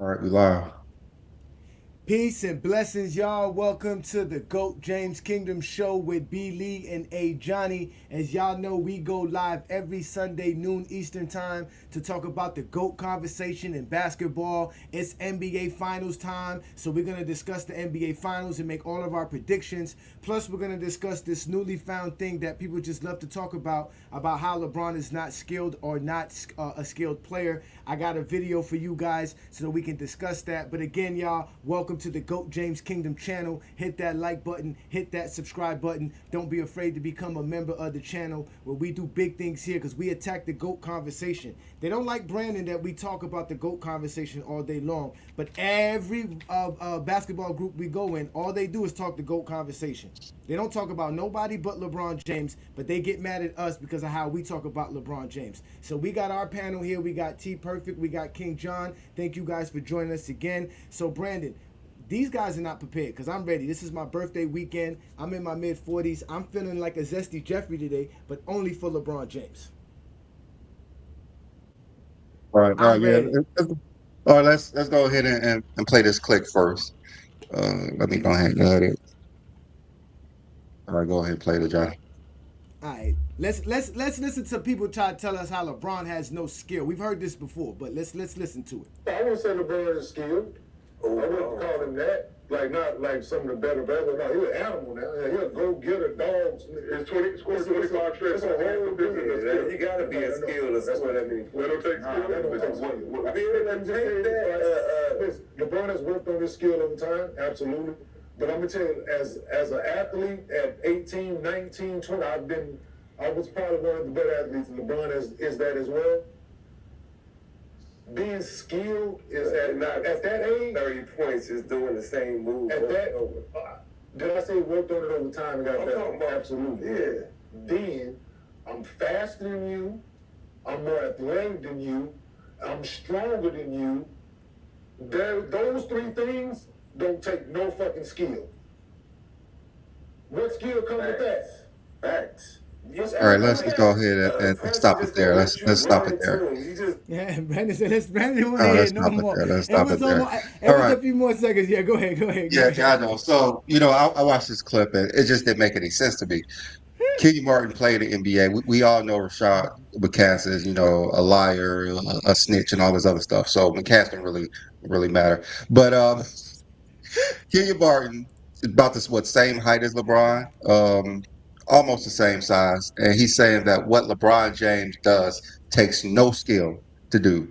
All right, we live. Peace and blessings, y'all. Welcome to the GOAT James Kingdom Show with B. Lee and A. Johnny. As y'all know, we go live every Sunday, noon Eastern Time, to talk about the GOAT conversation in basketball. It's NBA Finals time, so we're going to discuss the NBA Finals and make all of our predictions. Plus, we're going to discuss this newly found thing that people just love to talk about how LeBron is not skilled or not a skilled player. I got a video for you guys so that we can discuss that. But again, y'all, welcome to the GOAT James Kingdom channel. Hit that like button, hit that subscribe button. Don't be afraid to become a member of the channel where we do big things here because we attack the GOAT conversation. They don't like Brandon that we talk about the GOAT conversation all day long, but every basketball group we go in, all they do is talk the GOAT conversation. They don't talk about nobody but LeBron James, but they get mad at us because of how we talk about LeBron James. So we got our panel here. We got T Perfect. We got King John. Thank you guys for joining us again. So Brandon, these guys are not prepared because I'm ready. This is my birthday weekend. I'm in my mid-40s. I'm feeling like a zesty Jeffrey today, but only for LeBron James. All I'm right, yeah. ready. All right, let's go ahead and play this click first. Let me go ahead and get it. All right, go ahead and play the Johnny. All right, let's listen to people try to tell us how LeBron has no skill. We've heard this before, but let's listen to it. I wouldn't say LeBron is skilled. I wouldn't call him that. Like not like some of the better players. No, he's an animal now. He'll go get a dog. It's 20 scored 25 straight. It's a whole different. You gotta be a skilled. That's what I mean. That don't take skill. That don't take skill. I mean, let me just say that. LeBron has worked on his skill over time, absolutely. But I'm gonna tell you, as an athlete at 18, 19, 20, I was probably one of the better athletes, and LeBron is that as well. Being skilled is at that age. 30 points is doing the same move. At that, did I say worked on it over time and got better? Absolutely. Yeah. Then I'm faster than you. I'm more athletic than you. I'm stronger than you. Those three things don't take no fucking skill. What skill comes with that? Facts. All right, let's go ahead and stop it there. Let's stop it there. Yeah, Brandon said, let's Brandon want Oh, to hear let's no stop it more. there. Let's It stop was it there. almost, it All was right. a few more seconds. Yeah, go ahead. Yeah, Go I ahead. know. So, I watched this clip and it just didn't make any sense to me. Kenyon Martin played in the NBA. We all know Rashad McCants is, a liar, a snitch, and all this other stuff. So McCants don't really matter. But Kenyon Martin is about this same height as LeBron, almost the same size, and he's saying that what LeBron James does takes no skill to do.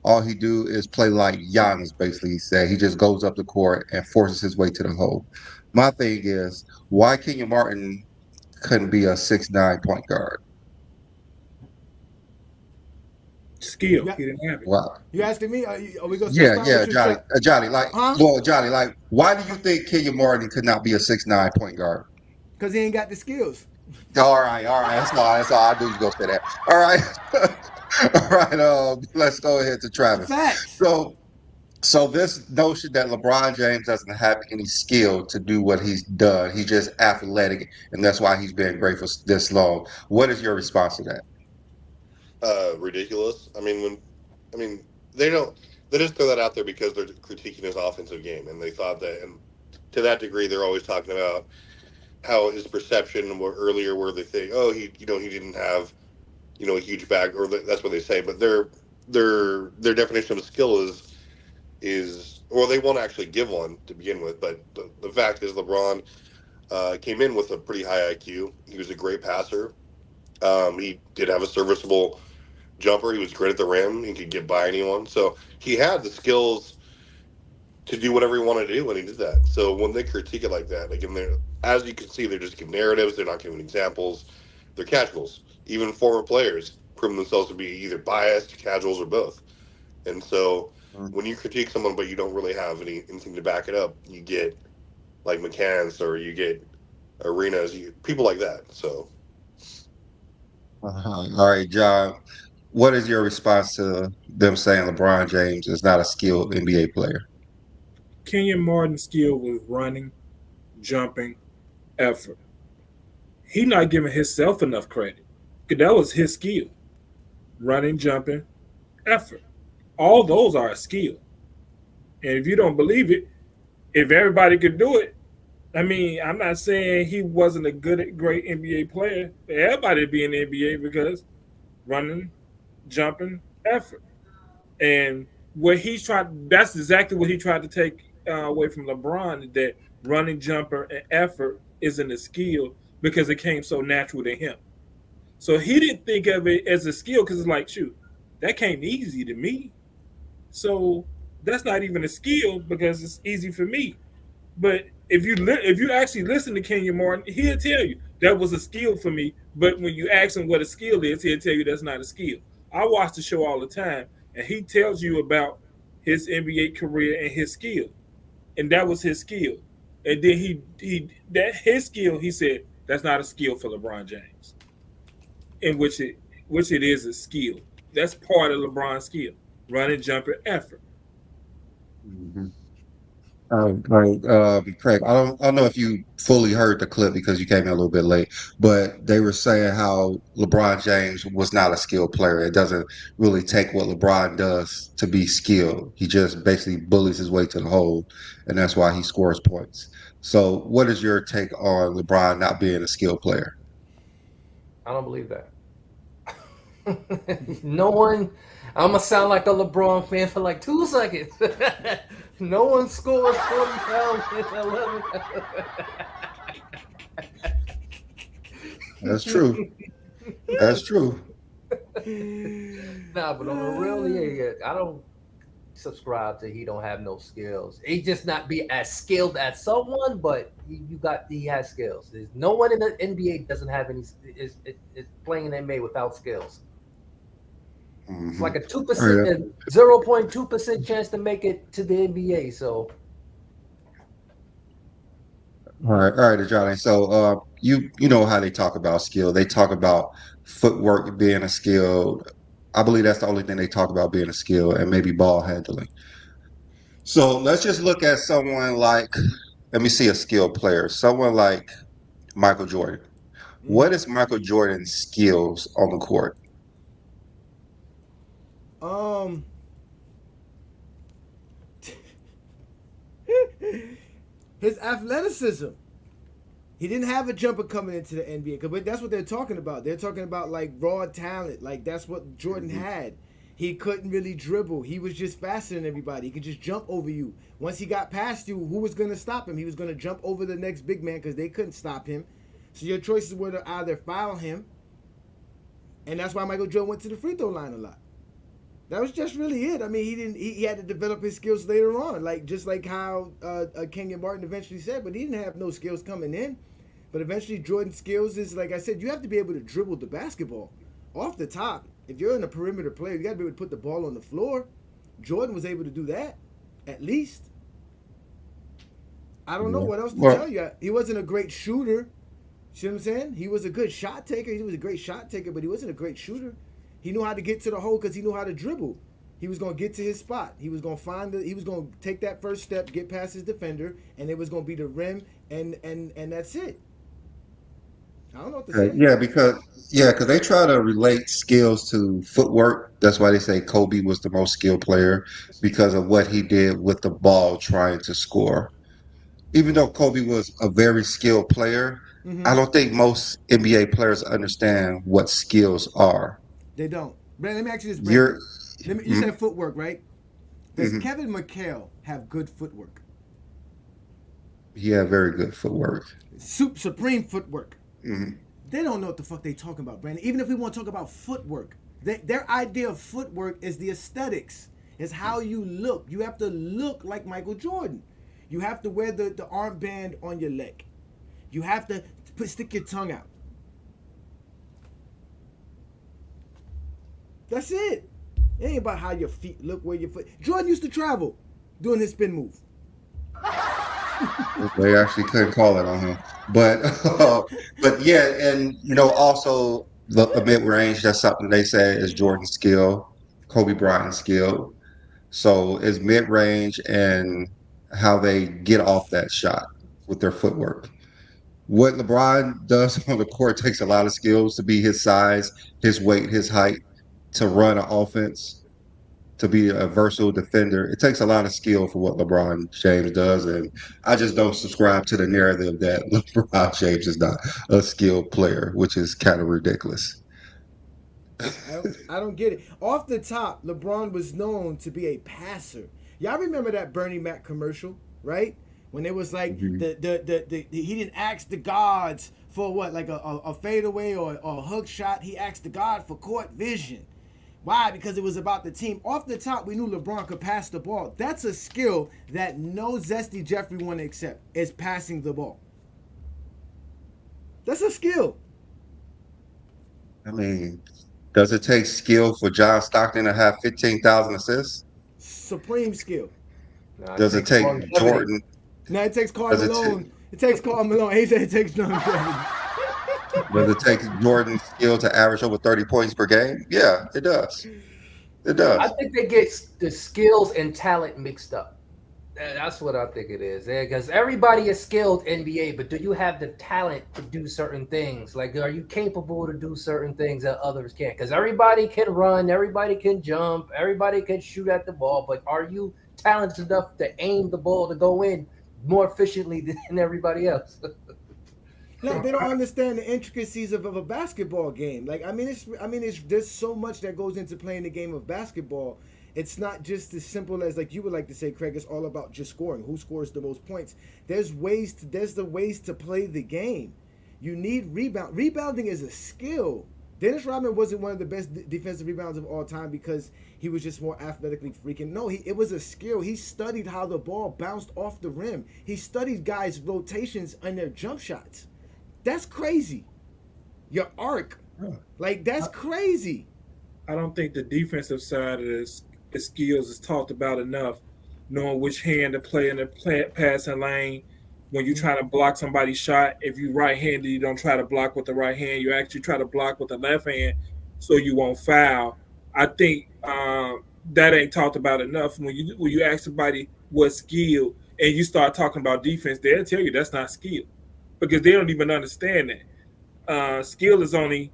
All he do is play like Giannis, basically. He said he just goes up the court and forces his way to the hole. My thing is, why Kenyon Martin couldn't be a 6'9" point guard? Skill. You, He didn't have it. Wow. you asking me? Are we gonna Yeah, start yeah, with you? Johnny, Johnny, like, Huh? well, Johnny, like, why do you think Kenyon Martin could not be a 6'9" point guard? Because he ain't got the skills. All right. That's all I do is go say that. All right, all right. Let's go ahead to It's the Travis. facts. So, so this notion that LeBron James doesn't have any skill to do what he's done, he's just athletic, and that's why he's been great for this long. What is your response to that? Ridiculous. I mean, they don't. They just throw that out there because they're critiquing his offensive game, and they thought that, and to that degree, they're always talking about how his perception earlier, where they think, oh, he didn't have, a huge bag, or that's what they say, but their definition of skill is, well, they won't actually give one to begin with, but the fact is, LeBron came in with a pretty high IQ. He was a great passer. He did have a serviceable jumper. He was great at the rim. He could get by anyone. So he had the skills to do whatever he wanted to do when he did that. So when they critique it like that, again, as you can see, they're just giving narratives. They're not giving examples. They're casuals. Even former players prove themselves to be either biased, casuals, or both. And so when you critique someone but you don't really have anything to back it up, you get like McCann's, or you get Arenas, people like that. So All right, John. What is your response to them saying LeBron James is not a skilled NBA player? Kenyon Martin's skill was running, jumping, effort. He not giving himself enough credit. 'Cause that was his skill. Running, jumping, effort. All those are a skill. And if you don't believe it, if everybody could do it, I mean, I'm not saying he wasn't a great NBA player. Everybody be in the NBA because running, jumping, effort. And what he's trying, that's exactly what he tried to take away from LeBron, that running, jumper, and effort isn't a skill because it came so natural to him. So he didn't think of it as a skill because it's like, shoot, that came easy to me. So that's not even a skill because it's easy for me. But if you actually listen to Kenyon Martin, he'll tell you that was a skill for me. But when you ask him what a skill is, he'll tell you that's not a skill. I watch the show all the time, and he tells you about his NBA career and his skill, and that was his skill. And then he that his skill, he said that's not a skill for LeBron James, in which it is a skill. That's part of LeBron's skill: running, jumping, effort. Mhm. Right, Craig. I don't know if you fully heard the clip because you came in a little bit late, but they were saying how LeBron James was not a skilled player. It doesn't really take what LeBron does to be skilled. He just basically bullies his way to the hole, and that's why he scores points. So, what is your take on LeBron not being a skilled player? I don't believe that. No one. I'm gonna sound like a LeBron fan for like 2 seconds. No one scores 40 pounds in 11. That's true. That's true. Nah, but on the real, yeah, I don't subscribe to he don't have no skills. He just not be as skilled as someone, but he has skills. There's no one in the NBA doesn't have any is playing in the NBA without skills. It's Hmm. like a two All right. percent, 0.2% chance to make it to the NBA. So All right, Johnny. So, you know how they talk about skill. They talk about footwork being a skill. I believe that's the only thing they talk about being a skill, and maybe ball handling. So let's just look at someone like, let me see a skilled player, someone like Michael Jordan. What Hmm. is Michael Jordan's skills on the court? Um, his athleticism. He didn't have a jumper coming into the NBA, but that's what they're talking about. They're talking about like raw talent. Like that's what Jordan Mhm. had. He couldn't really dribble. He was just faster than everybody. He could just jump over you. Once he got past you, who was going to stop him? He was going to jump over the next big man because they couldn't stop him. So your choices were to either foul him, and that's why Michael Jordan went to the free throw line a lot. That was just really it. I mean, he didn't. He had to develop his skills later on, like just like how Kenyon Martin eventually said. But he didn't have no skills coming in. But eventually, Jordan's skills is like I said. You have to be able to dribble the basketball off the top. If you're in a perimeter player, you got to be able to put the ball on the floor. Jordan was able to do that, at least. I don't know Yeah. what else to Well, tell you. He wasn't a great shooter. See what I'm saying? He was a good shot taker. He was a great shot taker, but he wasn't a great shooter. He knew how to get to the hole because he knew how to dribble. He was going to get to his spot. He was going to find the. He was going to take that first step, get past his defender, and it was going to be the rim, and that's it. I don't know what to say. yeah, because they try to relate skills to footwork. That's why they say Kobe was the most skilled player because of what he did with the ball trying to score. Even though Kobe was a very skilled player, Mm-hmm. I don't think most NBA players understand what skills are. They don't. Brandon, let me ask you this, Brandon. You're, You mhm, said footwork, right? Does mhm. Kevin McHale have good footwork? He had very good footwork. Supreme footwork. Mhm. They don't know what the fuck they talking about, Brandon. Even if we want to talk about footwork, their idea of footwork is the aesthetics. Is how you look. You have to look like Michael Jordan. You have to wear the armband on your leg. You have to stick your tongue out. That's it. It ain't about how your feet look, where your foot. Jordan used to travel doing his spin move. They actually couldn't call it on him, but but yeah, and also the mid range. That's something they say is Jordan's skill, Kobe Bryant's skill. So it's mid range and how they get off that shot with their footwork. What LeBron does on the court takes a lot of skills to be his size, his weight, his height, to run an offense, to be a versatile defender. It takes a lot of skill for what LeBron James does, and I just don't subscribe to the narrative that LeBron James is not a skilled player, which is kind of ridiculous. I don't get it. Off the top, LeBron was known to be a passer. Y'all remember that Bernie Mac commercial, right? When it was like Mhm. the he didn't ask the gods for what, like a fadeaway or a hook shot. He asked the God for court vision. Why? Because it was about the team. Off the top, we knew LeBron could pass the ball. That's a skill that no zesty Jeffrey want to accept, is passing the ball. That's a skill. I mean, does it take skill for John Stockton to have 15,000 assists? Supreme skill. Nah, it Does it takes take longevity. Jordan? Now it takes Karl Does it Malone. It takes Karl Malone. He said it takes longevity. does it take Jordan's skill to average over 30 points per game? Yeah, it does. It I does. think they get the skills and talent mixed up. That's what I think it is. Because everybody is skilled NBA, but do you have the talent to do certain things? Like, are you capable to do certain things that others can't? Because everybody can run, everybody can jump, everybody can shoot at the ball, but are you talented enough to aim the ball to go in more efficiently than everybody else? No, they don't understand the intricacies of a basketball game. Like, it's there's so much that goes into playing the game of basketball. It's not just as simple as, like you would like to say, Craig. It's all about just scoring. Who scores the most points? There's the ways to play the game. You need rebound. Rebounding is a skill. Dennis Rodman wasn't one of the best defensive rebounds of all time because he was just more athletically freaking. No, it was a skill. He studied how the ball bounced off the rim. He studied guys' rotations and their jump shots. That's crazy. Your arc. Like, that's crazy. I don't think the defensive side of this skills is talked about enough. Knowing which hand to play in the passing lane. When you try to block somebody's shot, if you right-handed, you don't try to block with the right hand. You actually try to block with the left hand, so you won't foul. I think that ain't talked about enough. When you ask somebody what skill, and you start talking about defense, they'll tell you that's not skill because they don't even understand that. Skill is only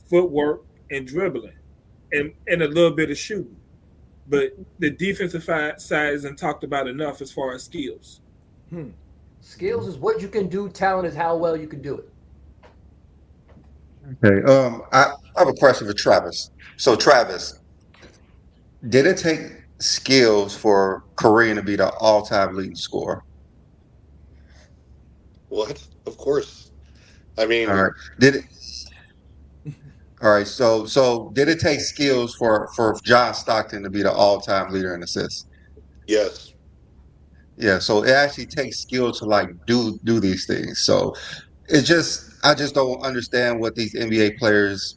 footwork and dribbling, and a little bit of shooting. But the defensive side isn't talked about enough as far as skills. Skills is what you can do. Talent is how well you can do it. Okay. I have a question for Travis. So, Travis, did it take skills for Kareem to be the all-time leading scorer? What? Of course. I All mean, right. Did it? All right. So did it take skills for John Stockton to be the all-time leader in assists? yes. Yeah. So it actually takes skill to like do these things. So I just don't understand what these NBA players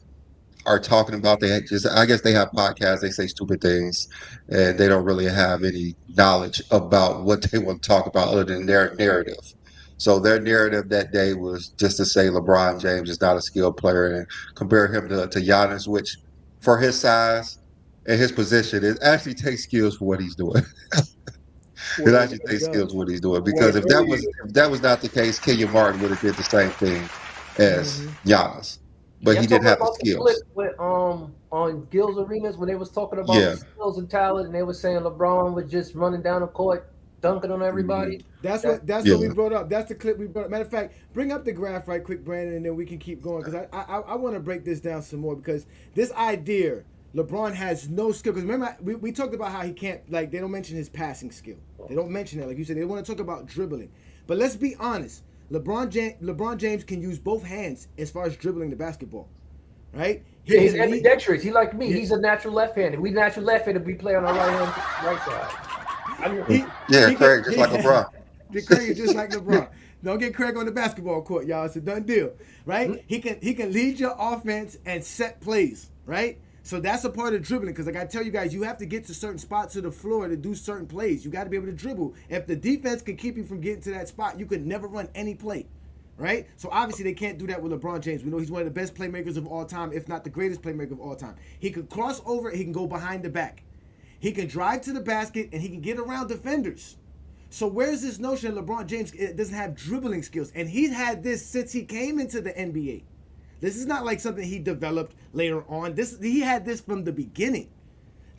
are talking about. I guess they have podcasts, they say stupid things, and they don't really have any knowledge about what they want to talk about other than their narrative. So their narrative that day was just to say LeBron James is not a skilled player and compare him to Giannis, which for his size and his position, it actually takes skills for what he's doing. It Well, actually It takes skills does. for what he's doing well, because if that was not the case, Kenyon Martin would have did the same thing as Giannis, but Y'all he didn't talking have the about the clip skills. with on Gil's Arenas when they was talking about Yeah. skills and talent, and they was saying LeBron was just running down the court, dunking on Mhm. everybody. That's That what we Yeah. brought up. That's the clip we brought up. Matter of fact, bring up the graph right quick, Brandon, and then we can keep going because I want to break this down some more because this idea LeBron has no skill. Because remember we talked about how he can't, like, they don't mention his passing skill. They don't mention that, like you said. They want to talk about dribbling. But let's be honest. LeBron James can use both hands as far as dribbling the basketball, right? yeah, he's can lead- ambidextrous. He like me. Yeah. He's a natural left-handed. We natural left-handed. We play on our right side. I mean, Yeah, he Craig, can- just like LeBron. Craig is just like LeBron. Don't get Craig on the basketball court, y'all. It's a done deal, right? He can lead your offense and set plays, right? So that's a part of dribbling because, like I tell you guys, you have to get to certain spots of the floor to do certain plays. You got to be able to dribble. If the defense can keep you from getting to that spot, you could never run any play, right? So obviously they can't do that with LeBron James. We know he's one of the best playmakers of all time, if not the greatest playmaker of all time. He can cross over. He can go behind the back. He can drive to the basket, and he can get around defenders. So where's this notion that LeBron James doesn't have dribbling skills? And he's had this since he came into the NBA. This is not like something he developed later on. He had this from the beginning.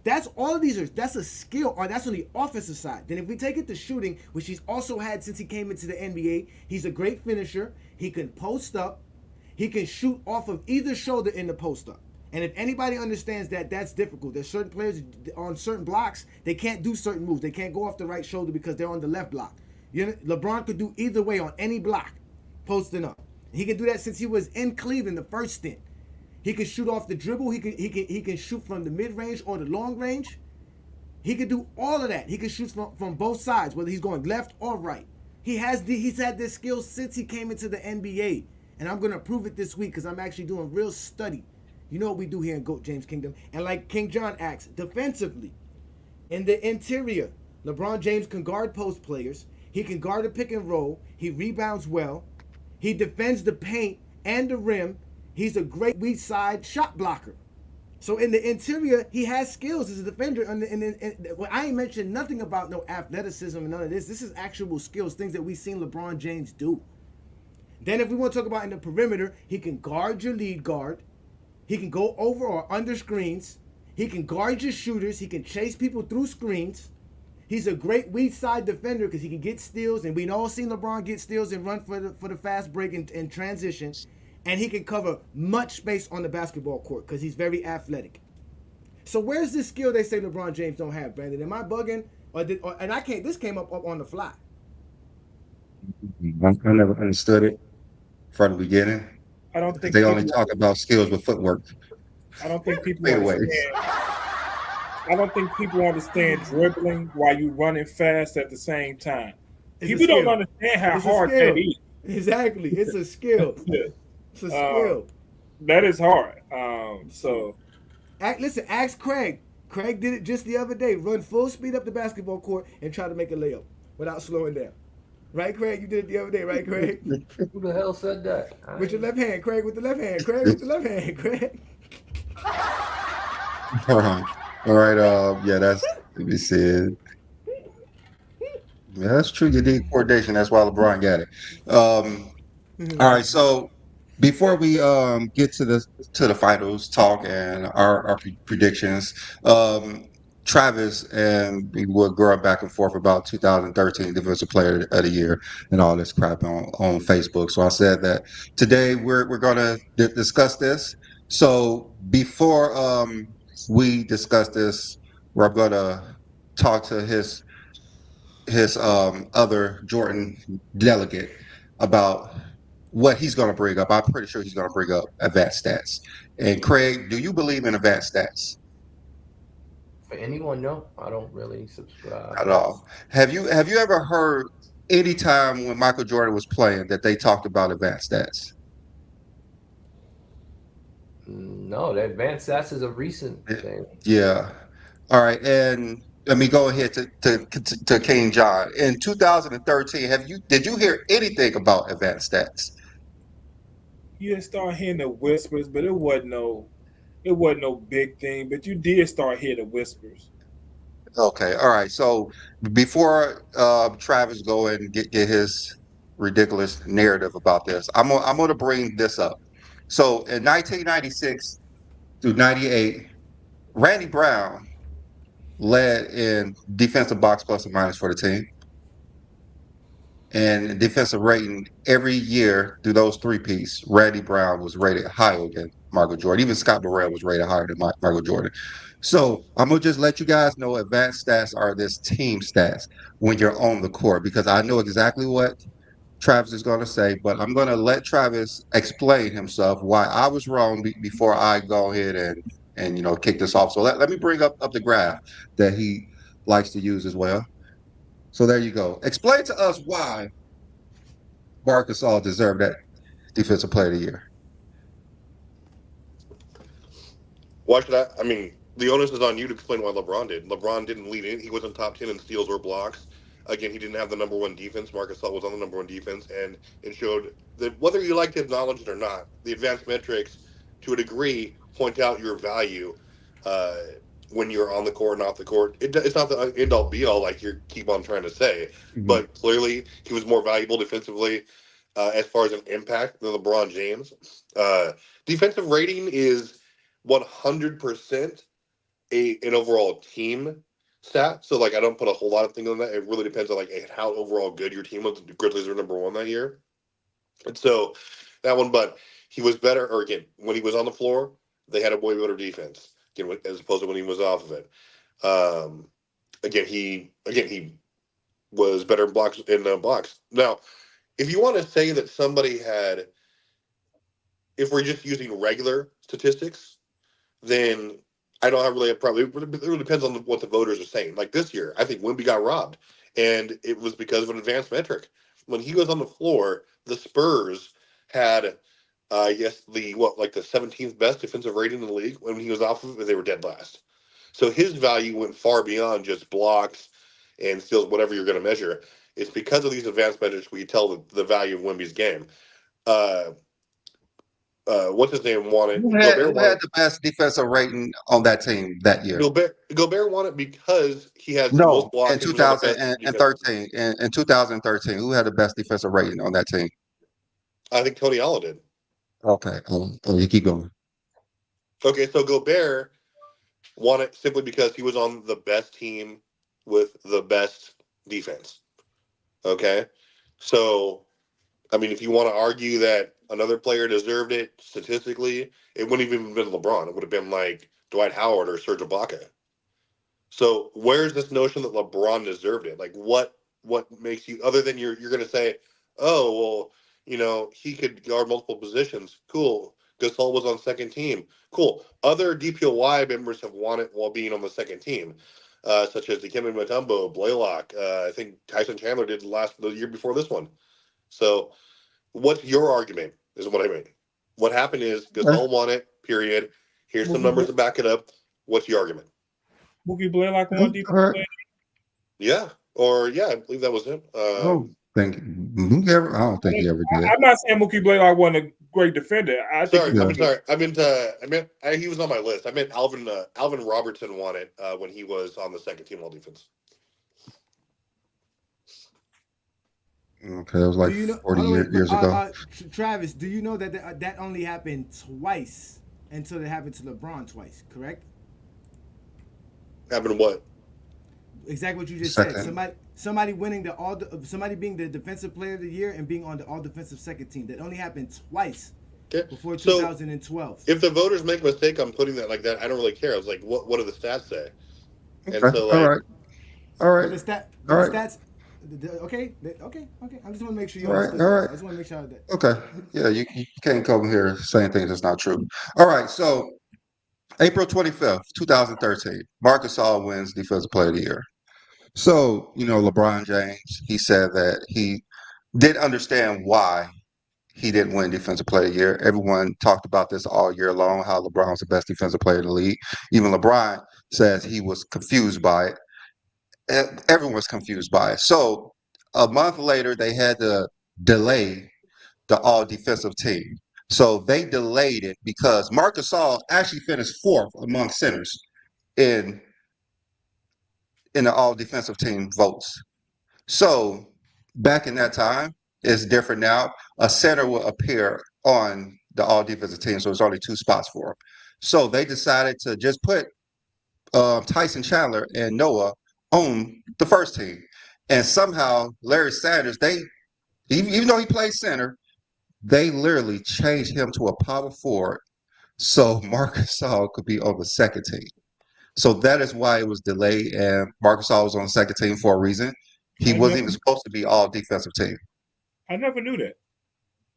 That's all of these are. That's a skill, or that's on the offensive side. Then if we take it to shooting, which he's also had since he came into the NBA, he's a great finisher. He can post up. He can shoot off of either shoulder in the post up. And if anybody understands that, that's difficult. There's certain players on certain blocks, they can't do certain moves. They can't go off the right shoulder because they're on the left block. You know, LeBron could do either way on any block, posting up. He can do that since he was in Cleveland the first stint. He can shoot off the dribble. He can shoot from the mid range or the long range. He can do all of that. He can shoot from both sides, whether he's going left or right. He's had this skill since he came into the NBA, and I'm gonna prove it this week because I'm actually doing real study. You know what we do here in GOAT James Kingdom, and like King John asks, defensively, in the interior, LeBron James can guard post players. He can guard a pick and roll. He rebounds well. He defends the paint and the rim. He's a great weak side shot blocker. So in the interior, he has skills as a defender. Well, I ain't mentioned nothing about no athleticism and none of this. This is actual skills, things that we've seen LeBron James do. Then if we want to talk about in the perimeter, he can guard your lead guard. He can go over or under screens. He can guard your shooters. He can chase people through screens. He's a great weak side defender because he can get steals, and we've all seen LeBron get steals and run for the fast break and transition. And he can cover much space on the basketball court because he's very athletic. So where's this skill they say LeBron James don't have, Brandon? Am I bugging? And I can't. This came up on the fly. I never understood it from the beginning. I don't think They only talk about skills with footwork. I don't think people Fadeaways. understand. I don't think people understand dribbling while you running fast at the same time. People don't understand how hard that is. Exactly, it's a skill. It's a skill. That is hard. Listen, ask Craig. Craig did it just the other day. Run full speed up the basketball court and try to make a layup without slowing down. Right, Craig? You did it the other day, right, Craig? Who the hell said that? With your left hand, Craig. With the left hand, Craig. With the left hand, Craig. All right. Yeah, let me see it. Yeah, that's true. You need coordination. That's why LeBron got it. All right. So before we get to the finals talk and our predictions, Travis and we were going back and forth about 2013 Defensive Player of the Year and all this crap on Facebook. So I said that today we're going to discuss this. So before we discuss this, we're going to talk to his other Jordan delegate about what he's going to bring up. I'm pretty sure he's going to bring up advanced stats. And Craig, do you believe in advanced stats? For anyone, no, I don't really subscribe. At all. Have you ever heard any time when Michael Jordan was playing that they talked about advanced stats? No, the advanced stats is a recent thing. Yeah. All right. And let me go ahead to King John. In 2013, did you hear anything about advanced stats? You start hearing the whispers, but it wasn't no big thing. But you did start hearing the whispers. Okay. All right. So before Travis go and get his ridiculous narrative about this, I'm going to bring this up. So in 1996 through 98, Randy Brown led in defensive box plus and minus for the team. And defensive rating every year through those three-piece, Randy Brown was rated higher than Michael Jordan. Even Scott Burrell was rated higher than Michael Jordan. So I'm going to just let you guys know advanced stats are this team stats when you're on the court, because I know exactly what Travis is going to say, but I'm going to let Travis explain himself why I was wrong before I go ahead and kick this off. So let me bring up the graph that he likes to use as well. So there you go. Explain to us why Marcus Gasol deserved that Defensive Player of the Year. Why should I? I mean, the onus is on you to explain why LeBron did. LeBron didn't lead in. He wasn't top 10 in steals or blocks. Again, he didn't have the number one defense. Marcus Gasol was on the number one defense, and it showed that whether you like to acknowledge it or not, the advanced metrics, to a degree, point out your value when you're on the court and off the court. It's not the end-all, be-all like you keep on trying to say, but clearly he was more valuable defensively as far as an impact than LeBron James. Defensive rating is 100% an overall team stat. So like I don't put a whole lot of things on that. It really depends on like how overall good your team was. The Grizzlies were #1 that year, and so that one. But he was better. Or again, when he was on the floor, they had a way better defense. Again, as opposed to when he was off of it. Um, he was better in blocks. Now, if you want to say that somebody had, if we're just using regular statistics, then I don't have really a problem. It really depends on what the voters are saying. Like this year, I think Wemby got robbed, and it was because of an advanced metric. When he was on the floor, the Spurs had, yes, the 17th best defensive rating in the league. When he was off of it, they were dead last. So his value went far beyond just blocks and steals, whatever you're going to measure. It's because of these advanced measures we tell the value of Wemby's game. Uh, what's his name won it? Gobert Who won had it. the best defensive rating on that team that year? Gobert won it because he has the most No, blocks in and he was on the best defensive team. 2013. In 2013, who had the best defensive rating on that team? I think Tony Allen did. Okay, you keep going. Okay, so Gobert won it simply because he was on the best team with the best defense. Okay, so I mean, if you want to argue that another player deserved it statistically, it wouldn't even have been LeBron. It would have been like Dwight Howard or Serge Ibaka. So where's this notion that LeBron deserved it? Like what makes you, other than you're going to say, oh well, he could guard multiple positions. Cool. Gasol was on second team. Cool. Other DPOY members have won it while being on the second team, such as Dikembe Mutombo, Blaylock. I think Tyson Chandler did the year before this one. So what's your argument? Is what I mean. What happened is Gasol won it. Period. Here's some numbers to back it up. What's your argument? Mookie Blaylock won deep. All right. Yeah, I believe that was him. I don't think he ever did. I'm not saying Mookie Blaylock wasn't a great defender. Sorry. He was on my list. I meant Alvin Robertson won it when he was on the second team all defense. Okay, it was like 40 years ago. Travis, do you know that that only happened twice until it happened to LeBron twice? Correct. Happened what? Exactly what you just said. Somebody winning somebody being the defensive player of the year and being on the all defensive second team. That only happened twice before 2012. If the voters make a mistake on putting that like that, I don't really care. I was like, what do the stats say? Okay. And so all right. The stats. Okay. I just want to make sure you understood. All right. I just want to make sure that. Okay. Yeah, you can't come here saying things that's not true. All right. So April 25th, 2013, Marc Gasol wins Defensive Player of the Year. So, LeBron James, he said that he didn't understand why he didn't win Defensive Player of the Year. Everyone talked about this all year long, how LeBron was the best defensive player in the league. Even LeBron says he was confused by it. Everyone was confused by it. So a month later, they had to delay the all defensive team. So they delayed it because Marc Gasol actually finished fourth among centers in the all defensive team votes. So back in that time, it's different now. A center will appear on the all defensive team, so it's only 2 spots for him. So they decided to just put Tyson Chandler and Noah on the first team, and somehow Larry Sanders, even though he plays center, they literally changed him to a power forward so Marc Gasol could be on the second team. So that is why it was delayed, and Marc Gasol was on the second team for a reason. He wasn't even supposed to be all defensive team. I never knew that.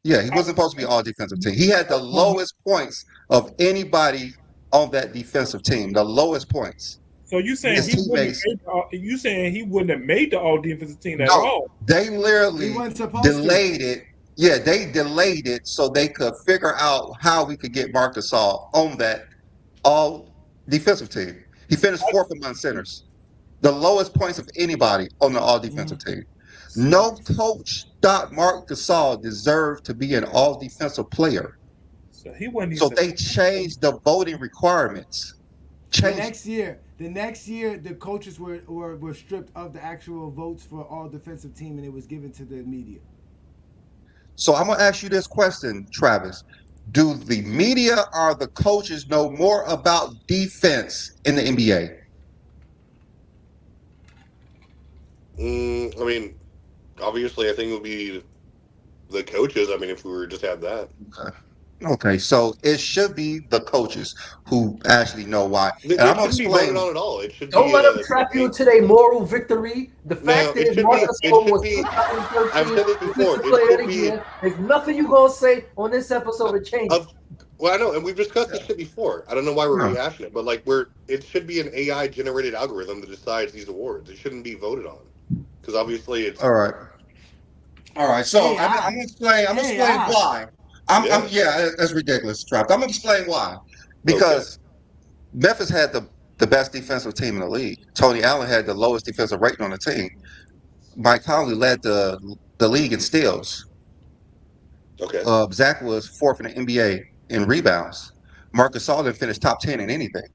Yeah, he wasn't supposed to be all defensive team. He had the lowest points of anybody on that defensive team, the lowest points. So you saying he wouldn't have made the all defensive team at all? They literally delayed it. Yeah, they delayed it so they could figure out how we could get Marc Gasol on that all defensive team. He finished fourth among centers, the lowest points of anybody on the all defensive team. No coach thought Marc Gasol deserved to be an all defensive player. So he wasn't. So they changed the voting requirements. The next year, the coaches were stripped of the actual votes for all defensive team, and it was given to the media. So I'm gonna ask you this question, Travis. Do the media or the coaches know more about defense in the NBA? I mean, obviously, I think it would be the coaches. I mean, if we were just have that, Okay. Okay, so it should be the coaches who actually know why. And I'm it gonna shouldn't be voted explain. on at all. It should Don't be let them trap you into their moral victory. The no. fact It is, should be. Marcus It Cole should was be. I've 2013 said this before. Defensive It Player of should the be Year. There's nothing you gonna say on this episode to change it. of. Well, I know, and we've discussed this shit before. I don't know why we're No. rehashing it, but like we're. It should be an AI generated algorithm that decides these awards. It shouldn't be voted on because obviously it's All right. All right. So I'm gonna explain. I'm gonna explain AI. why. I'm yeah. yeah, that's ridiculous, Trapped. I'm gonna explain why. Okay. Because Memphis had the best defensive team in the league. Tony Allen had the lowest defensive rating on the team. Mike Conley led the league in steals. Okay. Zach was fourth in the NBA in rebounds. Marcus Gasol finished top 10 in anything.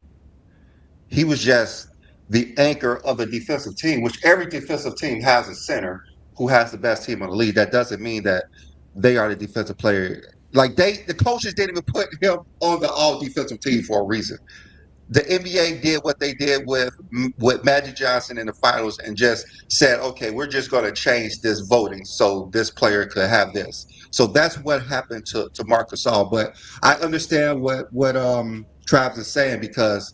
He was just the anchor of the defensive team, which every defensive team has a center who has the best team in the league. That doesn't mean that they are the defensive player. Like the coaches didn't even put him on the all defensive team for a reason. The NBA did what they did with Magic Johnson in the finals and just said, okay, we're just going to change this voting so this player could have this. So that's what happened to Marc Gasol. But I understand what Travis is saying because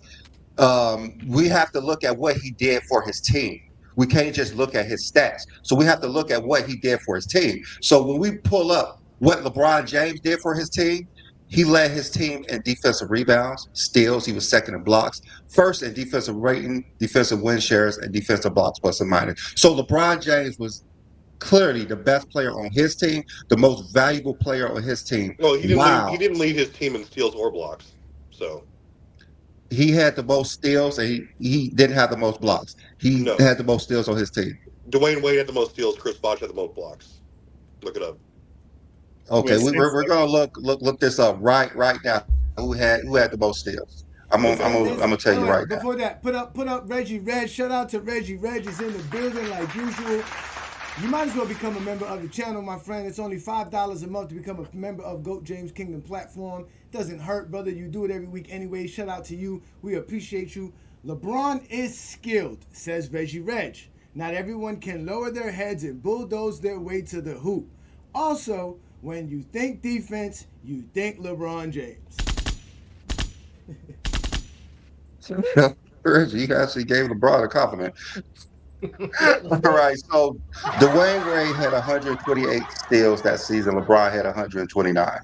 we have to look at what he did for his team. We can't just look at his stats. So we have to look at what he did for his team. So when we pull up what LeBron James did for his team, he led his team in defensive rebounds, steals. He was second in blocks, first in defensive rating, defensive win shares, and defensive blocks plus and minus. So LeBron James was clearly the best player on his team, the most valuable player on his team. Well, he didn't lead. He Wow. didn't lead his team in steals or blocks. So He had the most steals and he didn't have the most blocks. He no. had the most steals on his team. Dwayne Wade had the most steals. Chris Bosh had the most blocks. Look it up. Okay, with six. we're gonna look this up right now. Who had the most steals? So I'm let's gonna tell you hold on. right now. Before that, put up Reggie Red. Shout out to Reggie. Reg is in the building like usual. You might as well become a member of the channel, my friend. It's only $5 a month to become a member of GOAT James Kingdom platform. Doesn't hurt, brother. You do it every week anyway. Shout out to you. We appreciate you. LeBron is skilled, says Reggie Reg. Not everyone can lower their heads and bulldoze their way to the hoop. Also, when you think defense, you think LeBron James. Reggie, you actually gave LeBron a compliment. All right, so Dwayne Wade had 128 steals that season. LeBron had 129.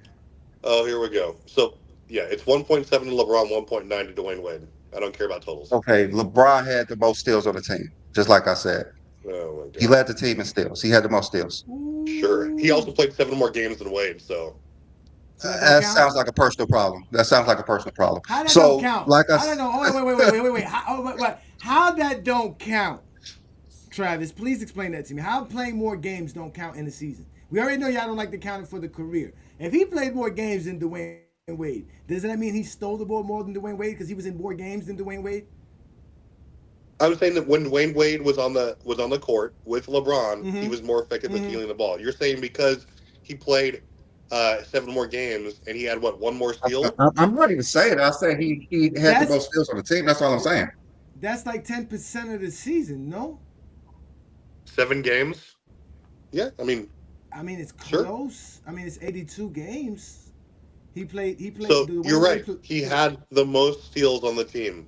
Oh, here we go. So yeah, it's 1.7 to LeBron, 1.9 to Dwayne Wade. I don't care about totals. Okay, LeBron had the most steals on the team, just like I said. Oh my He god. led the team in steals. He had the most steals. Sure. He also played 7 more games than Wade. So So that don't That count? sounds like a personal problem. That sounds like a personal problem. How that don't So, count? like I How that said, don't? Oh, wait. How that don't count? Travis, please explain that to me. How playing more games don't count in the season? We already know y'all don't like to count it for the career. If he played more games than Dwayne Wade, doesn't that mean he stole the ball more than Dwayne Wade because he was in more games than Dwayne Wade? I'm saying that when Dwayne Wade was on the court with LeBron, he was more effective at stealing the ball. You're saying because he played 7 more games and he had what, one more steal? I'm not even saying it. I said he had the most steals on the team. That's all I'm saying. That's like 10% of the season, no? 7 games? Yeah, I mean, I mean, it's sure. close. I mean, it's 82 games. He played. So Dwayne you're right. Wade He had the most steals on the team.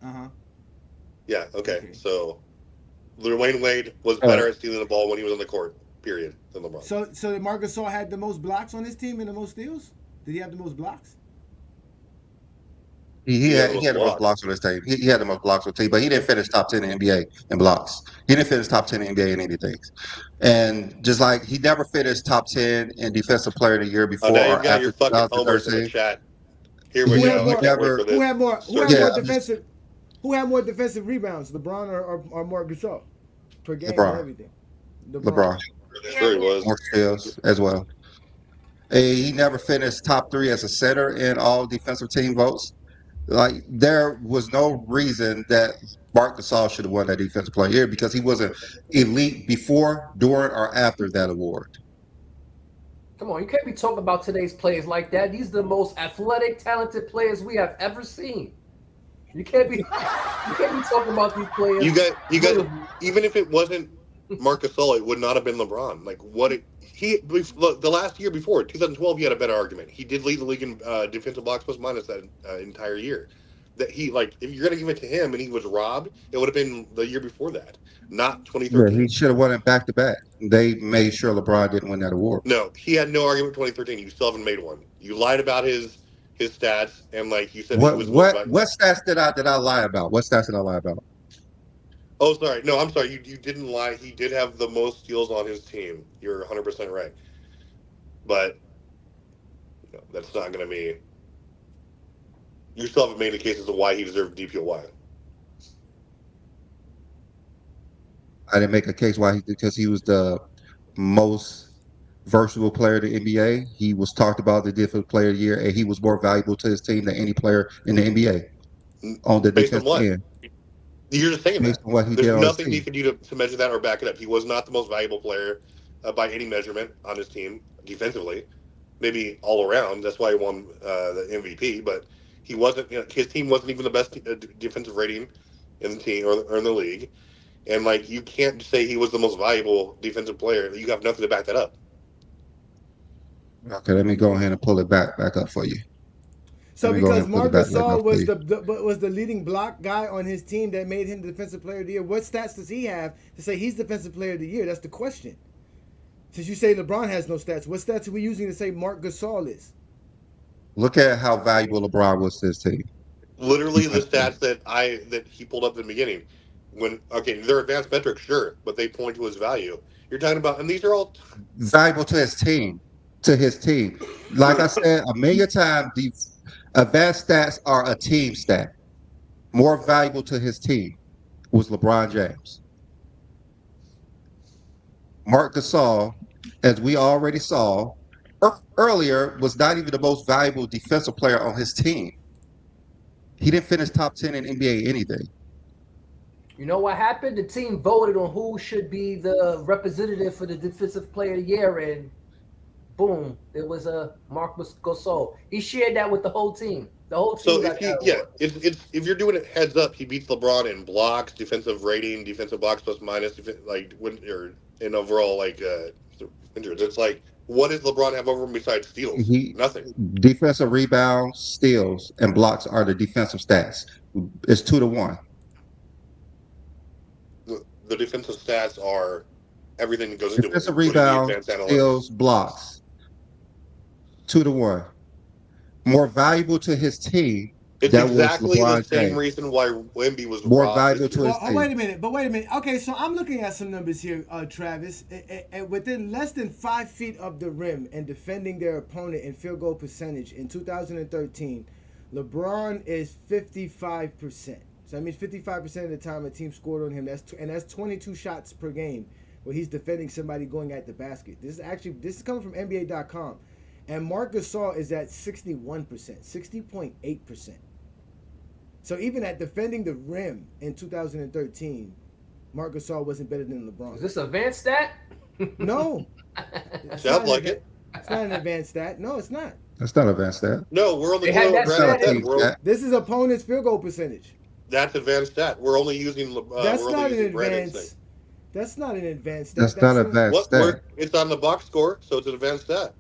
Uh-huh. Yeah. Okay. So Dwayne Wade was better at stealing the ball when he was on the court. Period. Than LeBron. So Marc Gasol had the most blocks on his team and the most steals? Did he have the most blocks? He had had the most blocks on his team. He had the most blocks on the team, but he didn't finish top 10 in the NBA in blocks. He didn't finish top 10 in the NBA in anything. And just like he never finished top 10 in Defensive Player of the Year Oh, before now you've or got your after fucking homers in the 2013. chat. Here we He go. I can't wait never. for this. Who had more Yeah, defensive? Who had more defensive rebounds, LeBron or Marc Gasol per game LeBron. and everything? LeBron. Sure he was. More skills as well. He never finished top 3 as a center in all defensive team votes. Like there was no reason that Marc Gasol should have won that Defensive Player of the Year because he wasn't elite before, during, or after that award. Come on, you can't be talking about today's players like that. These are the most athletic, talented players we have ever seen. You can't be talking about these players. You guys, even if it wasn't Marc Gasol, it would not have been LeBron. Like the last year before 2012, he had a better argument. He did lead the league in defensive blocks plus minus that entire year. That he like, if you're gonna give it to him and he was robbed, it would have been the year before that, not Yeah, 2013. he should have won it back to back. They made sure LeBron didn't win that award. No, he had no argument 2013. You still haven't made one. You lied about his stats and like you said he was What stats did I lie about? What stats did I lie about? Oh, sorry. No, I'm sorry. You didn't lie. He did have the most steals on his team. You're 100% right. But that's not going to be. You still haven't made the case as to why he deserved DPOY. I didn't make a case because he was the most versatile player in the NBA. He was talked about the defensive player of the year, and he was more valuable to his team than any player in the NBA on the Based on defensive what? end. You're just saying Based that. on what he There's did on his nothing you team. can do to measure that or back it up. He was not the most valuable player by any measurement on his team defensively. Maybe all around. That's why he won the MVP. But he wasn't. His team wasn't even the best defensive rating in the team or in the league. And like you can't say he was the most valuable defensive player. You have nothing to back that up. Okay, let me go ahead and pull it back up for you. So because pull it Marc back Gasol up for was you. the leading block guy on his team that made him the defensive player of the year, what stats does he have to say he's defensive player of the year? That's the question. Since you say LeBron has no stats, what stats are we using to say Marc Gasol is? Look at how valuable LeBron was to his team. Literally the stats that he pulled up in the beginning. They're advanced metrics, sure, but they point to his value. You're talking about, and these are all Valuable to his team. To his team. Like I said a million times, the advanced stats are a team stat. More valuable to his team was LeBron James. Marc Gasol, as we already saw earlier, was not even the most valuable defensive player on his team. He didn't finish top 10 in NBA anything. You know what happened? The team voted on who should be the representative for the defensive player of the year, and boom, it was a Marc Gasol. He shared that with the whole team. The whole team. so. If you're doing it heads up, he beats LeBron in blocks, defensive rating, defensive blocks plus minus, or in overall injuries. It's like, what does LeBron have over him besides steals? Nothing. Defensive rebounds, steals, and blocks are the defensive stats. It's 2-1. The defensive stats are everything that goes into Defensive including the rebounds, advanced analytics. steals, blocks. 2-1. More valuable to his team. It's that exactly was LeBron the same James. reason why Wemby was More robbed valuable this to year. his team. Wait a minute. Okay, so I'm looking at some numbers here, Travis. And within less than 5 feet of the rim and defending their opponent in field goal percentage in 2013, LeBron is 55%. So that means 55% of the time a team scored on him. That's 22 shots per game where he's defending somebody going at the basket. This is coming from NBA.com. And Marc Gasol is at 61%, 60.8%. So even at defending the rim in 2013, Marc Gasol wasn't better than LeBron. Is this advanced stat? No. Sounds like it. It's not an advanced stat. No, it's not. That's not advanced stat. No, we're only They had going that advanced stat. stat. This is opponent's field goal percentage. That's advanced stat. We're only using That's we're not only an using Brandon's advanced. thing. That's not an advanced stat. That's not advanced stat. It's on the box score, so it's an advanced stat.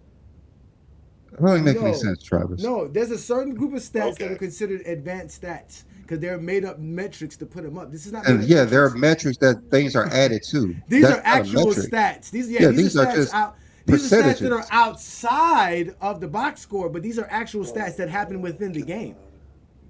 That doesn't make any No. sense, Travis. No, there's a certain group of stats that Okay. are considered advanced stats because they're made up metrics to put them up. This is not. And made up yeah, there are metrics. metrics that things are added to. These That's are not a actual metric. stats. These Yeah, are these are stats just out. These are stats that are percentages. outside of the box score, but these are actual stats that happen within the game.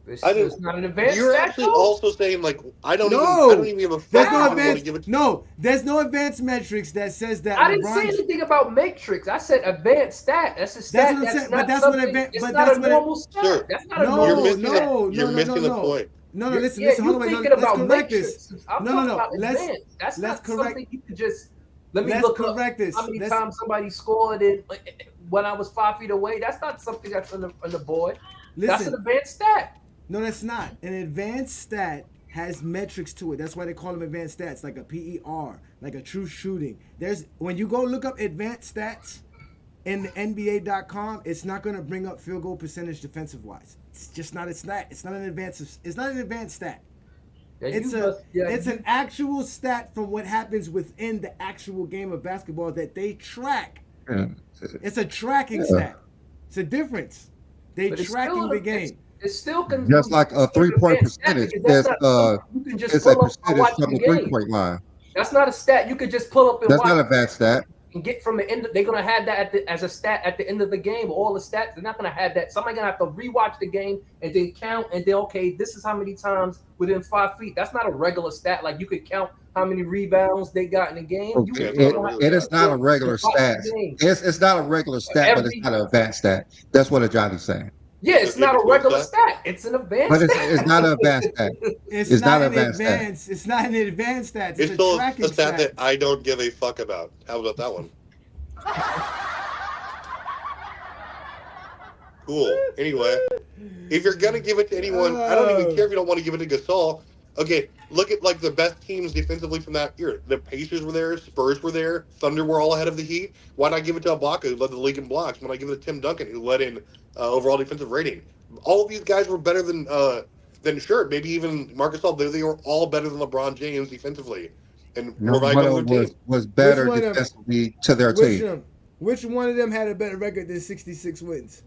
It's not an advanced You're stat. actually though? also saying like I don't No, even give a there's fuck. no I don't want to advanced. give it. No, there's no advanced metrics that says that. I didn't say LeBron. anything about matrix. I said advanced stat. That's a stat. That's what I'm That's saying, not but that's what something. advan- It's but not that's a what normal stat. Sure. That's not a No, normal You're missing stat. no, You're no, missing no, the no. point. No, You're- listen, yeah, listen. you're Hold on, wait, thinking let's about correct matrix. this. I'm No, talking no, about let's advanced. That's let's not correct. something you can just. Let me Let's look correct up this. how many Let's- times somebody scored it when I was 5 feet away. That's not something that's on the board. That's an Listen, advanced stat. no, that's not. An advanced stat has metrics to it. That's why they call them advanced stats, like a PER, like a true shooting. When you go look up advanced stats, in the NBA.com, it's not going to bring up field goal percentage defensive wise. It's just not a stat. It's not an advanced. It's not an advanced stat. It's an actual stat from what happens within the actual game of basketball that they track. Yeah. It's a tracking stat. It's a difference. They tracking the game. It's still just like a 3-point percentage. It's a percentage from the 3-point line. That's not a stat you could just pull up and That's watch. not a bad stat. And get from the end. They're gonna have that as a stat at the end of the game. All the stats. They're not gonna have that. Somebody's gonna have to rewatch the game and then count and then okay, this is how many times within 5 feet. That's not a regular stat. Like you could count how many rebounds they got in the game. Okay. It is not a regular stat. It's not a regular stat, but it's not an advanced stat. That's what Johnny's saying. Yeah, it's not a regular stat. It's an advanced stat. But it's not an advanced stat. It's not an advanced stat. It's not an advanced stat. It's still a stat that I don't give a fuck about. How about that one? Cool. Anyway, if you're gonna give it to anyone, I don't even care if you don't want to give it to Gasol. Okay, look at like the best teams defensively from that year. The Pacers were there, Spurs were there, Thunder were all ahead of the Heat. Why not give it to Ibaka, who led the league in blocks? Why not give it to Tim Duncan, who led in overall defensive rating? All of these guys were better than sure, maybe even Marcus Gasol. They were all better than LeBron James defensively. And was better defensively to their team. Which one of them had a better record than 66 wins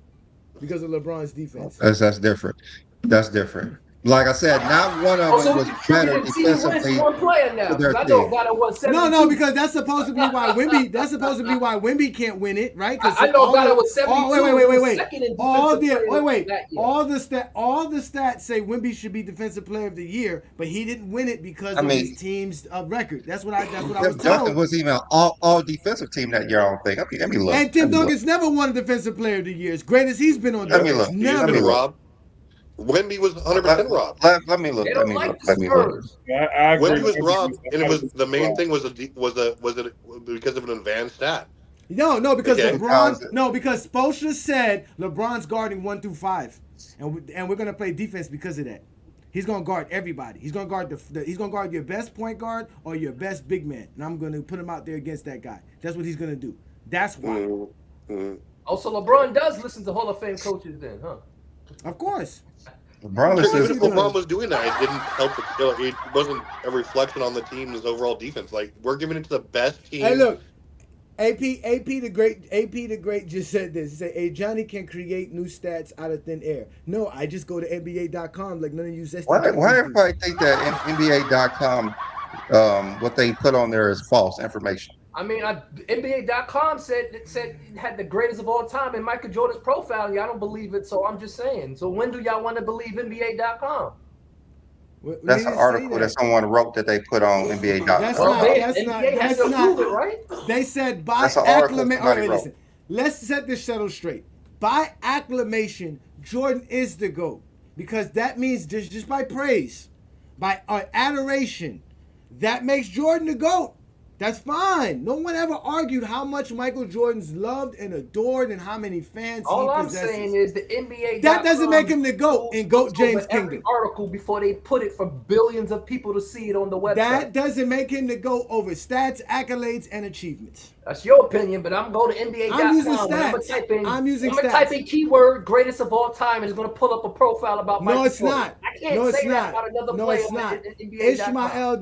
because of LeBron's defense? That's different. That's different. Like I said, not one of them was better defensively. One player now. I know Ghana won 72. No, because that's supposed to be why Wemby. That's supposed to be why Wemby can't win it, right? I know Ghana was 72. All the stats say Wemby should be Defensive Player of the Year, but he didn't win it because of his team's record. That's what I was told. Duncan was even all defensive team that year. I don't think. Let me look. And Tim Duncan's never won a Defensive Player of the Year. As great as he's been on defense, never. Wemby was 100% robbed. Let me look. Let me look. Wemby was robbed, and it was the main thing was it because of an advanced stat. No, because LeBron. No, because Spoelstra said LeBron's guarding 1 through 5, and we're gonna play defense because of that. He's gonna guard everybody. He's gonna guard he's gonna guard your best point guard or your best big man, and I'm gonna put him out there against that guy. That's what he's gonna do. That's why. Mm-hmm. Oh, so LeBron does listen to Hall of Fame coaches then, huh? Of course. Even if LeBron was doing that, it didn't help. It wasn't a reflection on the team's overall defense. Like we're giving it to the best team. Hey, look, AP the great just said this. He said, "Hey, Johnny can create new stats out of thin air." No, I just go to NBA.com like none of you said. Why everybody think that NBA.com, what they put on there is false information? I mean, NBA.com said it had the greatest of all time in Michael Jordan's profile. Y'all don't believe it, so I'm just saying. So when do y'all want to believe NBA.com? That's an article that someone wrote that they put on NBA.com. That's not it, right? They said by acclamation. All right, listen. Let's set this shuttle straight. By acclamation, Jordan is the GOAT because that means just by praise, by adoration, that makes Jordan the GOAT. That's fine. No one ever argued how much Michael Jordan's loved and adored and how many fans all he possesses. All I'm saying is the NBA. That doesn't make him the GOAT in GOAT James Kingdom. Article before they put it for billions of people to see it on the website. That doesn't make him the GOAT over stats, accolades, and achievements. That's your opinion, but I'm going to NBA.com. I'm using stats. I'm using stats. I'm going to type in keyword greatest of all time and it's going to pull up a profile about Michael Jordan. Not. I can't say that about another player. It's not. Ishmael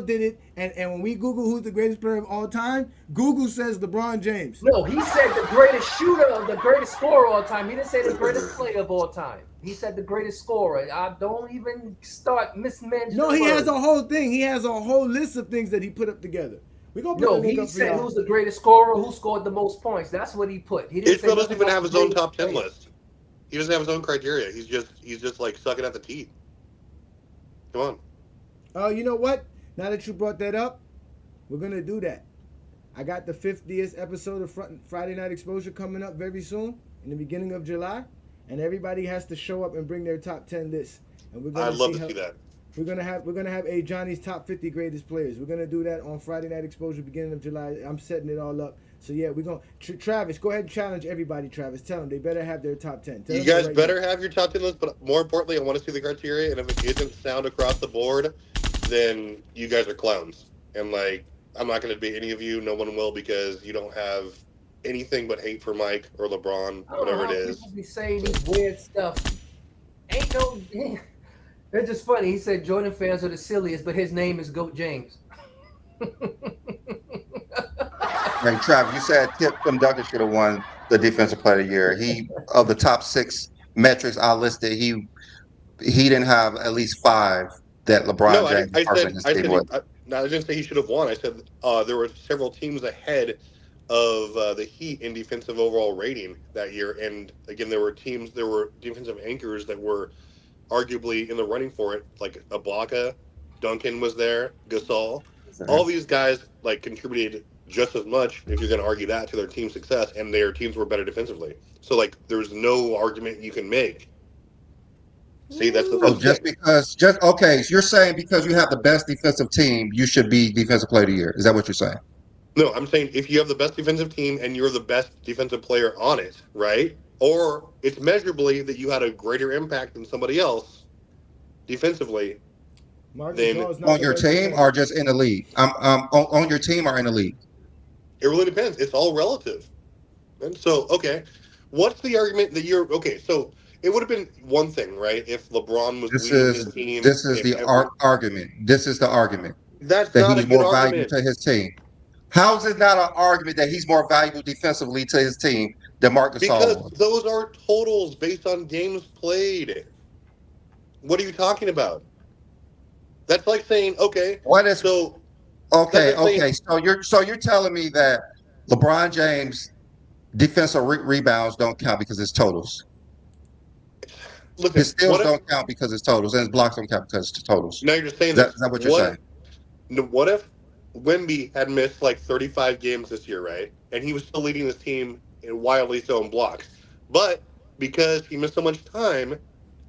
did it. And when we Google who's the greatest player of all time, Google says LeBron James. No, he said the greatest shooter of the greatest scorer of all time. He didn't say the greatest player of all time. He said the greatest scorer. I don't even start mismanaging. No, he has a whole thing. He has a whole list of things that he put up together. He said who's the greatest scorer, who scored the most points. That's what he put. He didn't Israel doesn't even have his own top 10 list. He doesn't have his own criteria. He's just like sucking at the teeth. Come on. You know what? Now that you brought that up, we're gonna do that. I got the 50th episode of Friday Night Exposure coming up very soon, in the beginning of July, and everybody has to show up and bring their top 10 list. And we're gonna I'd love to see that. We're gonna have a Johnny's top 50 greatest players. We're gonna do that on Friday Night Exposure, beginning of July. I'm setting it all up. So yeah, we're gonna Travis, go ahead and challenge everybody. Travis, tell them they better have their top 10. You guys better have your top 10 list, but more importantly, I want to see the criteria. And if it isn't sound across the board, then you guys are clowns. And like, I'm not gonna debate any of you. No one will because you don't have anything but hate for Mike or LeBron, I don't know whatever it how people is. be saying these weird stuff. Ain't no. It's just funny. He said Jordan fans are the silliest, but his name is Goat James. Hey, Trav, you said Tim Duncan should have won the Defensive Player of the Year. He of the top 6 metrics I listed, he didn't have at least 5 that LeBron No, James was I first in said his team with. no, I didn't say he should have won. I said there were several teams ahead of the Heat in defensive overall rating that year, and again, there were defensive anchors that were arguably in the running for it, like Ibaka, Duncan was there, Gasol. All these guys like contributed just as much, if you're going to argue that, to their team's success, and their teams were better defensively. So like, there's no argument you can make. See, So that's the thing. just okay, so you're saying because you have the best defensive team, you should be Defensive Player of the Year. Is that what you're saying? No, I'm saying if you have the best defensive team and you're the best defensive player on it, right? Or it's measurably that you had a greater impact than somebody else defensively, Marcus then Gasol is not On the your best team defender. or just in the league? On your team or in the league? it really depends. It's all relative. And so, okay, what's the argument that you're okay? So it would have been one thing, right, if LeBron was This leading his is team. this is If the every argument. This is the argument that's that he not a was good more valuable argument to his team. How is it not an argument that he's more valuable defensively to his team than Marc Gasol because was? those are totals based on games played. What are you talking about? That's like saying, okay, What is so that's okay? like saying, Okay, so you're telling me that LeBron James defensive rebounds don't count because it's totals. His listen, steals don't count because it's totals, and his blocks don't count because it's totals. now you're just saying Is this. that what you're saying? What if Wemby had missed like 35 games this year, right? And he was still leading his team in wildly so in blocks. But because he missed so much time,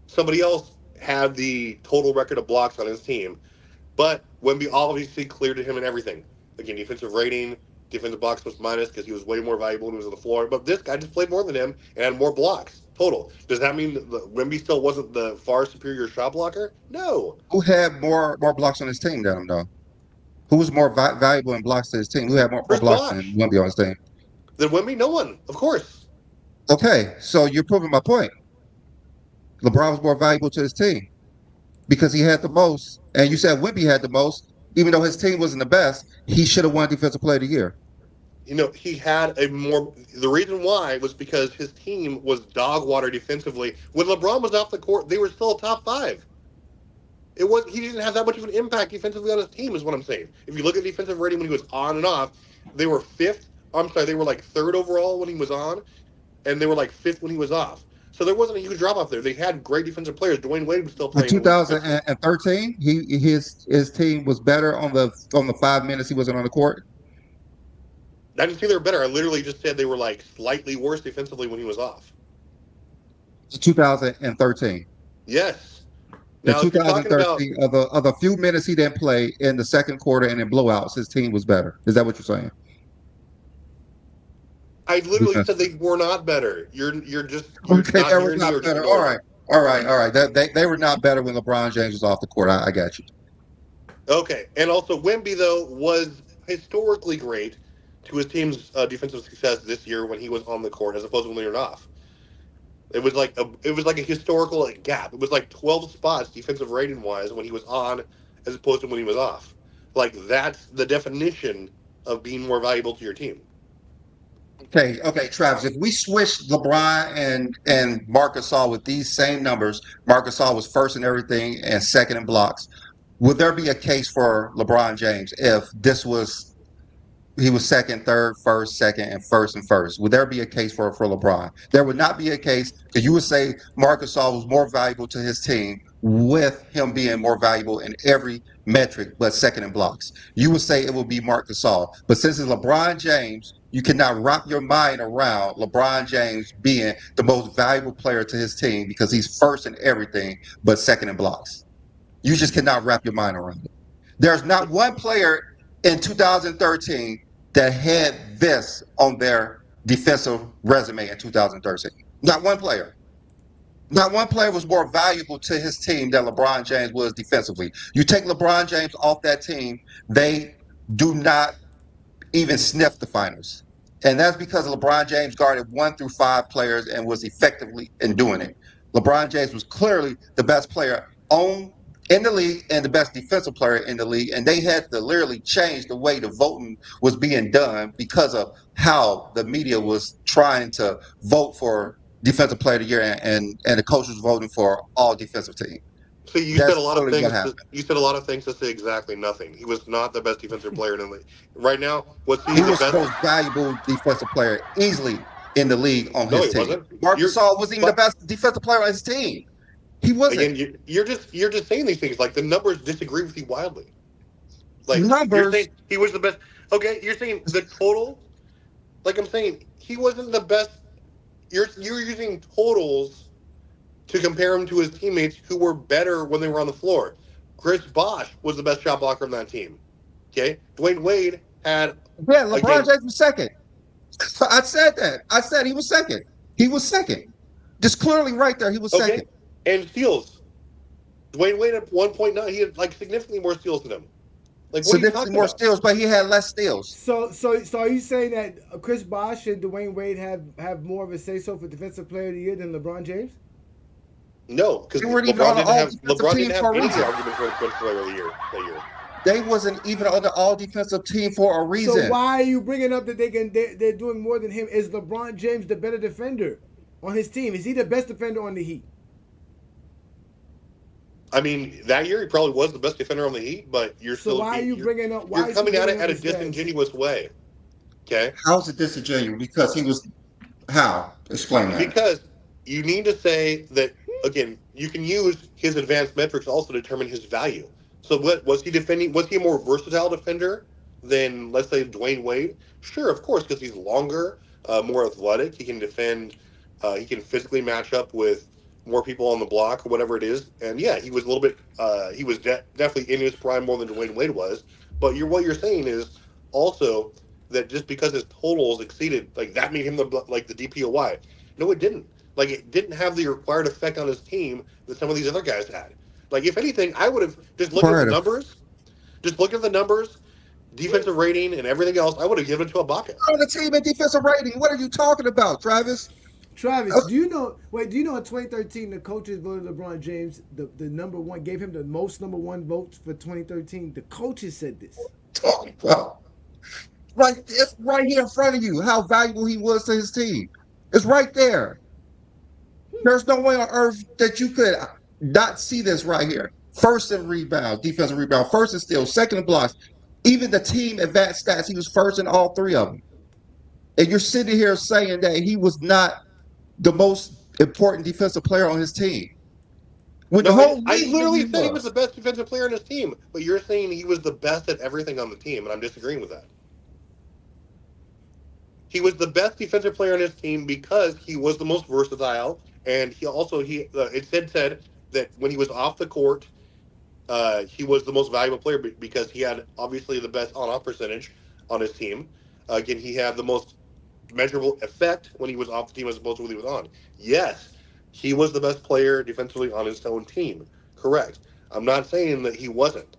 somebody else had the total record of blocks on his team. But Wemby obviously cleared to him and everything. Again, defensive rating, defensive blocks plus minus because he was way more valuable when he was on the floor. But this guy just played more than him and had more blocks total. Does that mean that Wemby still wasn't the far superior shot blocker? No. Who had more blocks on his team than him, though? Who was more valuable in blocks to his team? Who had more Chris blocks than Bosh. Wemby on his team? Then Wemby, no one, of course. Okay, so you're proving my point. LeBron was more valuable to his team because he had the most, and you said Wemby had the most, even though his team wasn't the best. He should have won Defensive Player of the Year. He had a more. The reason why was because his team was dog water defensively. When LeBron was off the court, they were still a top 5. It was he didn't have that much of an impact defensively on his team, is what I'm saying. If you look at defensive rating when he was on and off, they were fifth. I'm sorry, they were like third overall when he was on, and they were like fifth when he was off. So there wasn't a huge drop off there. They had great defensive players. Dwayne Wade was still In playing with 2013, his team was better on the 5 minutes he wasn't on the court. I didn't say they were better. I literally just said they were like slightly worse defensively when he was off. 2013. Yes. In Now, if you're talking about 2013, of the few minutes he didn't play in the second quarter and in blowouts, his team was better. Is that what you're saying? I literally said they were not better. You're Okay, not they were hearing me not or just better. ignoring me. All right. They were not better when LeBron James was off the court. I got you. Okay, and also Wemby though was historically great to his team's defensive success this year when he was on the court as opposed to when they were off. It was like a historical gap. It was like 12 spots defensive rating wise when he was on as opposed to when he was off. Like that's the definition of being more valuable to your team. Okay, Travis. If we switched LeBron and Marc Gasol with these same numbers, Marc Gasol was first in everything and second in blocks. Would there be a case for LeBron James if he was second, third, first, second, and first? Would there be a case for LeBron? There would not be a case because you would say Marc Gasol was more valuable to his team with him being more valuable in every metric but second in blocks. You would say it would be Marc Gasol. But since it's LeBron James, you cannot wrap your mind around LeBron James being the most valuable player to his team because he's first in everything but second in blocks. You just cannot wrap your mind around it. There's not one player in 2013 that had this on their defensive resume in 2013. Not one player. Not one player was more valuable to his team than LeBron James was defensively. You take LeBron James off that team, they do not even sniff the finals. And that's because LeBron James guarded 1 through 5 players and was effectively in doing it. LeBron James was clearly the best player on in the league and the best defensive player in the league. And they had to literally change the way the voting was being done because of how the media was trying to vote for defensive player of the year, and the coach was voting for all defensive team. So you said That's a lot of clearly what things. happened. You said a lot of things to say exactly nothing. He was not the best defensive player in the league. Right now, was he He the was the best? most valuable defensive player easily in the league on No, his he team. wasn't. Marc You're, Gasol wasn't even the but best defensive player on his team. He wasn't. again, you're just saying these things. Like the numbers disagree with you wildly. Like you're Numbers. saying he was the best. Okay, you're saying the total. Like I'm saying, he wasn't the best. You're using totals to compare him to his teammates who were better when they were on the floor. Chris Bosh was the best shot blocker on that team. Okay, Dwayne Wade had Yeah, LeBron again. James was second. I said that. I said he was second. He was second. Just clearly right there, he was Okay, second. and steals. Dwayne Wade at 1.9. He had like significantly more steals than him. Like what are you Significantly talking more about? steals, but he had less steals. So are you saying that Chris Bosh and Dwayne Wade have more of a say so for defensive player of the year than LeBron James? No, because They weren't even on the all defensive LeBron team didn't for have a any reason. argument for defensive player of the year that year. They wasn't even on the all defensive team for a reason. So why are you bringing up that they're doing more than him? Is LeBron James the better defender on his team? Is he the best defender on the Heat? I mean, that year he probably was the best defender on the Heat, but you're So still why are you bringing up? Why you're is coming he at it bringing at a up his stats? disingenuous way. Okay, How's it disingenuous? Because he was how? Explain that. because you need to say that again. You can use his advanced metrics also to determine his value. So, what was he defending? Was he a more versatile defender than, let's say, Dwayne Wade? Sure, of course, because he's longer, more athletic. He can defend. He can physically match up with more people on the block or whatever it is. And yeah, he was a little bit. He was definitely in his prime more than Dwayne Wade was. But what you're saying is also that just because his totals exceeded, like that made him the DPOY. No, it didn't. Like it didn't have the required effect on his team that some of these other guys had. Like if anything, I would have just looked at the numbers, defensive rating, and everything else. I would have given it to Ibaka. On the team in defensive rating. What are you talking about, Travis? Travis, do you know? Wait, do you know in 2013 the coaches voted LeBron James the number one, gave him the most number one votes for 2013. The coaches said this. Talking about it's right here in front of you. How valuable he was to his team. It's right there. There's no way on earth that you could not see this right here. First in rebound, defensive rebound, first in steals, second in blocks. Even the team advanced stats, he was first in all 3 of them. And you're sitting here saying that he was not the most important defensive player on his team. When No, the whole I league literally knew said he was the best defensive player on his team, but you're saying he was the best at everything on the team, and I'm disagreeing with that. He was the best defensive player on his team because he was the most versatile, and it said that when he was off the court, he was the most valuable player because he had obviously the best on-off percentage on his team. Again, he had the most measurable effect when he was off the team as opposed to when he was on. Yes, he was the best player defensively on his own team. Correct. I'm not saying that he wasn't,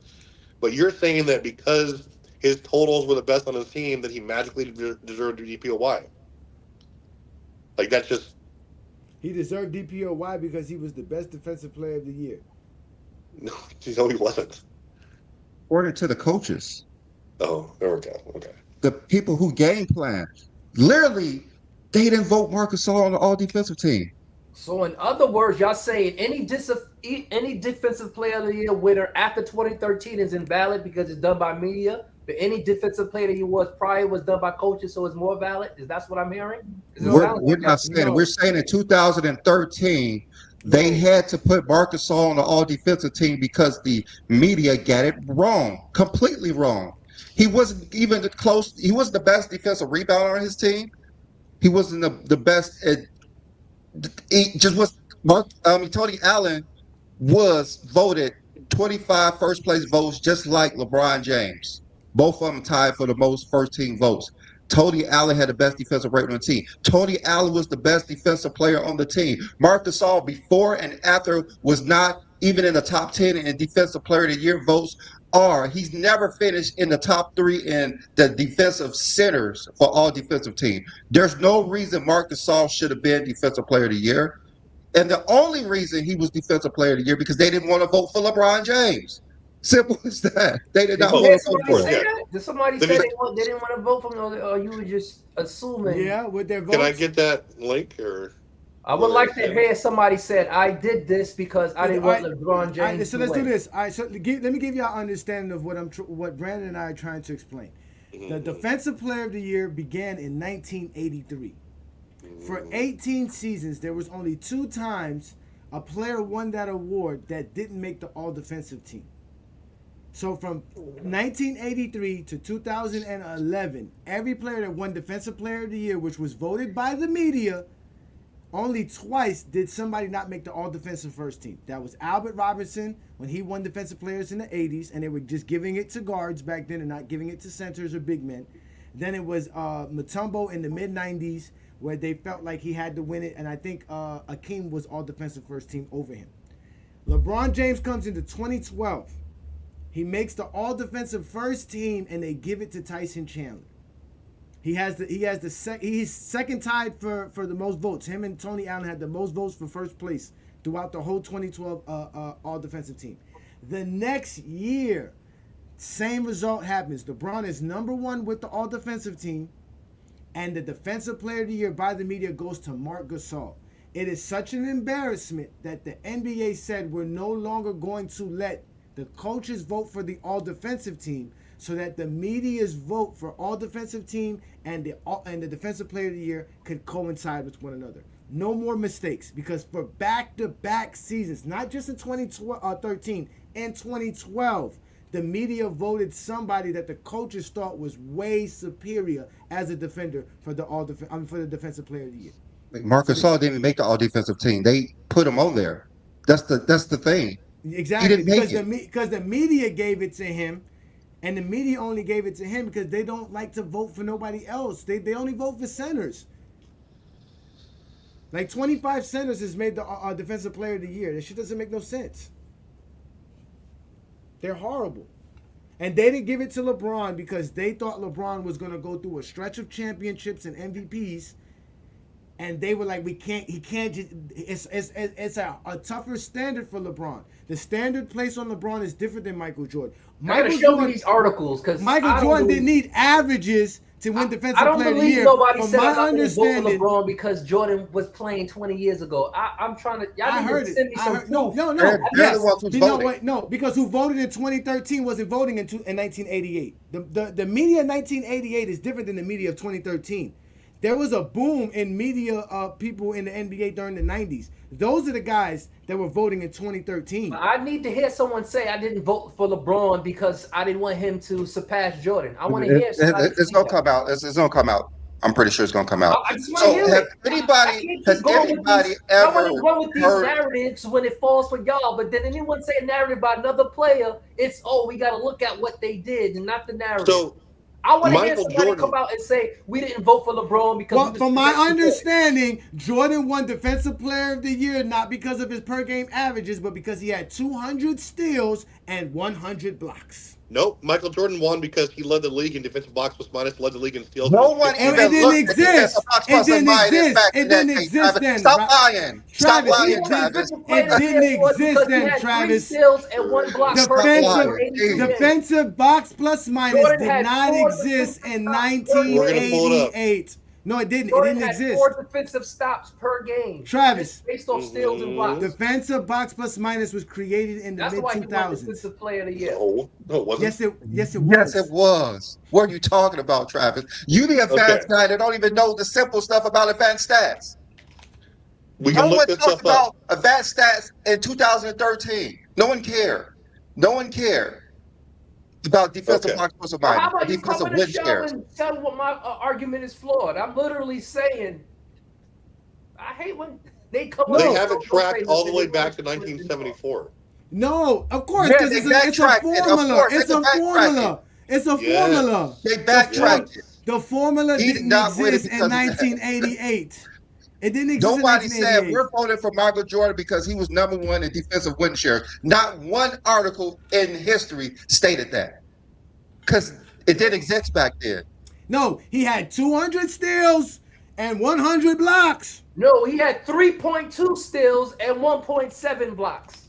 but you're saying that because his totals were the best on his team that he magically deserved a DPOY. Like that's just He deserved DPOY because he was the best defensive player of the year. no, he wasn't. according to the coaches, Oh, there we go. Okay. the people who game plan. Literally, they didn't vote Marcus Gasol on the all defensive team. So in other words, y'all saying any defensive player of the year winner after 2013 is invalid because it's done by media, but any defensive player that he was prior was done by coaches, so it's more valid? Is that what I'm hearing? We're not saying. We're saying in 2013 they had to put Marcus Gasol on the all defensive team because the media got it wrong, completely wrong. He wasn't even close. He wasn't the best defensive rebounder on his team. He wasn't the best at. He just was. Tony Allen was voted 25 first place votes, just like LeBron James. Both of them tied for the most first team votes. Tony Allen had the best defensive rating on the team. Tony Allen was the best defensive player on the team. Marc Gasol, before and after, was not even in the top 10 in defensive player of the year votes are he's never finished in the top 3 in the defensive centers for all defensive team. There's no reason Marc Gasol should have been defensive player of the year. And the only reason he was defensive player of the year because they didn't want to vote for LeBron James. Simple as that. They did Did not you want hear to vote somebody for say him. that? Did somebody They say just- they didn't want to vote for him, or you were just assuming? Yeah, with their votes. Can I get that link or? I would like to hear somebody said, I did this because I didn't want LeBron James. All right, so let's to do win. this. All right, so let me give you an understanding of what Brandon and I are trying to explain. The Defensive Player of the Year began in 1983. For 18 seasons, there was only 2 times a player won that award that didn't make the All-Defensive team. So from 1983 to 2011, every player that won Defensive Player of the Year, which was voted by the media, only twice did somebody not make the all-defensive first team. That was Albert Robertson when he won defensive players in the 80s, and they were just giving it to guards back then and not giving it to centers or big men. Then it was Mutombo in the mid-90s where they felt like he had to win it, and I think Akeem was all-defensive first team over him. LeBron James comes into 2012. He makes the all-defensive first team, and they give it to Tyson Chandler. He's second tied for the most votes. Him and Tony Allen had the most votes for first place throughout the whole 2012 all defensive team. The next year, same result happens. LeBron is number 1 with the all defensive team, and the defensive player of the year by the media goes to Marc Gasol. It is such an embarrassment that the NBA said we're no longer going to let the coaches vote for the all defensive team, so that the media's vote for all defensive team and the defensive player of the year could coincide with one another. No more mistakes, because for back-to-back seasons, not just in 2013, in 2012, the media voted somebody that the coaches thought was way superior as a defender for the defensive player of the year. Marc Gasol didn't even make the all defensive team. They put him on there. That's the thing. Exactly, He didn't make because the media gave it to him. And the media only gave it to him because they don't like to vote for nobody else. They only vote for centers. Like 25 centers has made the defensive player of the year. That shit doesn't make no sense. They're horrible. And they didn't give it to LeBron because they thought LeBron was going to go through a stretch of championships and MVPs. And they were like, he can't just, it's a tougher standard for LeBron. The standard placed on LeBron is different than Michael Jordan. I gotta show me these articles because Michael Jordan didn't need averages to win defensive player of the year. I don't believe nobody From said my I'm not going to vote for understanding, LeBron because Jordan was playing 20 years ago. I'm trying to. Y'all I need heard to it. send me some proof. No. They're Yes. the ones who's You know voting. what? No, because who voted in 2013 wasn't voting in 1988. The media in 1988 is different than the media of 2013. There was a boom in media people in the NBA during the 90s. Those are the guys that were voting in 2013. I need to hear someone say I didn't vote for LeBron because I didn't want him to surpass Jordan. I want to hear somebody It's say gonna that. come out. It's gonna come out. I'm pretty sure it's gonna come out. I just want to hear has it. anybody I want to ever go with these heard? narratives when it falls for y'all, but then anyone say a narrative about another player, it's we got to look at what they did and not the narrative. So I want to hear Michael somebody Jordan- come out and say we didn't vote for LeBron because. Well, from my understanding, Jordan won Defensive Player of the Year not because of his per game averages, but because he had 200 steals and 100 blocks. Nope, Michael Jordan won because he led the league in defensive box plus minus, led the league in steals. No one And even it didn't looked at exist. defensive box It plus didn't and minus exist. back It in that didn't day, exist Travis. then. Stop lying. Stop Travis, lying, it Travis. didn't exist then, Travis. Steals and one block per game. Defensive box plus minus Jordan did had not 4 exist in defensive stops. We're gonna pull it up. 1988. No, it didn't. Jordan It didn't had exist. 4 defensive stops per game. Travis. Based off steals and blocks. Defensive box plus minus was created in the That's mid why he won 2000s. Defensive Player of the Year. No, it wasn't. Yes, it was. Yes, it was. What are you talking about, Travis? You the advanced guy that don't even know the simple stuff about advanced stats. We No can look one this talked stuff up. about advanced stats in 2013. No one cared. No one cared about defensive Okay. box plus or How minus. about you Defensive come in the win show shares. and tell what my argument is flawed? I'm literally saying I hate when they come. They on the haven't show and tracked say all that the way they back to want 1974. No, of course, Yeah, because they it's a backtracked it. Of formula. course, It's they a backtracked formula. It's a Yes. formula. They backtracked it. The formula He did didn't not win it exist in because of that. 1988. It didn't exist Nobody in said 1988. we're voting for Michael Jordan because he was #1 in defensive win shares. Not one article in history stated that. Because it didn't exist back then. No, he had 200 steals and 100 blocks. No, he had 3.2 steals and 1.7 blocks.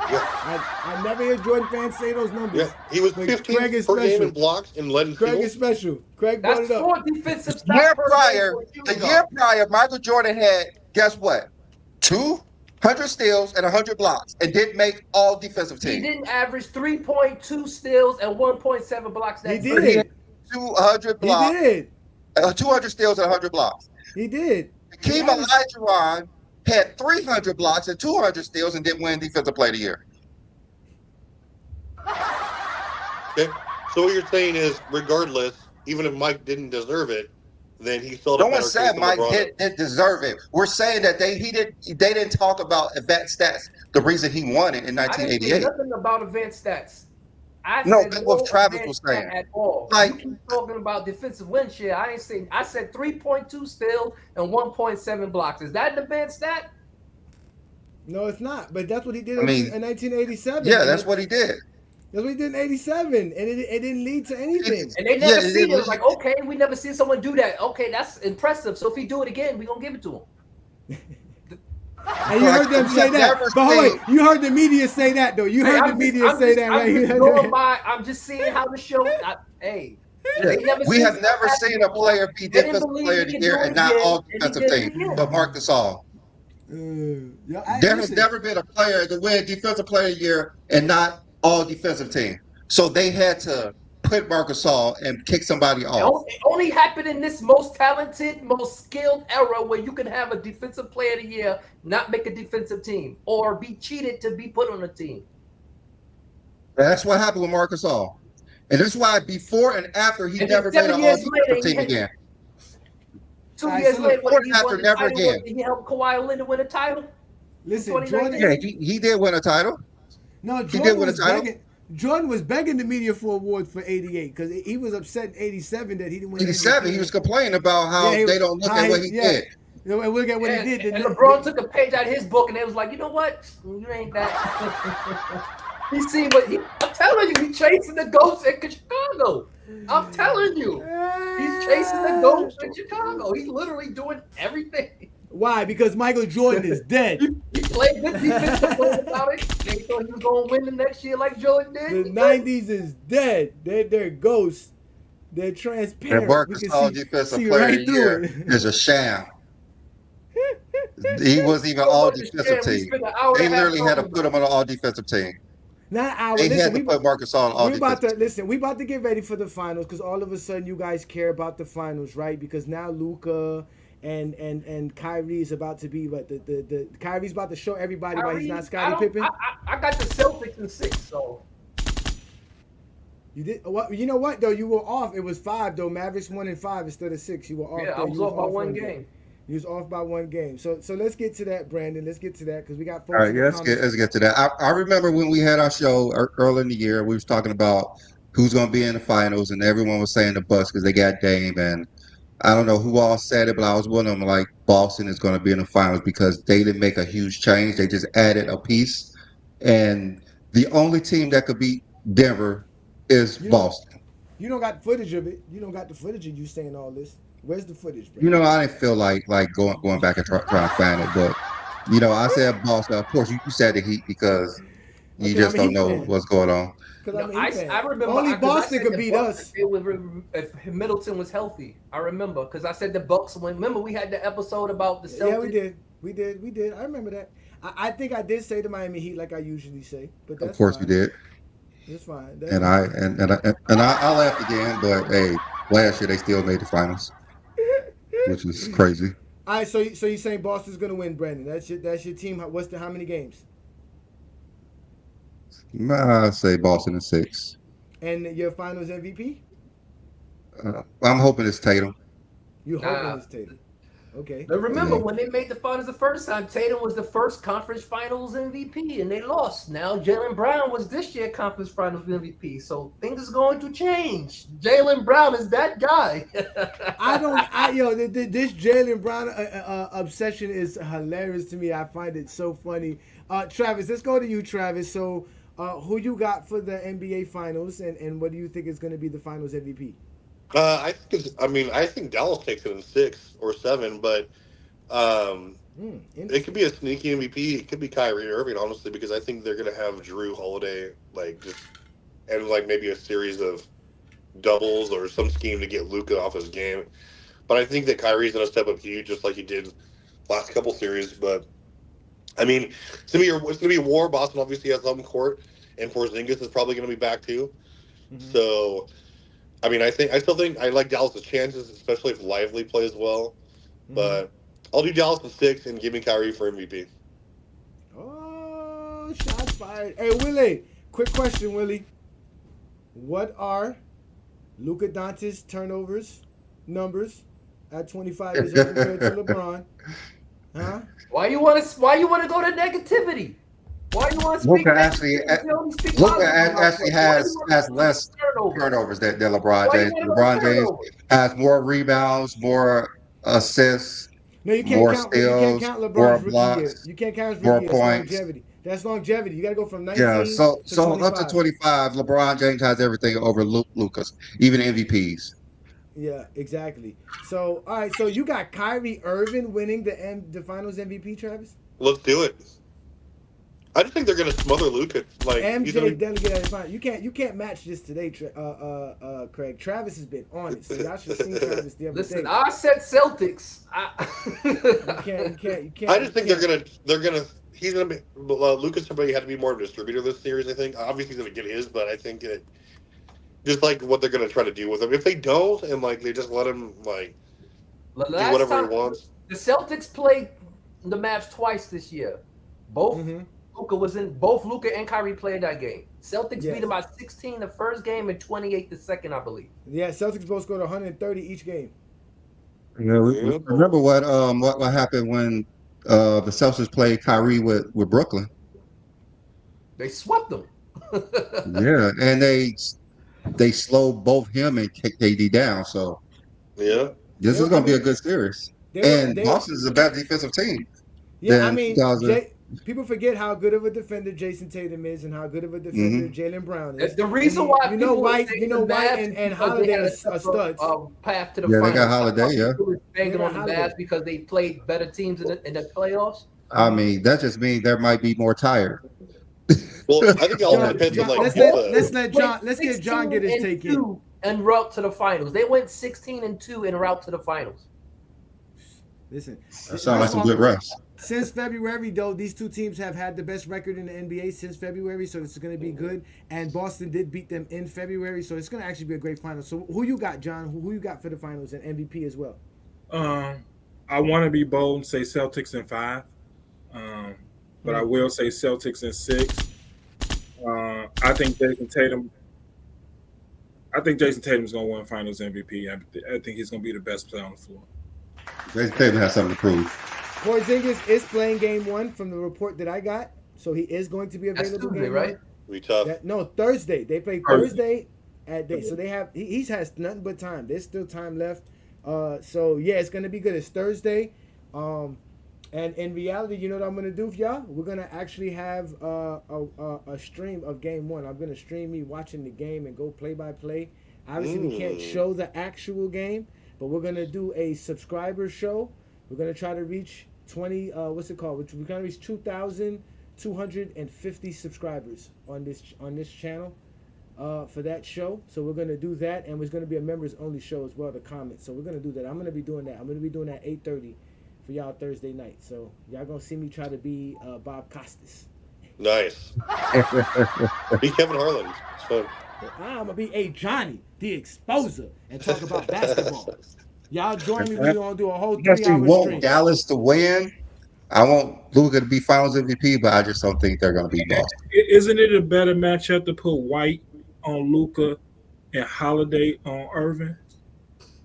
I never hear Jordan fans say those numbers. Yeah, he was But 15 Craig is per game special. in blocks and led in Craig steals. is special. Craig brought That's it up. 4 defensive The year stops per prior, game for a the shooting year guard. prior, Michael Jordan had, guess what? 200 steals and 100 blocks and didn't make all defensive He team. didn't average 3.2 steals and 1.7 blocks that He season. did. 200 He blocks, did. 200 steals and 100 blocks. He did. He Hakeem averaged- Olajuwon had 300 blocks and 200 steals and didn't win Defensive Player of the Year. Okay. So what you're saying is, regardless, even if Mike didn't deserve it, then he still had No a one better said case than Mike LeBron. didn't deserve it. We're saying that they didn't talk about advanced stats. The reason he won it in I didn't say 1988. nothing about advanced stats. I No, said that's what Travis advanced was stat saying. at all. Like- You keep talking about defensive win share. I ain't saying. I said 3.2 steals and 1.7 blocks. Is that an advanced stat? No, it's not. But that's what he did I mean, in 1987. Yeah, that's what he did. That's what he did in 87. And it didn't lead to anything. And they never Yeah, seen it. it- It's like, okay, we never seen someone do that. Okay, that's impressive. So if he do it again, we gonna give it to him. And you heard them We say have that. never But hold seen- on, you heard the media say that though. You heard the media say that, right? I'm just seeing how the show. Hey, Yeah. they never We seen have it never happen seen a before. player be They didn't defensive believe player he of the could year do it and not again, all and he defensive did it team. again. But Marc Gasol. There has never been a player to win defensive player of the year and not all defensive team. So they had to put Marc Gasol and kick somebody off. It only happened in this most talented, most skilled era where you can have a defensive player of the year not make a defensive team or be cheated to be put on a team. That's what happened with Marc Gasol. And that's why before and after he And never then made 7 an years all-defensive later, team he again. 2 All right, years so later, look, when he after won the never title, again. he helped Kawhi Leonard win a title. Listen, 2019. Jordan. Yeah, he did win a title. No, did Jordan win a was title. begging. Jordan was begging the media for awards for 88 because he was upset in 87 that he didn't win. 87, he was complaining about how Yeah, they don't look at what he did. You know, and look at what he did. And LeBron took a page out of his book and they was like, you know what? You ain't that. He see what I'm telling you, he's chasing the ghosts in Chicago. I'm telling you. He's chasing the ghosts in Chicago. He's literally doing everything. Why? Because Michael Jordan is dead. He played good defense about it. They thought he was going to win the next year like Jordan did. The 90s is dead. They're ghosts. They're transparent. And Marc We can Gasol defensive see player right of the through year it. is a sham. He wasn't even all defensive team. They literally had to put him on an all defensive team. Not our. They Listen, had to put Marc Gasol on all we about defensive to listen. We about to get ready for the finals because all of a sudden you guys care about the finals, right? Because now Luka and Kyrie is about to be what the Kyrie's about to show everybody why he's not Scottie Pippen. I got the Celtics in 6, so You did what? You know what though? You were off. It was 5 though. Mavericks won in 5 instead of 6. You were off. yeah, I though. was You off by one game. You was off by one game. So let's get to that, Brandon. Let's get to that because we got folks. All right, yeah, let's get to that. I remember when we had our show early in the year, we was talking about who's going to be in the finals, and everyone was saying the Bucks because they got Dame, and I don't know who all said it, but I was one of them. Like Boston is going to be in the finals because they didn't make a huge change; they just added a piece, and the only team that could beat Denver is Boston. You don't got footage of it. You don't got the footage of you saying all this. Where's the footage, Brandon? You know, I didn't feel like going back and trying to find it, but you know, I said Boston. Of course, you said the Heat because you just don't know what's going on. No, I remember only Boston could beat us. If Middleton was healthy, I remember because I said the Bucks. Remember we had the episode about the Celtics. Yeah, we did. I remember that. I think I did say the Miami Heat like I usually say, but that's Of course, fine. we did. That's fine. And I laughed again, but hey, last year they still made the finals, which is crazy. All right, so you're saying Boston's gonna win, Brandon? That's your team. How many games? I say Boston in 6. And your Finals MVP? I'm hoping it's Tatum. You hoping it's Tatum? Okay. But remember, Yeah. when they made the finals the first time, Tatum was the first conference finals MVP, and they lost. Now Jalen Brown was this year conference finals MVP, so things is going to change. Jalen Brown is that guy. This Jalen Brown obsession is hilarious to me. I find it so funny. Travis, let's go to you, Travis. So, who you got for the NBA Finals, and what do you think is going to be the Finals MVP? I think Dallas takes it in 6 or 7, but it could be a sneaky MVP. It could be Kyrie Irving, honestly, because I think they're going to have Drew Holiday and maybe a series of doubles or some scheme to get Luka off his game. But I think that Kyrie's going to step up huge, just like he did last couple series. But I mean, it's going to be a war. Boston obviously has home court, and Porzingis is probably going to be back too. Mm-hmm. So, I mean, I still think I like Dallas' chances, especially if Lively plays well. Mm-hmm. But I'll do Dallas in 6 and give me Kyrie for MVP. Oh, shots fired! Hey, Willie, quick question, Willie. What are Luka Doncic's turnovers numbers at 25 years old compared to LeBron? Huh? Why you want to go to negativity? Why you want to speak? Luka actually has less turnovers than LeBron James. LeBron James has more rebounds, more assists, no, you can't more count, steals, you can't count LeBron's more rookie blocks, year. You can't count his more rookie year. points. That's longevity. You got to go from 19 Yeah, so to 25. up to 25, LeBron James has everything over Lucas, even MVPs. Yeah, exactly. So, all right. So you got Kyrie Irving winning the Finals MVP, Travis? Let's do it. I just think they're gonna smother Luka. MJ delegate at the final. You can't match this today, Craig. Travis has been on it, so y'all should have seen Travis the other day. Listen, I said Celtics. You can't. I just think they're gonna. He's gonna be. Luka's somebody had to be more of a distributor this series. I think obviously he's gonna get his, but I think that just like what they're gonna try to do with him. If they don't, and they just let him do whatever he wants. The Celtics played the Mavs twice this year. Both. Mm-hmm. Both Luka and Kyrie played that game. Celtics beat them by 16 the first game and 28 the second, I believe. Yeah, Celtics both scored 130 each game. Yeah, we remember what happened when the Celtics played Kyrie with Brooklyn. They swept them. Yeah, and they slowed both him and KD down. So yeah, this is going to be a good series. Boston is a bad defensive team. Yeah, I mean, people forget how good of a defender Jason Tatum is and how good of a defender Jalen Brown is. The reason why White and Holiday are studs. Path to the finals. They got Holiday. Yeah, banging on the Mavs because they played better teams in the playoffs. I mean, that just means there might be more tired. Well, I think it all depends on let's get John get his take in. En route to the finals, they went 16-2 en route to the finals. Listen, that sounds like some good rest. Since February, though, these two teams have had the best record in the NBA since February, so this is going to be good. And Boston did beat them in February, so it's going to actually be a great final. So who you got, John? Who you got for the finals and MVP as well? I want to be bold and say Celtics in 5, but I will say Celtics in 6. I think Jason Tatum's going to win Finals MVP. I think he's going to be the best player on the floor. Jason Tatum has something to prove. Porzingis is playing game 1 from the report that I got, so he is going to be available. That's Tuesday, right? We tough. Thursday. They play Thursday at day. So they have he has nothing but time. There's still time left. So yeah, it's gonna be good. It's Thursday. And in reality, you know what I'm gonna do for y'all? We're gonna actually have a stream of game 1. I'm gonna stream me watching the game and go play by play. Obviously, we can't show the actual game, but we're gonna do a subscriber show. We're gonna try to reach 20. What's it called? We're gonna reach 2,250 subscribers on this channel for that show. So we're gonna do that, and there's gonna be a members only show as well. The comments. So we're gonna do that. I'm gonna be doing that. I'm gonna be doing that 8:30 for y'all Thursday night. So y'all gonna see me try to be Bob Costas. Nice. Be Kevin Harlan. It's fun. I'm gonna be Johnny, the exposer, and talk about basketball. Y'all join me. We're gonna do a whole 3-hour stream. I want Dallas to win. I want Luka to be Finals MVP, but I just don't think they're gonna be Boston. Isn't it a better matchup to put White on Luka and Holiday on Irving?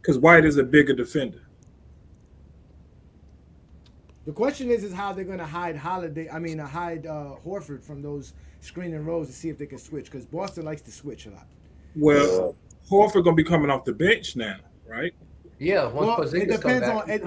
Because White is a bigger defender. The question is how they're going to hide Horford from those screening rows to see if they can switch, because Boston likes to switch a lot. Well, Horford gonna be coming off the bench now, right? Yeah, once it Porzingis depends come on back,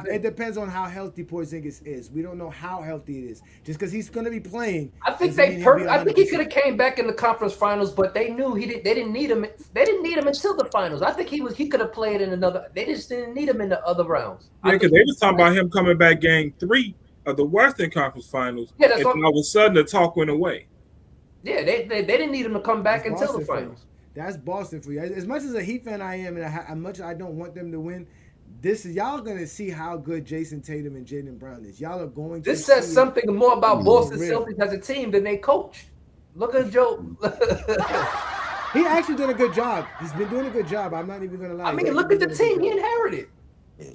it depends on how healthy Porzingis is. We don't know how healthy it is. Just because he's going to be playing, I think doesn't mean he'll be I think he could 100%. have came back in the conference finals, but they knew they didn't need him. They didn't need him until the finals. I think he could have played in another. They just didn't need him in the other rounds. Yeah, because they was talking about him coming back game 3 of the Western Conference Finals. Yeah, that's and what, all of a sudden the talk went away. Yeah, they didn't need him to come back That's until Boston the for you. finals. That's Boston for you. As much as a Heat fan I am, and as much as I don't want them to win, y'all gonna see how good Jason Tatum and Jaylen Brown is. Y'all are going to. This says something more about Boston Really. Celtics as a team than they coach. Look at Joe. He actually did a good job. He's been doing a good job. I'm not even gonna lie. I mean, look at the team he inherited.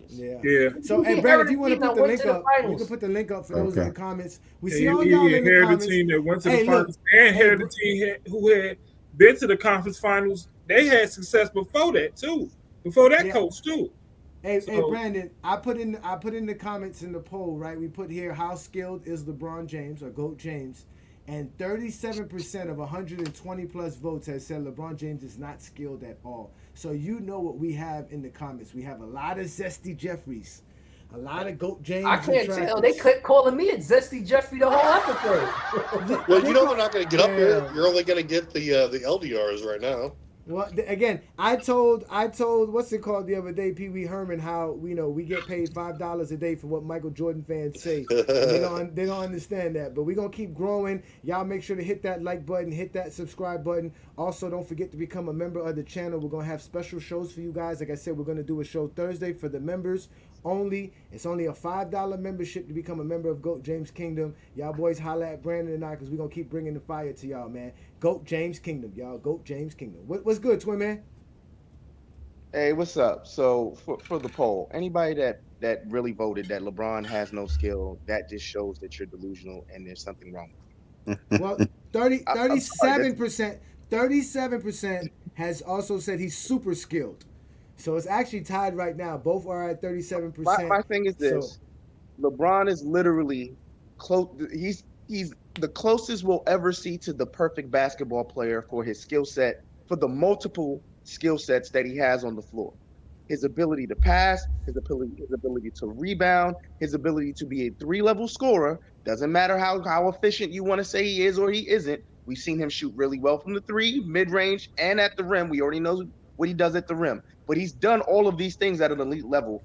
Yeah. So, hey, Brad, if you want to put the link up, you can put the link up for those in the comments. We see all y'all in the inherited comments. the team that went to the finals and inherited the team who had been to the conference finals. They had success before that too. Before that coach too. Hey, Brandon, I put in the comments in the poll, right? We put here, how skilled is LeBron James or GOAT James? And 37% of 120 plus votes has said LeBron James is not skilled at all. So you know what we have in the comments. We have a lot of Zesty Jeffries, a lot of GOAT James. I can't tell. They kept calling me a Zesty Jeffrey the whole episode. Well, you know they're not going to get up here. You're only going to get the LDRs right now. Well, again, I told what's it called the other day, Pee Wee Herman, how we get paid $5 a day for what Michael Jordan fans say. They don't understand that, but we're gonna keep growing. Y'all make sure to hit that like button, hit that subscribe button. Also, don't forget to become a member of the channel. We're gonna have special shows for you guys. Like I said, we're gonna do a show Thursday for the members only. It's only a $5 membership to become a member of GOAT James Kingdom. Y'all boys holla at Brandon and I, because we're gonna keep bringing the fire to y'all, man. GOAT James Kingdom, y'all. GOAT James Kingdom. What's good, twin man? Hey, what's up? So for the poll, anybody that really voted that LeBron has no skill, that just shows that you're delusional and there's something wrong with you. Well, 37% has also said he's super skilled. So it's actually tied right now. Both are at 37%. My thing is this: LeBron is literally close. He's the closest we'll ever see to the perfect basketball player for his skill set, for the multiple skill sets that he has on the floor. His ability to pass, his ability to rebound, his ability to be a 3-level scorer. Doesn't matter how efficient you want to say he is or he isn't. We've seen him shoot really well from the 3, mid-range, and at the rim. We already know what he does at the rim. But he's done all of these things at an elite level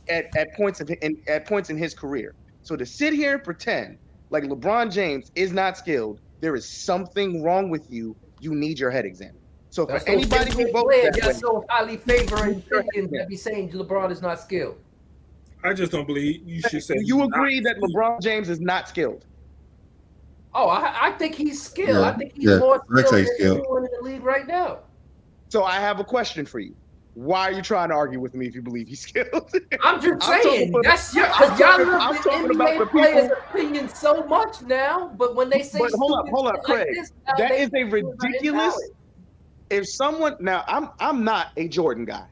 at points in his career. So to sit here and pretend like LeBron James is not skilled, there is something wrong with you. You need your head examined. So for anybody who votes that way, so highly favoring opinions that be saying LeBron is not skilled. I just don't believe you should say. Do you agree that LeBron James is not skilled? Oh, I think he's skilled. Yeah, I think he's more Rick skilled say than skilled. anyone in the league right now. So I have a question for you. Why are you trying to argue with me if you believe he's skilled? I'm just saying, that's your, because y'all love the NBA players' opinion so much now, but when they say But hold up, Craig. Like this, That is a ridiculous. If someone now, I'm not a Jordan guy.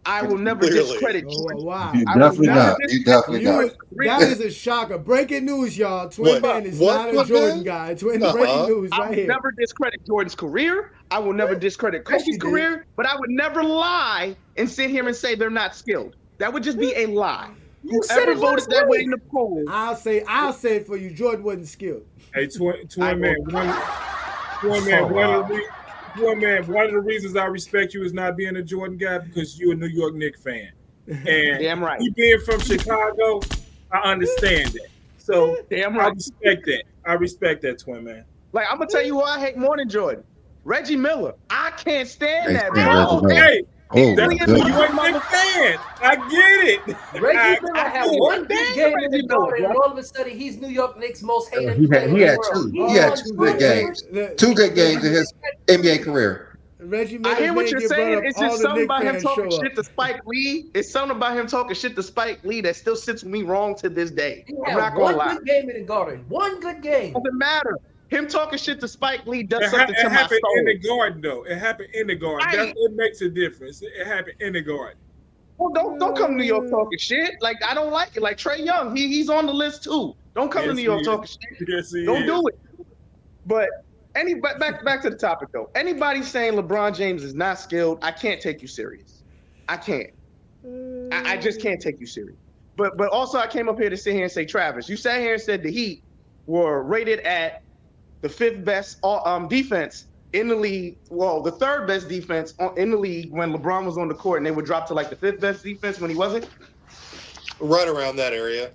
I will never discredit Jordan. Oh, wow. You definitely not. You definitely not. That is a shocker. Breaking news, y'all. Twin Man is not a Jordan guy. Breaking news I right will here. never discredit Jordan's career. I will never discredit Kobe's career. But I would never lie and sit here and say they're not skilled. That would just be a lie. Whoever voted that way in the poll. I'll say it for you. Jordan wasn't skilled. Hey, twin man, one of the reasons I respect you is not being a Jordan guy because you're a New York Knicks fan. And damn right. You being from Chicago, I understand that. So damn right. I respect that, twin man. Like, I'm gonna tell you who I hate more than Jordan. Reggie Miller. I can't stand that. Hey, that's a New York Knicks fan. I get it. Reggie Miller had one big game in the Garden, and all of a sudden he's New York Knicks' most hated player. He had two good games. 2 good games in his NBA career. Reggie I hear what you're saying. It's just something about him talking shit to Spike Lee. It's something about him talking shit to Spike Lee that still sits with me wrong to this day. I'm not gonna lie. One good game in the Garden. One good game. Doesn't matter. Him talking shit to Spike Lee does something to my soul. It happened in the Garden, though. It happened in the Garden. That's what makes a difference. It happened in the Garden. Well, don't come to New York talking shit. Like I don't like it. Like Trey Young, he's on the list too. Don't come to New York talking shit. Yes, he Don't is. do it. But back to the topic though. Anybody saying LeBron James is not skilled, I can't take you serious. I can't. I just can't take you serious. But also I came up here to sit here and say, Travis, you sat here and said the Heat were rated at the 5th best defense in the league. Well, the 3rd best defense in the league when LeBron was on the court, and they would drop to like the 5th best defense when he wasn't. Right around that area.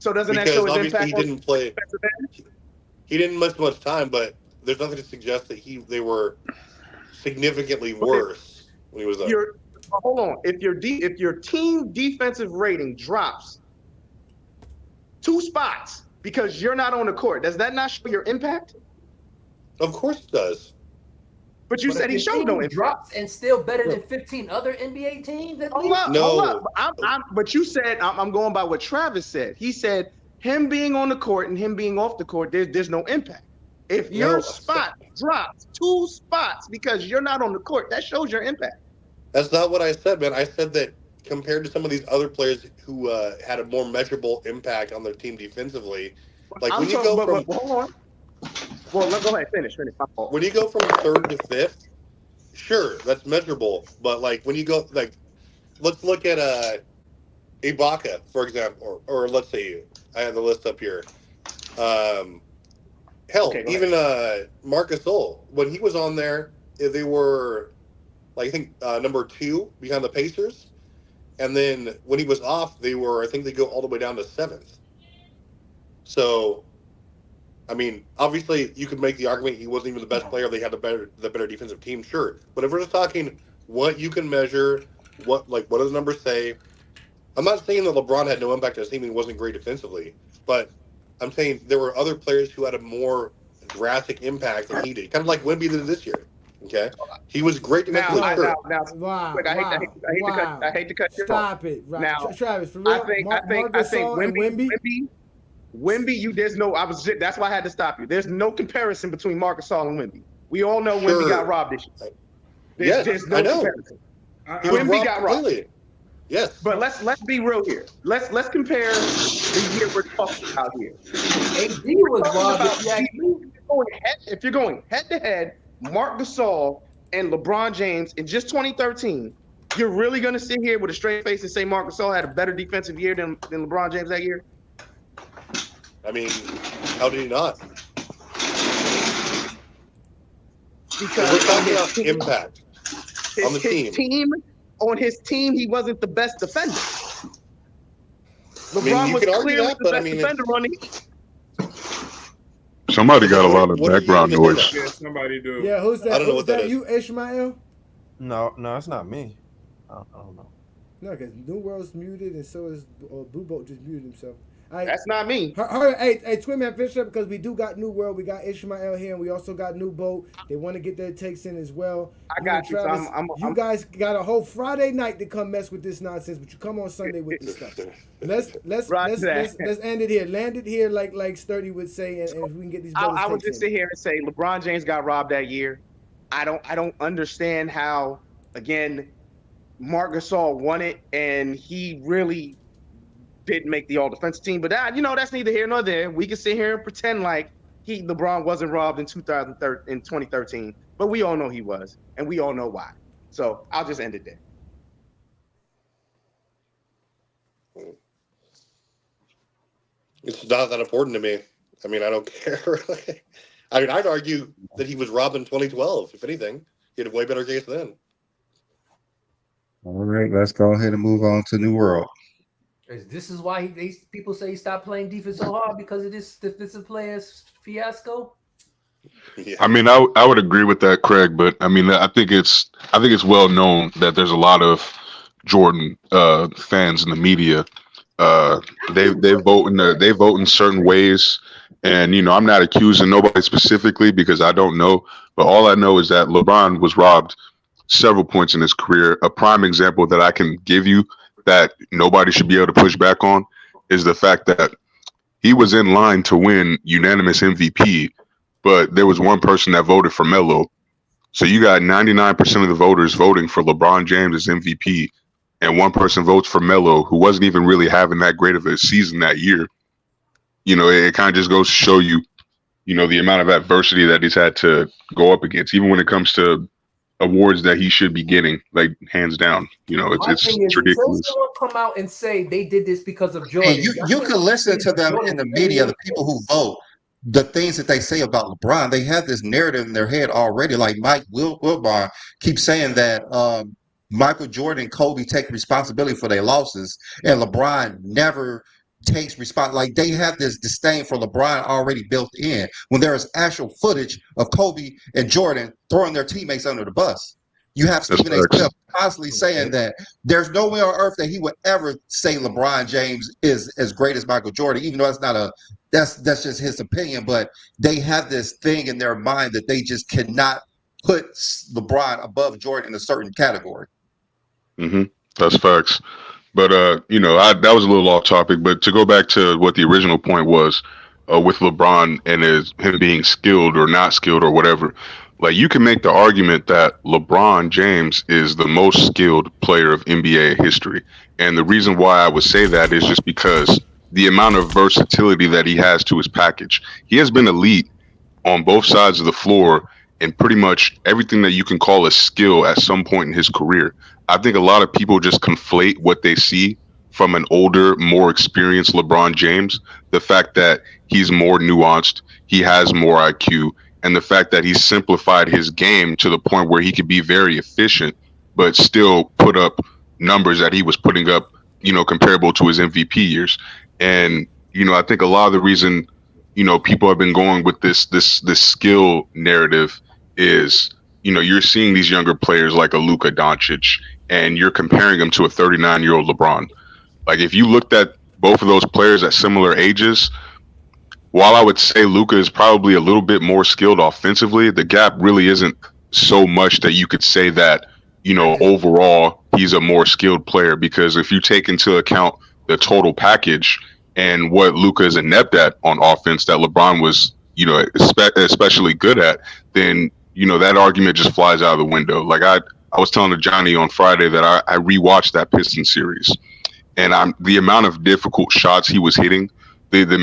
So doesn't that Because show his obviously impact? he didn't play. He didn't miss much time, but there's nothing to suggest that they were significantly worse when he was there. Hold on. If your team defensive rating drops 2 spots because you're not on the court, does that not show your impact? Of course it does. But you said he showed no impact. Drops and still better than 15 other NBA teams. Hold up. But you said I'm going by what Travis said. He said him being on the court and him being off the court, there's no impact. If your spot drops 2 spots because you're not on the court, that shows your impact. That's not what I said, man. I said that compared to some of these other players who had a more measurable impact on their team defensively, like when you go from hold on. Well, let's go ahead. Finish. My fault. When you go from 3rd to 5th, sure, that's measurable. But like when you go, like, let's look at Ibaka, for example, or let's say I have the list up here. Even Marc Gasol, when he was on there, they were like I think number 2 behind the Pacers, and then when he was off, they go all the way down to 7th. So. I mean, obviously, you could make the argument he wasn't even the best player. They had the better defensive team, sure. But if we're just talking what you can measure, what do the numbers say? I'm not saying that LeBron had no impact on his team and he wasn't great defensively, but I'm saying there were other players who had a more drastic impact than he did. Kind of like Wemby did this year. Okay, he was great defensively. I hate to cut you off. Stop it, right? Now, Travis, for real. I think Wemby, that's why I had to stop you. There's no comparison between Marc Gasol and Wemby. We all know Wemby got robbed this year. There's no comparison. Wemby got robbed. Yes. But let's be real here. Let's compare the year we're talking about here. AD was robbed. If you're going head to head, Marc Gasol and LeBron James in just 2013, you're really going to sit here with a straight face and say Marc Gasol had a better defensive year than LeBron James that year? I mean, how did he not? Because we're talking about impact on the team. On his team, he wasn't the best defender. LeBron was clearly the best defender on the Heat. Somebody got a lot of background noise. Yeah, somebody do. Yeah, who's that? I don't know what that is. You, Ishmael? No, it's not me. I don't know. No, because New World's muted, and so is Blue Boat just muted himself. That's not me. Hey, Twin Man, finish up because we do got New World. We got Ishmael here, and we also got New Boat. They want to get their takes in as well. I got you. Travis, So you guys got a whole Friday night to come mess with this nonsense, but you come on Sunday with this stuff. Let's end it here. Land it here, like Sturdy would say, and if we can get these. I would just sit here and say LeBron James got robbed that year. I don't understand how. Again, Marc Gasol won it, and he really didn't make the all-defense team. But that's neither here nor there. We can sit here and pretend like LeBron wasn't robbed in 2013, but we all know he was, and we all know why. So I'll just end it there. It's not that important to me. I mean, I don't care. I mean, I'd argue that he was robbed in 2012. If anything, he had a way better case then. All right, let's go ahead and move on to New World. This is why people say he stopped playing defense so hard because of this defensive players fiasco. Yeah. I mean, I would agree with that, Craig. But I mean, I think it's well known that there's a lot of Jordan fans in the media. They vote in certain ways, and I'm not accusing nobody specifically because I don't know. But all I know is that LeBron was robbed several points in his career. A prime example that I can give you that nobody should be able to push back on is the fact that he was in line to win unanimous MVP, but there was one person that voted for Melo. So you got 99% of the voters voting for LeBron James as MVP, and one person votes for Melo, who wasn't even really having that great of a season that year, it kind of just goes to show you, the amount of adversity that he's had to go up against, even when it comes to awards that he should be getting, like hands down. My thing is, it's until ridiculous. someone come out and say they did this because of And Jordan, you can listen to them in the media, the people who vote, the things that they say about LeBron. They have this narrative in their head already. Like Mike Wilbon keeps saying that Michael Jordan and Kobe take responsibility for their losses, and LeBron never takes response. Like they have this disdain for LeBron already built in when there is actual footage of Kobe and Jordan throwing their teammates under the bus. You have That's Stephen A. facts. Smith constantly saying that there's no way on earth that he would ever say LeBron James is as great as Michael Jordan, even though that's just his opinion. But they have this thing in their mind that they just cannot put LeBron above Jordan in a certain category. That's facts. But that was a little off topic. But to go back to what the original point was, with LeBron and him being skilled or not skilled or whatever, like you can make the argument that LeBron James is the most skilled player of NBA history, and the reason why I would say that is just because the amount of versatility that he has to his package. He has been elite on both sides of the floor in pretty much everything that you can call a skill at some point in his career. I think a lot of people just conflate what they see from an older, more experienced LeBron James. The fact that he's more nuanced, he has more IQ, and the fact that he's simplified his game to the point where he could be very efficient, but still put up numbers that he was putting up, comparable to his MVP years. And, I think a lot of the reason, people have been going with this skill narrative is, you're seeing these younger players like a Luka Doncic, and you're comparing them to a 39-year-old LeBron. Like if you looked at both of those players at similar ages, while I would say Luka is probably a little bit more skilled offensively, the gap really isn't so much that you could say that, overall he's a more skilled player, because if you take into account the total package and what Luka is inept at on offense that LeBron was, especially good at, then, that argument just flies out of the window. Like I was telling to Johnny on Friday that I rewatched that Pistons series, and the amount of difficult shots he was hitting, the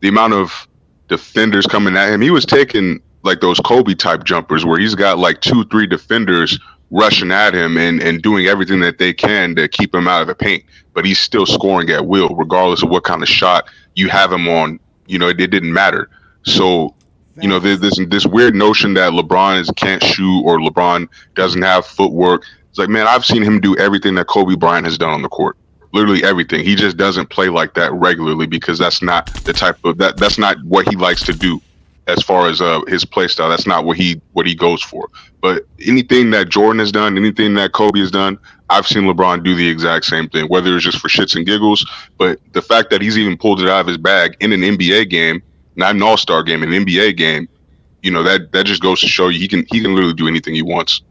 amount of defenders coming at him, he was taking like those Kobe type jumpers where he's got like 2-3 defenders rushing at him and doing everything that they can to keep him out of the paint, but he's still scoring at will, regardless of what kind of shot you have him on. It didn't matter. So, there's this weird notion that LeBron can't shoot or LeBron doesn't have footwork. It's like, man, I've seen him do everything that Kobe Bryant has done on the court. Literally everything. He just doesn't play like that regularly because that's not the type of that's not what he likes to do as far as his play style. That's not what he goes for. But anything that Jordan has done, anything that Kobe has done, I've seen LeBron do the exact same thing, whether it's just for shits and giggles. But the fact that he's even pulled it out of his bag in an NBA game, not an All-Star game, an NBA game, that just goes to show you he can literally do anything he wants.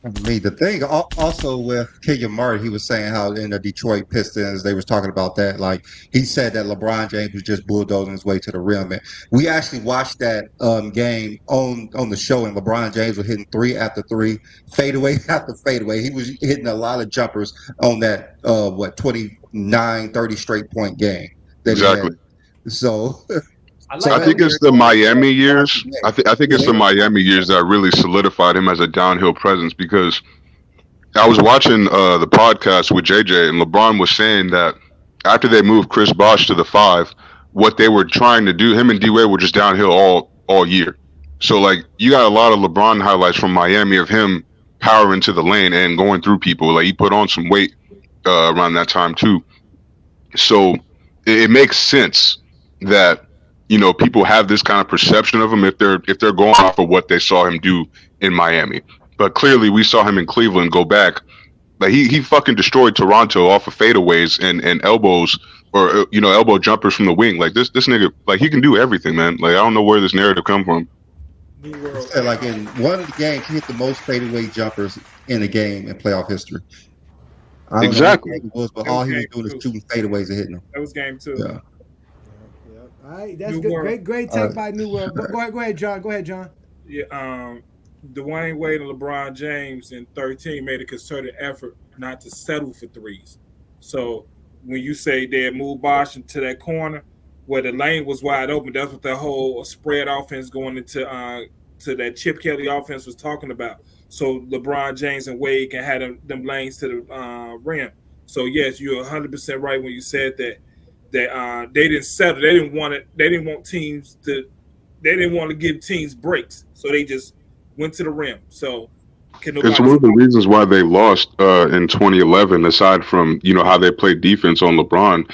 I mean, the thing also with Kenyon Martin, he was saying how in the Detroit Pistons, they was talking about that. Like he said that LeBron James was just bulldozing his way to the rim. And we actually watched that game on the show, and LeBron James was hitting 3 after 3, fadeaway after fadeaway. He was hitting a lot of jumpers on that 29, 30 straight point game that Exactly. he had. So I think it's the Miami years. I think it's the Miami years that really solidified him as a downhill presence, because I was watching the podcast with JJ, and LeBron was saying that after they moved Chris Bosh to the 5, what they were trying to do, him and D-Wade were just downhill all year. So like you got a lot of LeBron highlights from Miami of him powering to the lane and going through people. Like he put on some weight around that time too. So it makes sense that people have this kind of perception of him if they're going off of what they saw him do in Miami. But clearly we saw him in Cleveland go back. Like he fucking destroyed Toronto off of fadeaways and elbows, or elbow jumpers from the wing. Like this nigga, like he can do everything, man. Like I don't know where this narrative come from. Like in one of the games, he hit the most fadeaway jumpers in a game in playoff history. I don't know what it was, but all he was doing is shooting fadeaways and hitting them. That was game 2. Yeah. All right, that's good. Great take by New World. Go ahead, John. Yeah. Dwayne Wade and LeBron James in 13 made a concerted effort not to settle for threes. So when you say they had moved Bosh into that corner where the lane was wide open, that's what the whole spread offense going into to that Chip Kelly offense was talking about. So LeBron James and Wade can have them lanes to the rim. So yes, you're 100% right when you said that they didn't settle. They didn't want it. They didn't want teams to. They didn't want to give teams breaks. So they just went to the rim. So can It's nobody one of the stop? reasons why they lost in 2011. Aside from how they played defense on LeBron,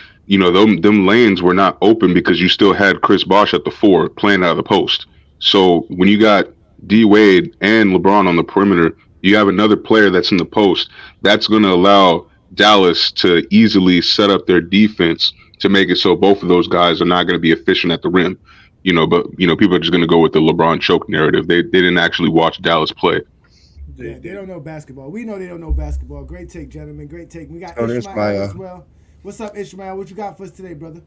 them lanes were not open because you still had Chris Bosh at the four playing out of the post. So when you got D Wade and LeBron on the perimeter, you have another player that's in the post. That's going to allow Dallas to easily set up their defense to make it so both of those guys are not going to be efficient at the rim. But people are just going to go with the LeBron choke narrative. They didn't actually watch Dallas play. They Yeah, they did. don't know basketball. We know they don't know basketball. Great take, gentlemen. Great take. We got So there's Ishmael my as well. What's up, Ishmael? What you got for us today, brother?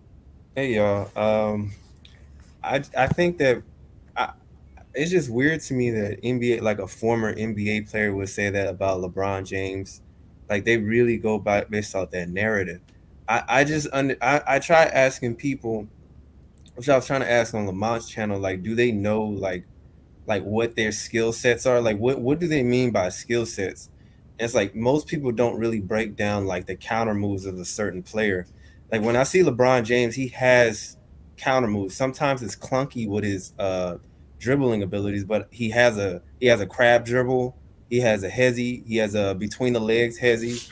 Hey y'all. I think that I, it's just weird to me that NBA, like a former NBA player, would say that about LeBron James. Like they really go by based off that narrative. I just I try asking people, which I was trying to ask on Lamont's channel, like, do they know like what their skill sets are? Like what do they mean by skill sets? And it's like most people don't really break down like the counter moves of a certain player. Like when I see LeBron James, he has counter moves. Sometimes it's clunky with his dribbling abilities, but he has a crab dribble, he has a hezzy, he has a between the legs hezzy,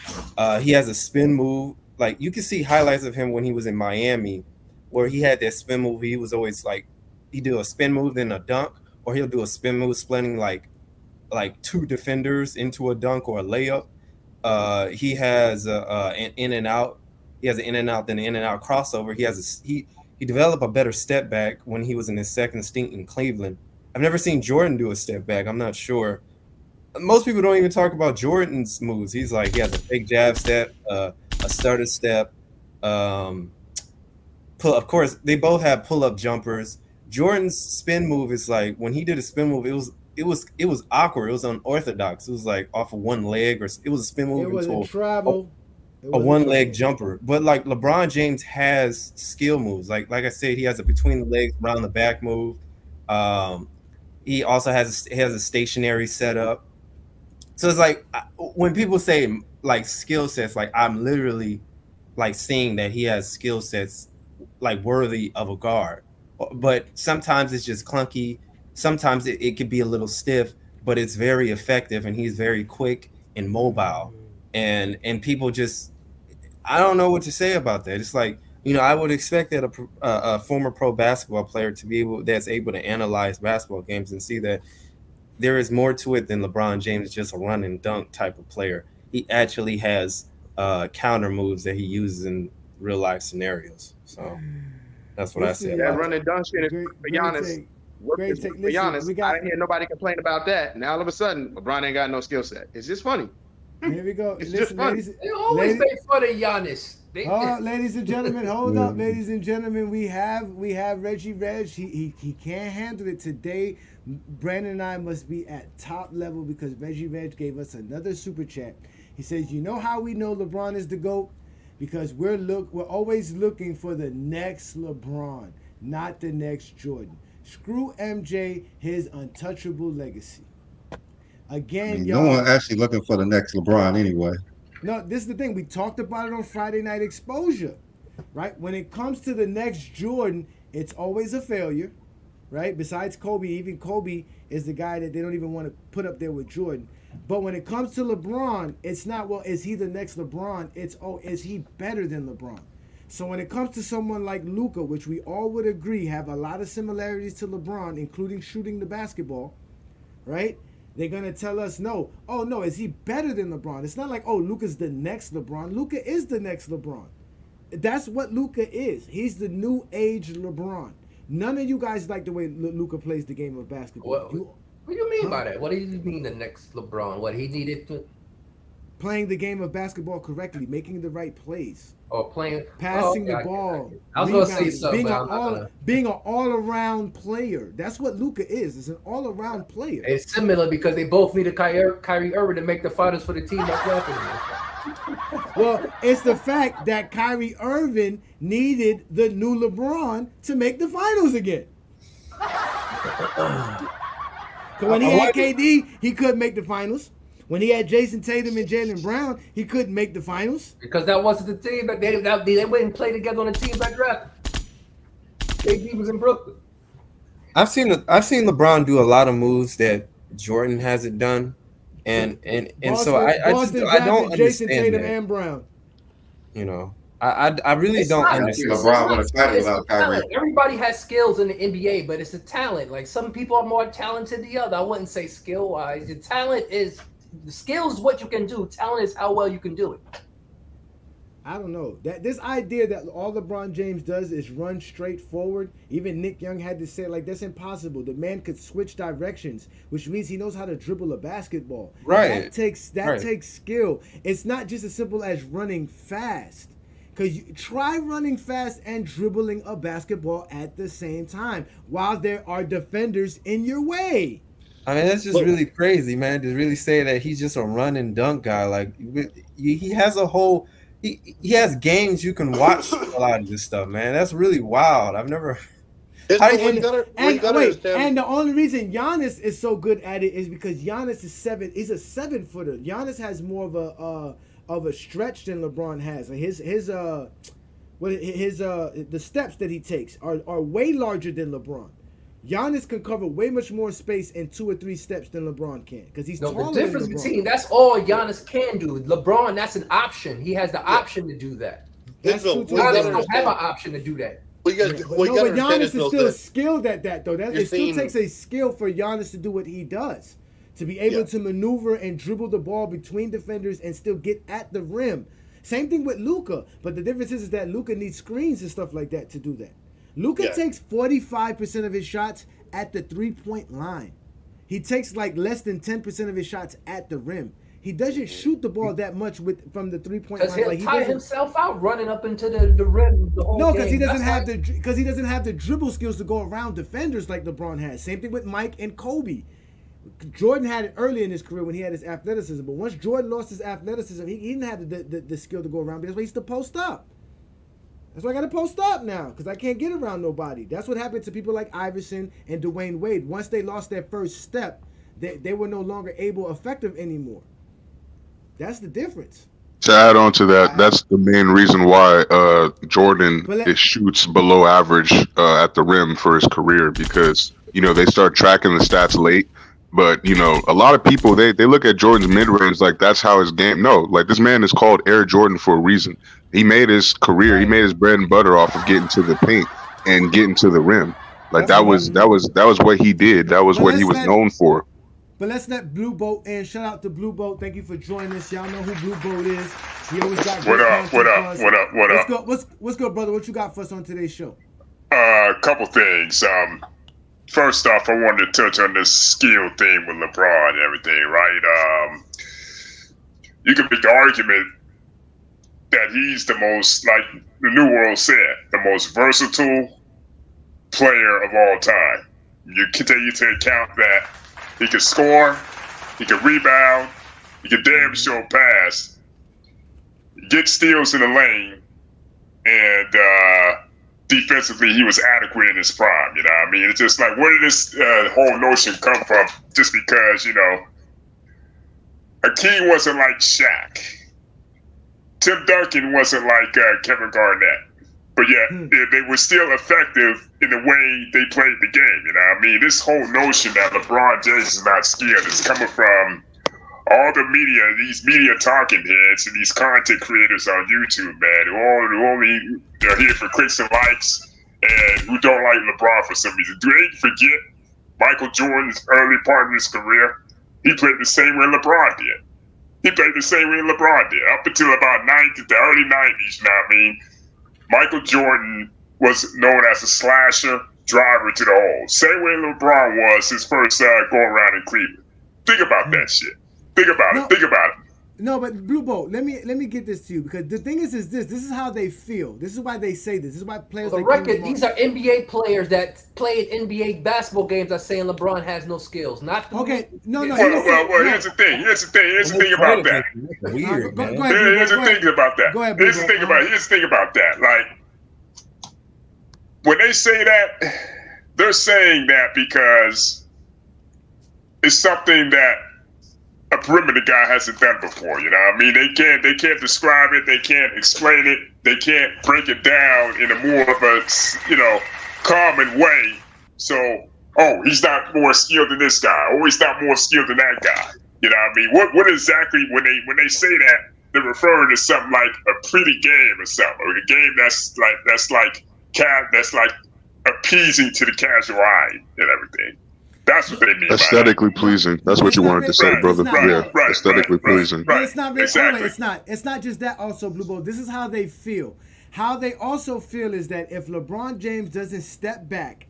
he has a spin move. Like you can see highlights of him when he was in Miami, where he had that spin move. He was always like he do a spin move then a dunk, or he'll do a spin move splitting like two defenders into a dunk or a layup. He has an in and out. He has an in and out, then an in and out crossover. He developed a better step back when he was in his second stint in Cleveland. I've never seen Jordan do a step back. I'm not sure. Most people don't even talk about Jordan's moves. He's like he has a fake jab step, a stutter step. Um, of course, they both have pull up jumpers. Jordan's spin move is like when he did a spin move, it was awkward. It was unorthodox. It was like off of one leg, or it was a spin It move was a into a, travel. It a was a one leg travel. jumper. But like LeBron James has skill moves. Like I said, he has a between the legs, around the back move. Um, he also has a stationary setup. So it's like when people say like skill sets, like I'm literally like seeing that he has skill sets like worthy of a guard. But sometimes it's just clunky. Sometimes it could be a little stiff, but it's very effective and he's very quick and mobile. And people just I don't know what to say about that. It's like I would expect that a former pro basketball player to be able to analyze basketball games and see that there is more to it than LeBron James just a run and dunk type of player. He actually has counter moves that he uses in real life scenarios. So that's what I say Listen, That about y'all. run and dunk shit is for Great Giannis. take. Work Great is take. for Listen, Giannis. we I got. didn't hear nobody complain about that. Now all of a sudden, LeBron ain't got no skill set. It's just funny. Here we go. It's just Listen, funny. They always ladies, make fun of Giannis. ladies and gentlemen, hold up, ladies and gentlemen. We have Reggie Reg. He can't handle it today. Brandon and I must be at top level because Reggie Reg gave us another super chat. He says, "You know how we know LeBron is the GOAT? Because we're always looking for the next LeBron, not the next Jordan. Screw MJ, his untouchable legacy." I Again, mean, no one y'all. actually looking for the next LeBron anyway. No, this is the thing. We talked about it on Friday Night Exposure, right? When it comes to the next Jordan, it's always a failure, right? Besides Kobe, even Kobe is the guy that they don't even want to put up there with Jordan. But when it comes to LeBron, it's not, well, is he the next LeBron? It's, oh, is he better than LeBron? So when it comes to someone like Luka, which we all would agree have a lot of similarities to LeBron, including shooting the basketball, right? They're gonna tell us no. Oh no, is he better than LeBron? It's not like, oh, Luka's the next LeBron. Luka is the next LeBron. That's what Luka is. He's the new age LeBron. None of you guys like the way Luka plays the game of basketball. What do you mean by that? What do you mean the next LeBron? What he needed to? playing the game of basketball correctly, making the right plays, Or playing, passing the I ball. was gonna say rebounding, something, but I'm not gonna. being an all-around player. That's what Luka is. Is an all-around player. It's similar because they both needed Kyrie Irving to make the finals for the team that's drafted him. Well, it's the fact that Kyrie Irving needed the new LeBron to make the finals again. Because when he had KD, he couldn't make the finals. When he had Jason Tatum and Jaylen Brown, he couldn't make the finals. Because that wasn't the team that they wouldn't play together on the team that drafted. KD was in Brooklyn. I've seen LeBron do a lot of moves that Jordan hasn't done, and so I don't understand Jason Tatum that. and Brown. You know, I really don't understand. LeBron would have title without Kyrie. Everybody has skills in the NBA, but it's the talent. Like some people are more talented than the other. I wouldn't say skill wise. The skill is what you can do. Talent is how well you can do it. I don't know. This idea that all LeBron James does is run straight forward. Even Nick Young had to say, like, that's impossible. The man could switch directions, which means he knows how to dribble a basketball. Right. That takes skill. It's not just as simple as running fast. Because you try running fast and dribbling a basketball at the same time while there are defenders in your way. I mean, that's just really crazy, man, to really say that he's just a run and dunk guy. Like, he has a whole – he has games you can watch a lot of this stuff, man. That's really wild. I've never – And the only reason Giannis is so good at it is because Giannis is he's a 7-footer. Giannis has more of a stretch than LeBron has. The steps that he takes are way larger than LeBron. Giannis can cover way much more space in 2 or 3 steps than LeBron can because he's taller the difference than LeBron. between that's all Giannis can do. LeBron, that's an option. He has the option to do that. That's true too. Giannis don't have an option to do that. But Giannis is still skilled at that, though. It still takes a skill for Giannis to do what he does, to be able to maneuver and dribble the ball between defenders and still get at the rim. Same thing with Luka, but the difference is that Luka needs screens and stuff like that to do that. Luka takes 45% of his shots at the 3-point line. He takes like less than 10% of his shots at the rim. He doesn't shoot the ball that much from the 3-point line. Because he'll tire himself out running up into the rim the whole game. No, because he doesn't have the dribble skills to go around defenders like LeBron has. Same thing with Mike and Kobe. Jordan had it early in his career when he had his athleticism, but once Jordan lost his athleticism, he didn't have the skill to go around. That's why he used to post up. That's why I got to post up now, because I can't get around nobody. That's what happened to people like Iverson and Dwayne Wade. Once they lost their first step, they were no longer effective anymore. That's the difference. To add on to that, that's the main reason why Jordan shoots below average at the rim for his career, because they start tracking the stats late. But a lot of people they look at Jordan's mid range like that's how his game. No, like this man is called Air Jordan for a reason. He made his career, he made his bread and butter off of getting to the paint and getting to the rim. Like that was what he did. That was what he was known for. But let's let Blue Boat in. Shout out to Blue Boat. Thank you for joining us. Y'all know who Blue Boat is. He always got What up? What's good, brother? What you got for us on today's show? A couple things. First off, I wanted to touch on this skill thing with LeBron and everything, right? You can make the argument that he's the most, like the New World said, the most versatile player of all time. You can take into account that he can score, he can rebound, he can damn sure pass, get steals in the lane, and defensively he was adequate in his prime. You know what I mean? It's just like, where did this whole notion come from? Just because, Hakeem wasn't like Shaq. Tim Duncan wasn't like Kevin Garnett. But yet, they were still effective in the way they played the game. You know what I mean? This whole notion that LeBron James is not skilled is coming from all the media, these media talking heads and these content creators on YouTube, man, who only are here for clicks and likes and who don't like LeBron for some reason. Do they forget Michael Jordan's early part of his career? He played the same way LeBron did. He played the same way LeBron did. Up until about the early 90s, you know what I mean? Michael Jordan was known as a slasher, driver to the hole. Same way LeBron was his first go around in Cleveland. Think about that shit. Think about it. No, but Blue Bolt, let me get this to you, because the thing is this is how they feel. This is why they say this. This is why players For the like record, these are NBA players that play in NBA basketball games that saying LeBron has no skills. Not the Okay, no. Well, here's the thing. Here's the thing about that. Weird, man. Go ahead, Here's the thing about that. Go ahead, Here's the thing about that. Like, when they say that, they're saying that because it's something that a perimeter guy hasn't done before. You know what I mean? They can't describe it. They can't explain it. They can't break it down in a more of a, common way. So, oh, he's not more skilled than this guy, or he's not more skilled than that guy. You know what I mean? What exactly, when they say that, they're referring to something like a pretty game or something, or a game that's like appeasing to the casual eye and everything. That's what they mean. Aesthetically pleasing. That's what you wanted to say, brother. Right, aesthetically pleasing. But it's not really, exactly. It's not just that also, Blue Bolt. This is how they feel. How they also feel is that if LeBron James doesn't step back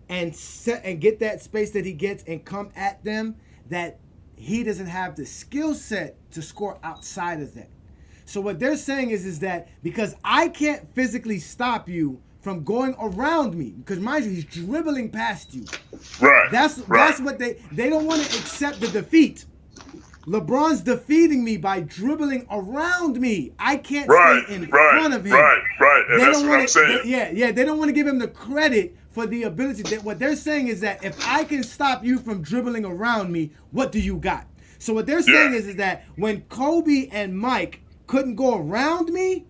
and get that space that he gets and come at them, that he doesn't have the skill set to score outside of that. So what they're saying is that because I can't physically stop you from going around me, because mind you, he's dribbling past you. Right. That's what they don't want to accept the defeat. LeBron's defeating me by dribbling around me. I can't stay in front of him. Right. And that's what I'm saying. They don't want to give him the credit for the ability. That what they're saying is that if I can stop you from dribbling around me, what do you got? So what they're saying is that when Kobe and Mike couldn't go around me,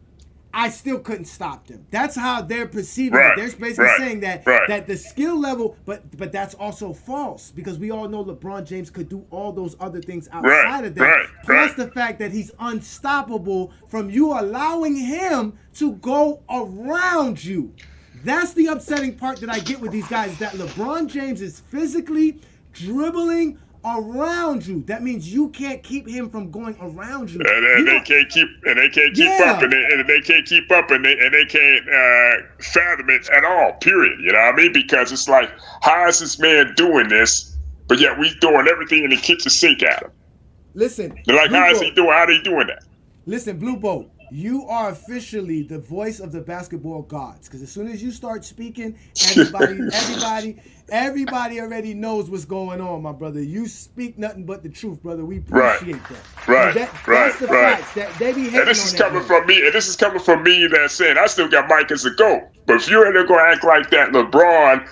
I still couldn't stop them. That's how they're perceiving it. They're basically saying that the skill level, but that's also false, because we all know LeBron James could do all those other things outside of that. Plus the fact that he's unstoppable from you allowing him to go around you. That's the upsetting part that I get with these guys, that LeBron James is physically dribbling around you. That means you can't keep him from going around you. And they can't keep up, and they can't keep up, and they can't fathom it at all. Period. You know what I mean? Because it's like, how is this man doing this? But yet we throwing everything in the kitchen sink at him. Listen. They're like, how is he doing? How are they doing that? Listen, Blue Bolt, you are officially the voice of the basketball gods. Because as soon as you start speaking, everybody already knows what's going on, my brother. You speak nothing but the truth, brother. We appreciate that. That's the facts. That they be hating and this is coming from me. And this is coming from me that's saying I still got Mike as a GOAT. But if you're ever going to act like that, LeBron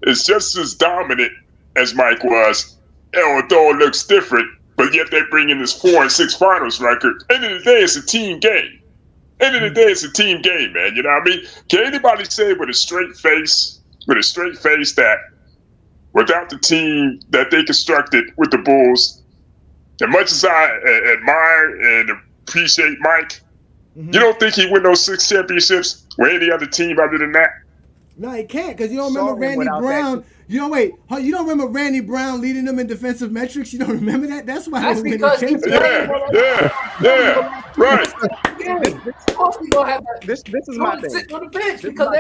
is just as dominant as Mike was, although it looks different. But yet they bring in this 4 and 6 finals record. End of the day, it's a team game. End of the day, it's a team game, man. You know what I mean? Can anybody say with a straight face that without the team that they constructed with the Bulls, as much as I admire and appreciate Mike, you don't think he win those 6 championships with any other team other than that? No, he can't, because you don't remember Randy Brown. You don't remember Randy Brown leading them in defensive metrics? You don't remember that? That's why that's because he played. Right. This is my thing. Sitting on the bench because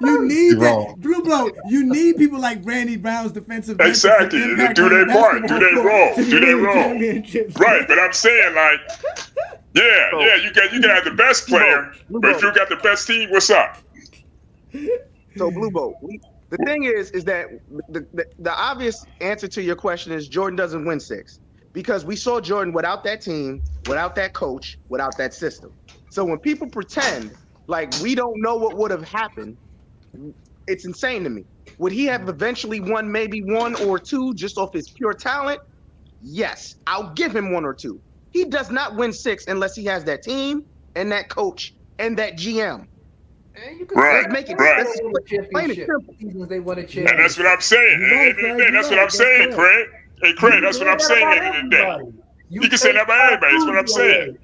you need that, Blue Blow. You need people like Randy Brown's defensive metrics. Exactly. Do their part. Do their role. Right. But I'm saying, like, you can have the best player, but if you got the best team, what's up? So Blue Bolt, the thing is that the obvious answer to your question is Jordan doesn't win 6, because we saw Jordan without that team, without that coach, without that system. So when people pretend like we don't know what would have happened, it's insane to me. Would he have eventually won maybe 1 or 2 just off his pure talent? Yes, I'll give him 1 or 2. He does not win 6 unless he has that team and that coach and that GM. Right. They won a championship. And that's what I'm saying. That's what I'm saying, Craig. Hey, Craig, that's what I'm saying at the end of the day. You can say that about everybody. That's what I'm saying.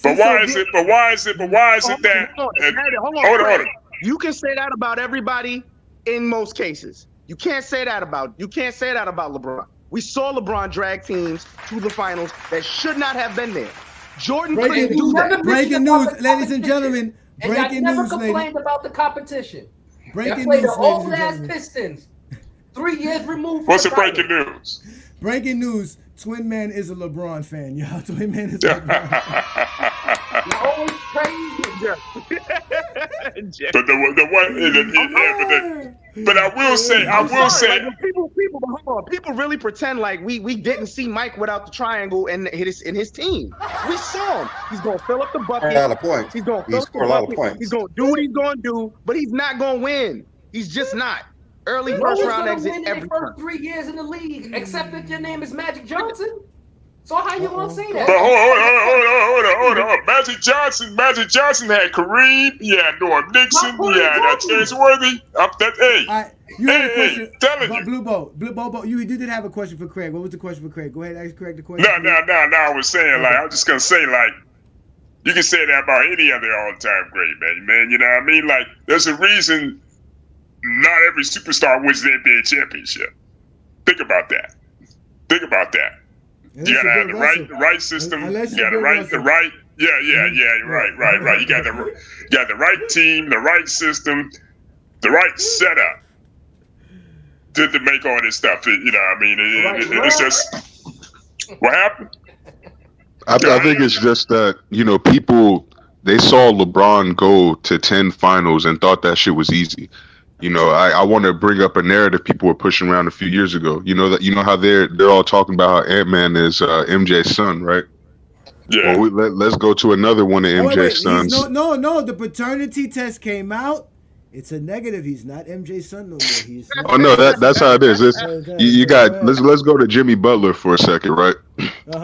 But why is it that? Hold on. You can say that about everybody in most cases. You can't say that about LeBron. We saw LeBron drag teams to the finals that should not have been there. Jordan couldn't do that. Breaking news, ladies and gentlemen. Breaking never news, complained about the competition. Breaking played news, the old ass Pistons. 3 years removed. What's the breaking news? Breaking news. Twin Man is a LeBron fan, y'all. Twin Man is a LeBron fan. You're always crazy. But the one, but I will say, like, people, but hold on, people really pretend like we didn't see Mike without the triangle in his team. We saw him. He's gonna fill up the bucket. A lot of points. He's gonna fill up the bucket. He's gonna do what he's gonna do, but he's not gonna win. He's just not. Early first round exit every first 3 years in the league, except if your name is Magic Johnson. So how you gonna say that? But hold on. Magic Johnson had Kareem. He had Norm Nixon. He had James Worthy. You had a question. telling you. Blue Bo, you did have a question for Craig. What was the question for Craig? Go ahead, ask Craig the question. No. I was saying, like, I'm just gonna say, like, you can say that about any other all-time great, man. You know what I mean? Like, there's a reason not every superstar wins the NBA championship. Think about that. You gotta have the right system. You gotta right. Yeah. Right. You got the right team, the right system, the right setup to make all this stuff. You know what I mean? It's just what happened. I think it's just that, people, they saw LeBron go to 10 finals and thought that shit was easy. I want to bring up a narrative people were pushing around a few years ago. How they're all talking about how Ant-Man is MJ's son, right? Yeah. Well, let's go to another one of MJ's sons. No. The paternity test came out. It's a negative. He's not MJ's son no more. He's not. Oh no, that's how it is. Let's go to Jimmy Butler for a second, right?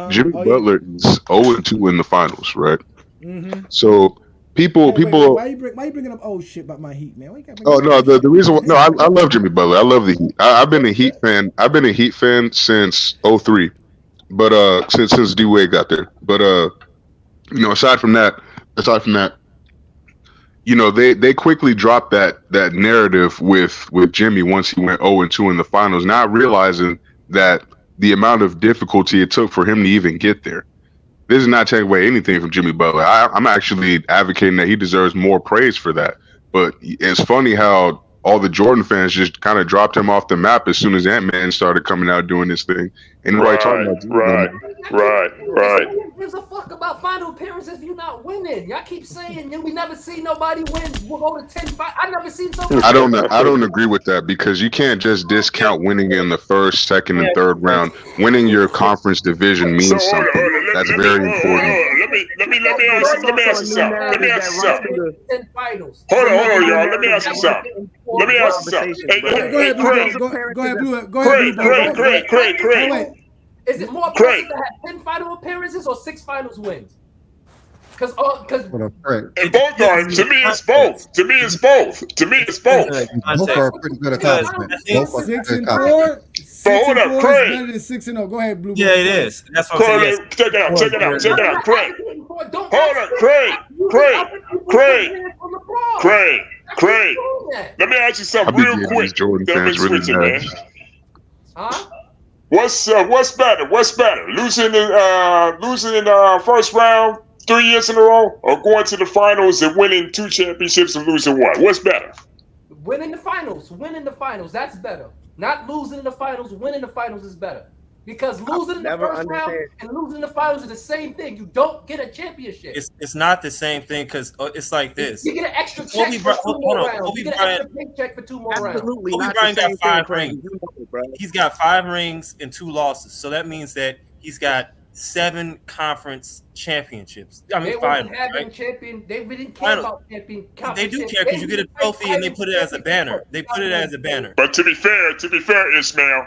Jimmy Butler is 0-2 in the finals, right? Mm-hmm. So people. Why you bringing up shit about my Heat, man? The reason. No, I love Jimmy Butler. I love the Heat. I've been a Heat fan. I've been a Heat fan since 2003, but since D Wade got there. But aside from that, they quickly dropped that narrative with Jimmy once he went 0-2 in the finals, not realizing that the amount of difficulty it took for him to even get there. This is not taking away anything from Jimmy Butler. I'm actually advocating that he deserves more praise for that. But it's funny how all the Jordan fans just kind of dropped him off the map as soon as Ant-Man started coming out doing this thing. And talking about right. Who gives a fuck about final appearances if you're not winning? Y'all keep saying we never see nobody win. We'll go to 10. I never seen somebody. I don't agree with that, because you can't just discount winning in the first, second, and third round. Winning your conference division means something. That's very important. Let me ask you something. Hold on, y'all. Let me ask you something. Hey, Craig. Is it more impressive to have 10 final appearances or 6 finals wins? Because and both are. To me, it's both. Both are a pretty good accomplishment. 6-4. Hold up, Craig. Better than 6-0. Go ahead, Blue. Yeah, it is. That's what I'm saying. Check it out, Craig. Hold up, Craig. Let me ask you something real quick. Then we switch it, man. Huh? What's better? Losing in the first round 3 years in a row, or going to the finals and winning 2 championships and losing 1? What's better? Winning the finals. That's better. Not losing in the finals. Winning the finals is better. Because losing in the first round and losing in the finals is the same thing. You don't get a championship. It's not the same thing, because it's like this. You get an extra check for 2 more rounds. You get an extra paycheck for 2 more rounds. Absolutely. Kobe Bryant got 5 rings. He's got 5 rings and 2 losses. So that means that he's got 7 conference championships. I mean, 5. Right? They didn't care about champion. They do care, because you get a trophy and they put it as a banner. But to be fair, Ishmael,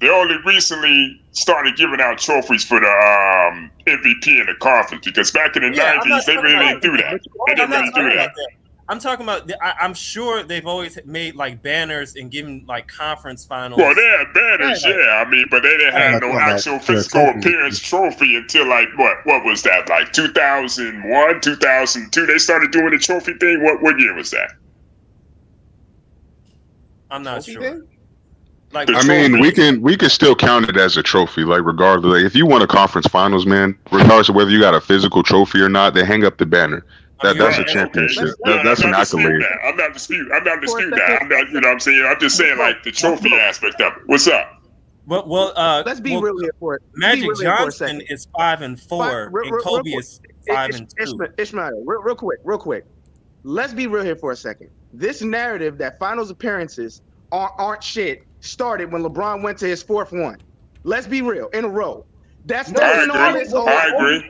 they only recently started giving out trophies for the MVP in the conference, because back in the 90s, they really didn't do that. I'm talking about. I'm sure they've always made like banners and given like conference finals. Well, they had banners, yeah. I mean, but they didn't have no actual physical appearance trophy until like what was that? Like 2001, 2002. They started doing the trophy thing. What year was that? I'm not sure. Like, I mean, we can still count it as a trophy, like regardless. Like, if you won a conference finals, man, regardless of whether you got a physical trophy or not, they hang up the banner. That's a championship. That's an accolade. I'm not disputing that. I'm not, you know what I'm saying? I'm just saying, like, the trophy aspect of it. What's up? Let's be well, real here for it. Magic Be real here for a Johnson second. is 5-4, and Kobe is 5-2. Ishmael, real quick. Let's be real here for a second. This narrative that finals appearances aren't shit started when LeBron went to his fourth one. Let's be real, in a row. That's I agree.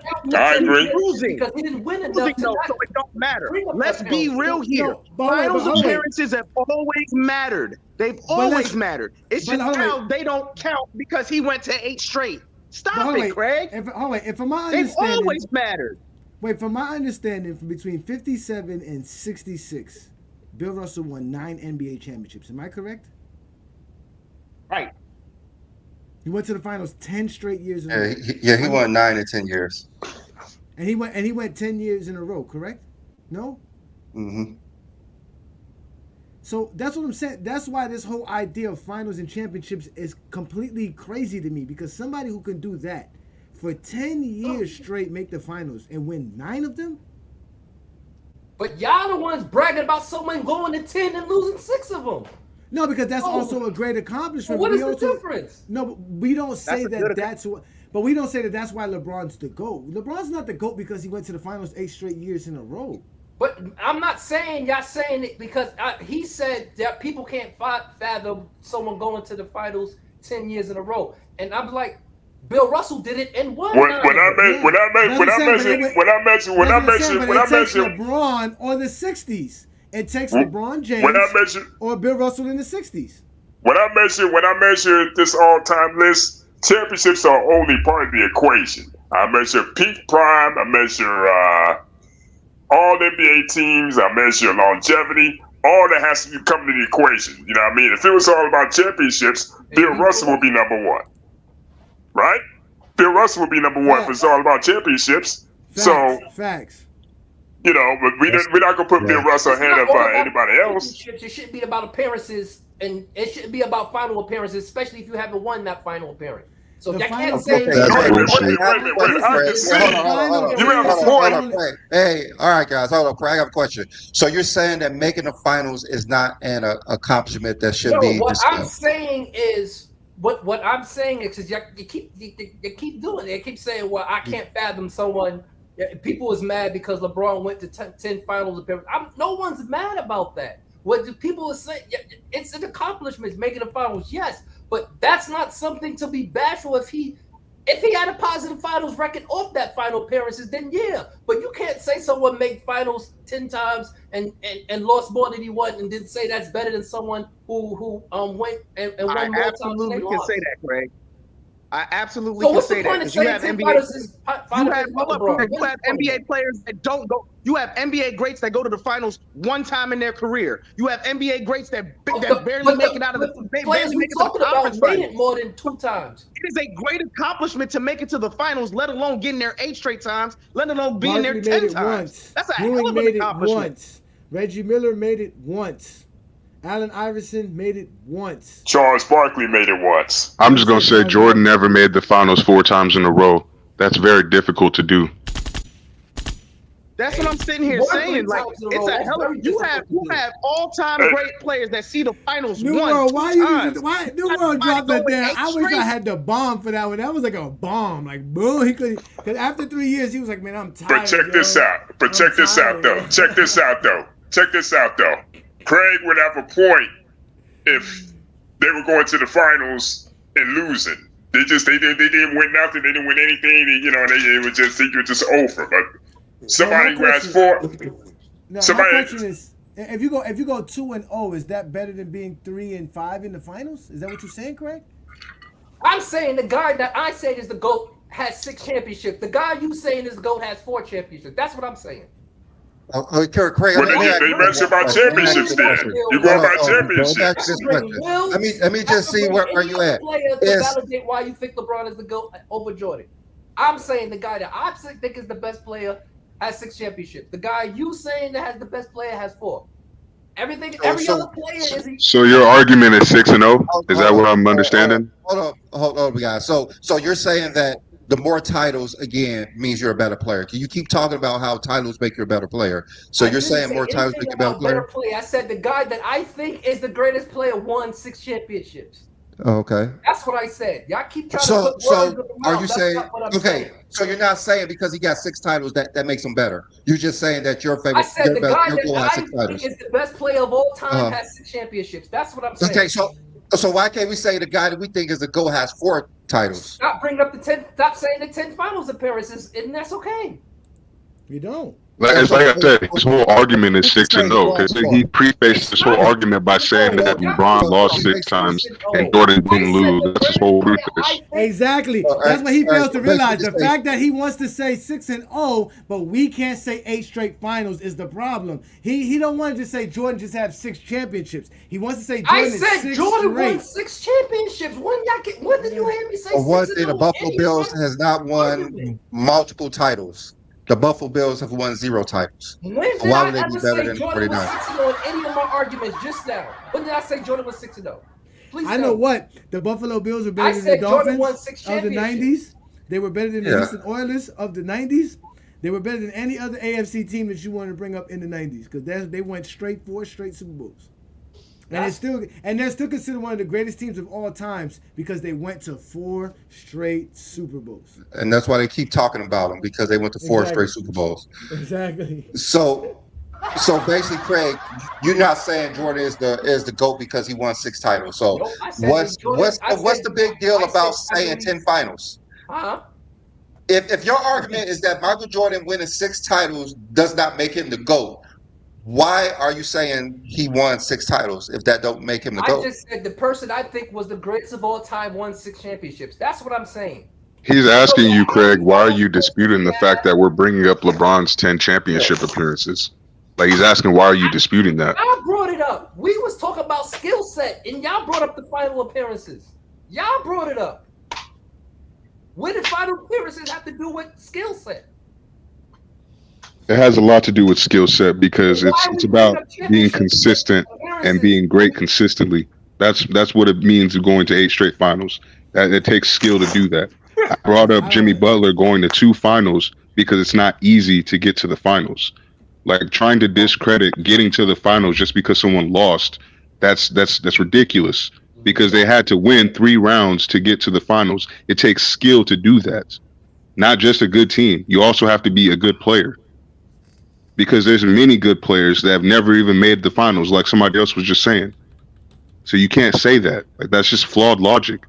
Losing. Because he didn't win enough Losing, so it don't matter. Let's be real here. Finals appearances have always mattered. They've always mattered. It's just now they don't count because he went to 8 straight. Stop it, Craig. If from my They've understanding, always mattered. Wait, from my understanding, from between 57 and 66, Bill Russell won 9 NBA championships. Am I correct? Right. He went to the finals 10 straight years in a row. He won 9 in 10 years. And he went 10 years in a row, correct? No? Mm-hmm. So that's what I'm saying. That's why this whole idea of finals and championships is completely crazy to me, because somebody who can do that for 10 years straight, make the finals and win 9 of them? But y'all the ones bragging about someone going to 10 and losing 6 of them. No, because that's also a great accomplishment. Well, what is the difference? No, but we don't say that's what. But we don't say that that's why LeBron's the GOAT. LeBron's not the GOAT because he went to the finals 8 straight years in a row. But I'm not saying y'all saying it because he said that people can't fathom someone going to the finals 10 years in a row. And I'm like, Bill Russell did it in one. When I mentioned LeBron or the 60s. It takes LeBron James or Bill Russell in the 60s. When I measure this all-time list, championships are only part of the equation. I measure peak prime. I measure all NBA teams. I measure longevity. All that has to come to the equation. You know what I mean? If it was all about championships, Bill Russell would be number one. Right? Bill Russell would be number one if it's all about championships. Facts. You know, but we're not gonna put Bill Russell ahead of anybody else. It should be about appearances, and it should be about final appearances, especially if you haven't won that final appearance. So that can't say. You have a point. Hey, all right, guys, hold on. I have a question. So you're saying that making the finals is not an accomplishment that should be discussed? I'm saying is what I'm saying is because you keep doing it. You keep saying, well, I can't fathom someone. People is mad because LeBron went to 10 finals appearances. No one's mad about that. What the people are saying, it's an accomplishment making the finals, yes, but that's not something to be bashful. If he had a positive finals record off that final appearances, then yeah. But you can't say someone made finals 10 times and lost more than he won, and then say that's better than someone who went and won more times. I absolutely can say that, Craig. I absolutely So can what's say the point that. of You saying have 10 NBA. You have NBA players that don't go. You have NBA greats that go to the finals one time in their career. You have NBA greats that barely make it out of the players we talking about made it more than 2 times. It is a great accomplishment to make it to the finals, let alone getting there 8 straight times, let alone being there 10 times. That's a hell of an accomplishment. Reggie Miller made it once. Allen Iverson made it once. Charles Barkley made it once. I'm just going to say Jordan never made the finals 4 times in a row. That's very difficult to do. That's what I'm sitting here saying. Like, it's a hell of you have all-time great players that see the finals New once. World, why New World dropped that there? I wish I had the bomb for that one. That was like a bomb. Like, boom, he could. Because after 3 years, he was like, man, I'm tired. But check this out. Check this out, though. Craig would have a point if they were going to the finals and losing. They didn't win nothing. They didn't win anything. It was just over. But somebody who has 4. My question is, if you go 2-0, is that better than being 3-5 in the finals? Is that what you're saying, Craig? I'm saying the guy that I say is the GOAT has 6 championships. The guy you saying is the GOAT has 4 championships. That's what I'm saying. Craig, well, they mentioned about championships then. You go about championships. Let me just see where you at. To validate why you think LeBron is the GOAT over Jordan. I'm saying the guy that I think is the best player has 6 championships. The guy you saying that has the best player has 4. Every other player is. So your argument is 6-0. Is that what I'm understanding? Hold on, guys. So you're saying that the more titles again means you're a better player. Can you keep talking about how titles make you a better player? So you're saying more titles make you a better player? I said the guy that I think is the greatest player won 6 championships. Okay. That's what I said. Y'all keep trying to put words So in the are mouth. you That's saying not what I'm okay? saying. So you're not saying because he got 6 titles that makes him better. You're just saying that your I favorite, said the guy your that goal has I 6 think titles. is the best player of all time Uh-huh. has 6 championships. That's what I'm Okay. saying. So why can't we say the guy that we think is a GOAT has 4 titles? Stop bringing up the 10. Stop saying the 10 finals appearances, and that's okay. We don't. It's like I said, his whole argument is 6-0 because he prefaced this whole argument by saying that LeBron lost 6 times and Jordan didn't lose. That's his whole preface. Exactly. That's what he fails to realize. The fact that he wants to say 6-0, but we can't say 8 straight finals is the problem. He don't want to just say Jordan just had 6 championships. He wants to say Jordan I said 6 Jordan straight. won 6 championships. When did you hear me say 6-0? One thing, the Buffalo Bills has not won multiple titles. The Buffalo Bills have won 0 titles. When did Why I would they be ever better say than Jordan was 49? 6-0 in any of my arguments just now? When did I say Jordan was 6-0? Please I know what the Buffalo Bills were better than the said Jordan Dolphins won 6 of the championships. 90s. They were better than the Yeah. Houston Oilers of the 90s. They were better than any other AFC team that you wanted to bring up in the 90s because they went straight 4 straight Super Bowls. And they're still considered one of the greatest teams of all times because they went to 4 straight Super Bowls. And that's why they keep talking about them because they went to 4 Exactly. straight Super Bowls. Exactly. So basically, Craig, you're not saying Jordan is the GOAT because he won 6 titles. So Nope, I said what's that Jordan- I what's said- the big deal I about said- I saying believe- 10 finals? Huh? If your argument is that Michael Jordan winning 6 titles does not make him the GOAT, why are you saying he won 6 titles if that don't make him the I GOAT? just said the person I think was the greatest of all time won 6 championships. That's what I'm saying. He's asking you, Craig, why are you disputing the fact that we're bringing up LeBron's 10 championship appearances? Like, he's asking, why are you disputing that? I brought it up. We was talking about skill set, and y'all brought up the final appearances. Y'all brought it up. What did final appearances have to do with skill set? It has a lot to do with skill set because it's about being consistent and being great consistently. That's what it means going to 8 straight finals. That it takes skill to do that. I brought up Jimmy Butler going to 2 finals because it's not easy to get to the finals. Like trying to discredit getting to the finals just because someone lost, that's ridiculous. Because they had to win 3 rounds to get to the finals. It takes skill to do that. Not just a good team. You also have to be a good player. Because there's many good players that have never even made the finals, like somebody else was just saying. So you can't say that. Like that's just flawed logic.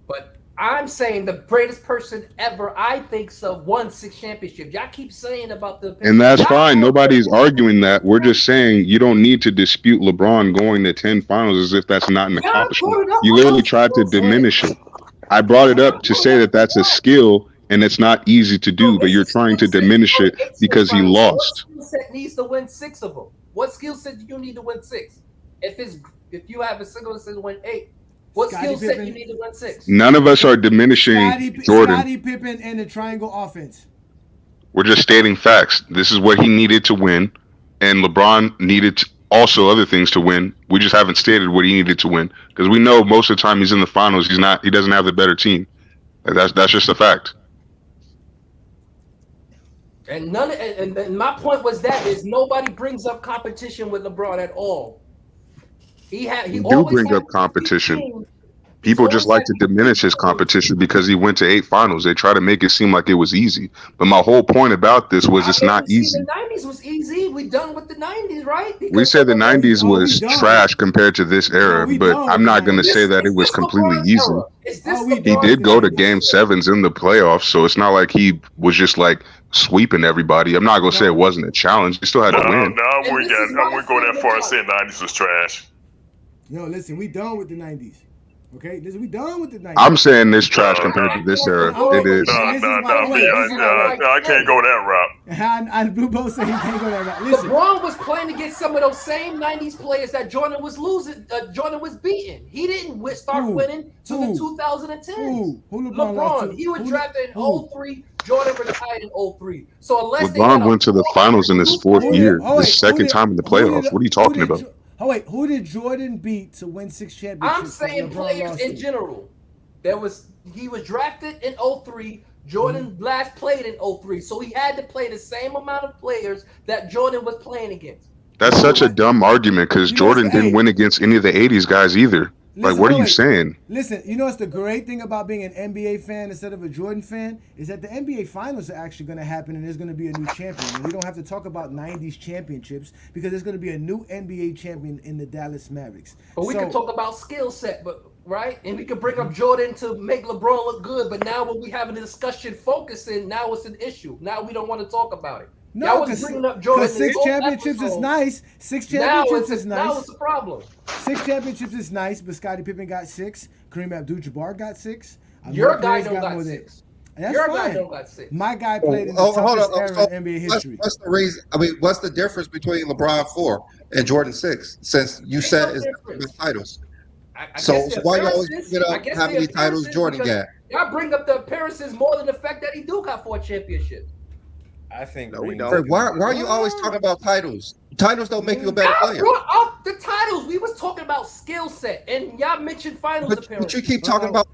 But I'm saying the greatest person ever, I think so, won 6 championships. Y'all keep saying about the And that's fine. Nobody's arguing that. We're just saying you don't need to dispute LeBron going to 10 finals as if that's not an accomplishment. You literally tried to diminish it. I brought it up to say that that's a skill and it's not easy to do, but you're trying to diminish it because he lost. What skill set needs to win 6 of them? What skill set do you need to win 6? If you have a single set to win 8, what skill set you need to win 6? None of us are diminishing Jordan. Scottie Pippen and the triangle offense. We're just stating facts. This is what he needed to win, and LeBron needed also other things to win. We just haven't stated what he needed to win because we know most of the time he's in the finals. He doesn't have the better team. That's just a fact. And my point was that is nobody brings up competition with LeBron at all. He do bring up competition. People just like to diminish his competition because he went to 8 finals. They try to make it seem like it was easy. But my whole point about this was it's not easy. The 90s was easy. We done with the 90s, right? We said the 90s was trash compared to this era, but I'm not going to say that it was completely easy. He did go to game 7s in the playoffs, so it's not like he was just like sweeping everybody. I'm not going to say it wasn't a challenge. He still had to win. No, I wouldn't go that far as saying 90s was trash. No, listen, we done with the 90s. Okay, listen, we done with the 90s. I'm saying this trash compared to this era. It is. I can't go that route. And Blue Bo said he can't go that route. Listen, LeBron was playing against some of those same 90s players that Jordan was losing. Jordan was beating. He didn't start winning to the 2010s. Who LeBron he was drafted in 03. Jordan retired in 03. So unless LeBron went to the finals in his 4th year, his second time in the playoffs. What are you talking about? Oh wait, who did Jordan beat to win 6 championships? I'm saying players in general. He was drafted in 03. Jordan last played in 03. So he had to play the same amount of players that Jordan was playing against. That's such a dumb argument because Jordan didn't win against any of the 80s guys either. Like, what are you saying? Listen, you know what's the great thing about being an NBA fan instead of a Jordan fan is that the NBA finals are actually going to happen and there's going to be a new champion. And we don't have to talk about 90s championships because there's going to be a new NBA champion in the Dallas Mavericks. But we can talk about skill set, but right? And we can bring up Jordan to make LeBron look good. But now when we have a discussion focusing, now it's an issue. Now we don't want to talk about it. No, because 6 championships is nice. 6 championships is nice. Now it's a problem. 6 championships is nice, but Scottie Pippen got 6. Kareem Abdul-Jabbar got 6. Your guy don't got 6. That's Your fine. guy don't got 6. My guy played in the toughest era in NBA history. What's the reason? I mean, what's the difference between LeBron 4 and Jordan 6? Since you said it's titles. So why you always bring up how many titles Jordan got? Y'all bring up the appearances more than the fact that he do got 4 championships. I think no, we don't. Why are you always talking about titles? Titles don't make you a better player. I brought up the titles. We was talking about skill set, and y'all mentioned finals appearances. But you keep talking about.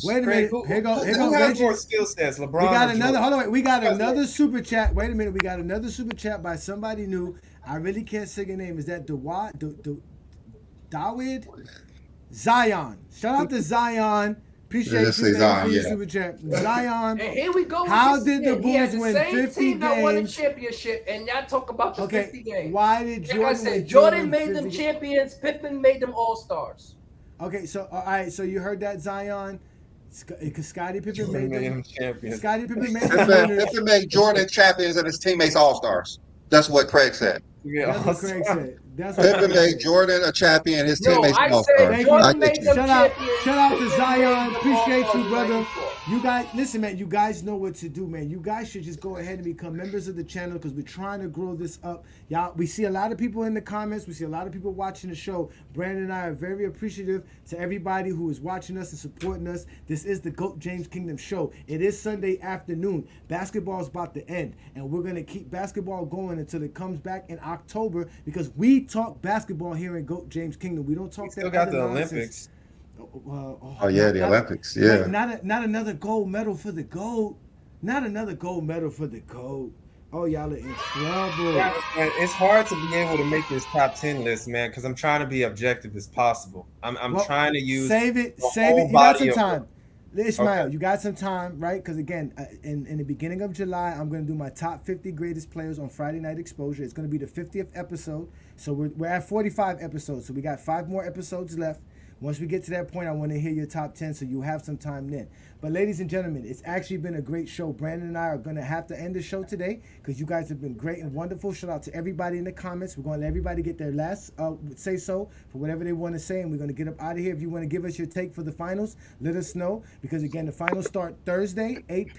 Wait a minute. Here go has more skill sets? LeBron. We got another. Hold on. Wait. We got another super chat. Wait a minute. We got another super chat by somebody new. I really can't say your name. Is that Dawid? Zion. Shout out to Zion. Appreciate you, Zion, yeah. Super chat. Zion. And here we go. How did the Bulls win 50 team that won a games? championship, and y'all talk about the 50 games. Why did Jordan? Like I said, Jordan made them champions. Pippen made them all-stars. Okay, so all right, so you heard that, Zion? Because Scottie Pippen made them champions. Scottie Pippen made them winners. Pippen made Jordan champions and his teammates all-stars. That's what Craig said. That's what Craig said. Pippen made Jordan a champion, his teammates all-stars. Shout out to Zion. Appreciate you, brother. You guys, listen, man. You guys know what to do, man. You guys should just go ahead and become members of the channel because we're trying to grow this up. Y'all, we see a lot of people in the comments. We see a lot of people watching the show. Brandon and I are very appreciative to everybody who is watching us and supporting us. This is the GOAT James Kingdom show. It is Sunday afternoon. Basketball is about to end, and we're gonna keep basketball going until it comes back in October because we talk basketball here in GOAT James Kingdom. We don't talk that. Still got the Olympics. The Olympics. Yeah. Not another gold medal for the GOAT. Not another gold medal for the GOAT. Oh, y'all are in trouble. It's hard to be able to make this top 10 list, man, because I'm trying to be objective as possible. I'm trying to use save it. You got some time. Ishmael, you got some time, right? Because again, in the beginning of July, I'm going to do my top 50 greatest players on Friday Night Exposure. It's going to be the 50th episode. So we're at 45 episodes. So we got 5 more episodes left. Once we get to that point, I want to hear your top 10 so you have some time then. But ladies and gentlemen, it's actually been a great show. Brandon and I are going to have to end the show today because you guys have been great and wonderful. Shout out to everybody in the comments. We're going to let everybody get their last say-so for whatever they want to say, and we're going to get up out of here. If you want to give us your take for the finals, let us know because, again, the finals start Thursday, 8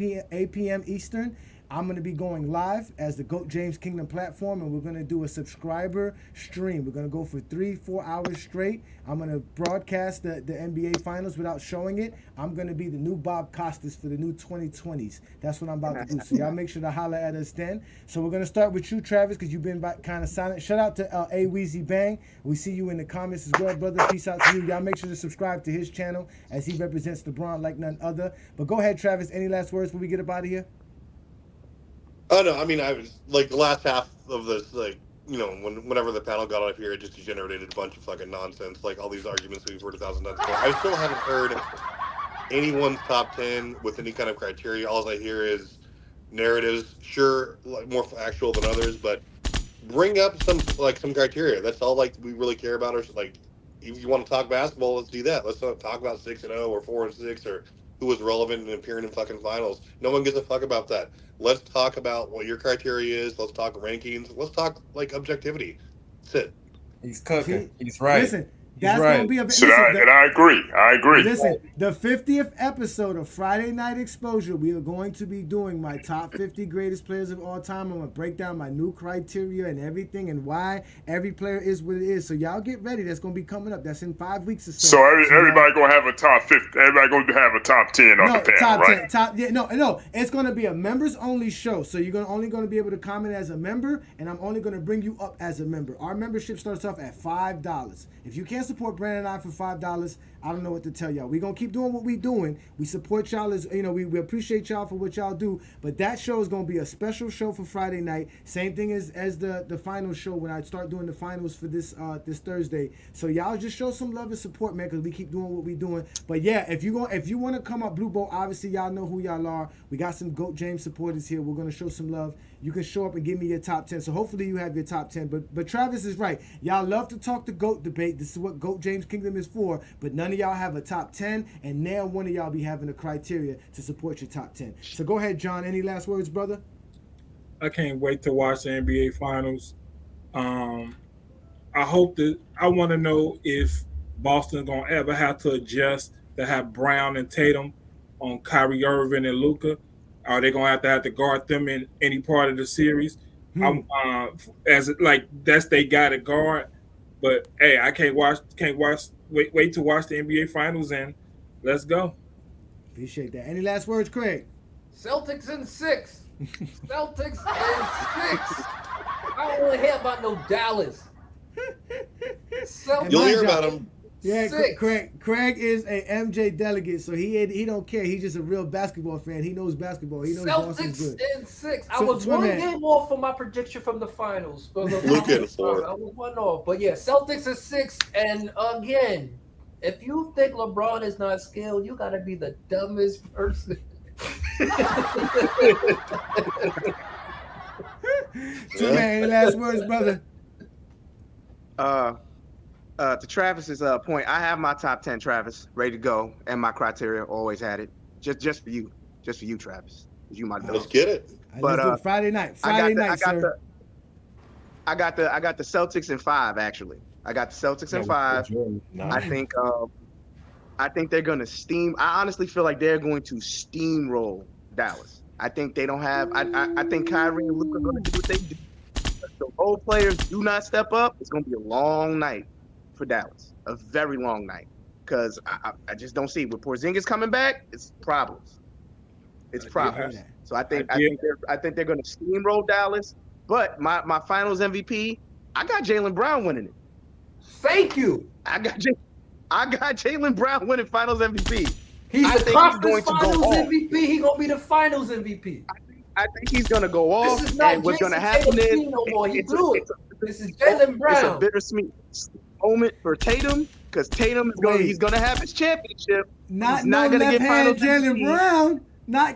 p.m. Eastern. I'm going to be going live as the GOAT James Kingdom platform, and we're going to do a subscriber stream. We're going to go for 3-4 hours straight. I'm going to broadcast the NBA Finals without showing it. I'm going to be the new Bob Costas for the new 2020s. That's what I'm about to do. So y'all make sure to holler at us then. So we're going to start with you, Travis, because you've been kind of silent. Shout out to A Weezy Bang. We see you in the comments as well, brother. Peace out to you. Y'all make sure to subscribe to his channel as he represents LeBron like none other. But go ahead, Travis. Any last words before we get up out of here? Oh no, I mean, I was like the last half of this, like, you know, whenever the panel got up here, it just degenerated a bunch of fucking nonsense, like all these arguments we've heard 1,000 times before. I still haven't heard anyone's top 10 with any kind of criteria. All I hear is narratives, sure, like more factual than others, but bring up some criteria. That's all like we really care about. Or like, if you want to talk basketball, let's do that. Let's not talk about 6-0 or 4-6 or who was relevant and appearing in fucking finals. No one gives a fuck about that. Let's talk about what your criteria is. Let's talk rankings. Let's talk like objectivity. That's it. He's cooking. He's right. Listen, that's gonna be a. And I agree. Listen, the 50th episode of Friday Night Exposure, we are going to be doing my top 50 greatest players of all time. I'm gonna break down my new criteria and everything and why every player is what it is. So y'all get ready. That's gonna be coming up. That's in 5 weeks or so. So everybody gonna have a top 50. Everybody gonna have a top 10 on the panel, top right? 10, no. It's gonna be a members only show. So you're only gonna be able to comment as a member, and I'm only gonna bring you up as a member. Our membership starts off at $5. If you can't support Brandon and I for $5, I don't know what to tell y'all. We're going to keep doing what we doing. We support y'all as, we appreciate y'all for what y'all do. But that show is going to be a special show for Friday night. Same thing as the final show when I start doing the finals for this Thursday. So y'all just show some love and support, man, because we keep doing what we doing. But yeah, if you want to come up Blue Bolt, obviously y'all know who y'all are. We got some GOAT James supporters here. We're going to show some love. You can show up and give me your top 10. So hopefully you have your top 10. But Travis is right. Y'all love to talk the GOAT debate. This is what GOAT James Kingdom is for. But none of y'all have a top 10. And now one of y'all be having a criteria to support your top 10. So go ahead, John. Any last words, brother? I can't wait to watch the NBA Finals. I want to know if Boston's going to ever have to adjust to have Brown and Tatum on Kyrie Irving and Luka. Are they going to have to guard them in any part of the series? That's they got to guard. But hey, I can't wait to watch the NBA Finals, and let's go. Appreciate that. Any last words, Craig? Celtics in 6. Celtics in 6. I don't want to hear about no Dallas. You'll hear about them. Yeah, Craig is a MJ delegate, so he don't care. He's just a real basketball fan. He knows basketball. He knows Boston's good. Celtics in 6. I was one game off for my prediction from the finals. Look at 4. I was one off, but yeah, Celtics in 6. And again, if you think LeBron is not skilled, you gotta be the dumbest person. Two man, any last words, brother? To Travis's point, I have my top 10, Travis, ready to go, and my criteria always had it. Just for you, Travis. You my dog. Let's get it. But Friday night, sir. I got the Celtics in 5, actually. I got the Celtics in 5. I think they're gonna steam. I honestly feel like they're going to steamroll Dallas. I think they don't have. I think Kyrie and Luka are gonna do what they do. If the role players do not step up, it's gonna be a long night for Dallas. A very long night. Because I just don't see with Porzingis coming back, it's problems. It's problems. So I think they're gonna steamroll Dallas. But my finals MVP, I got Jaylen Brown winning it. Thank you. I got Jaylen Brown winning Finals MVP. He's the conference Finals MVP. He's gonna be the Finals MVP. I think he's gonna go off. This is not what's gonna happen is no more. He blew it. This is Jaylen Brown. It's a bittersweet moment for Tatum because Tatum is he's gonna have his championship. He's not gonna get Finals Jaylen Brown.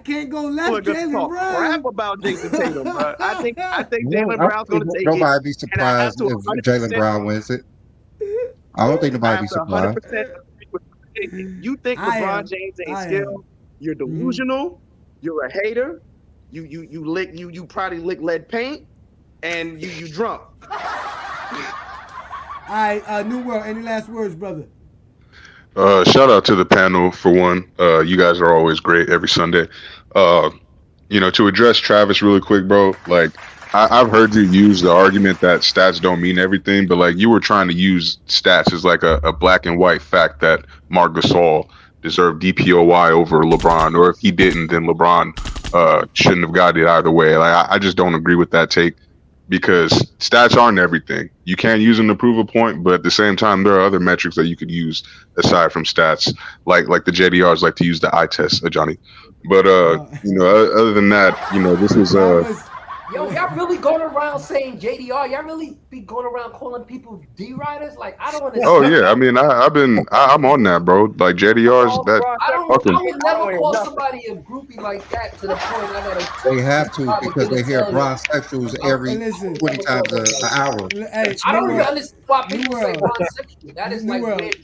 Can't go left. Jaylen Brown. Crap about Jason Tatum, bro. I think Jaylen Brown's gonna take it. Nobody be surprised if Jaylen Brown wins it. I don't think nobody be surprised. You think LeBron James ain't skilled? You're delusional. You're a hater. You probably lick lead paint, and you drunk. All right, New World. Any last words, brother? Shout out to the panel for one. You guys are always great every Sunday. To address Travis really quick, bro. Like I've heard you use the argument that stats don't mean everything, but like you were trying to use stats as like a black and white fact that Marc Gasol deserved DPOY over LeBron, or if he didn't, then LeBron shouldn't have got it either way. Like I just don't agree with that take because stats aren't everything. You can use them to prove a point, but at the same time, there are other metrics that you could use aside from stats, like the JDRs like to use the eye test, Johnny. But other than that, this is Yo, y'all really going around saying JDR? Y'all really be going around calling people D-Riders? Like, I don't understand. Oh yeah, I mean, I'm on that, bro. Like JDR's I would never call somebody a groupie like that to the point I gotta. They have to because they hear bronsexuals every 20 times an hour. Hey, I don't even understand why people say bronsexual. That is like weird.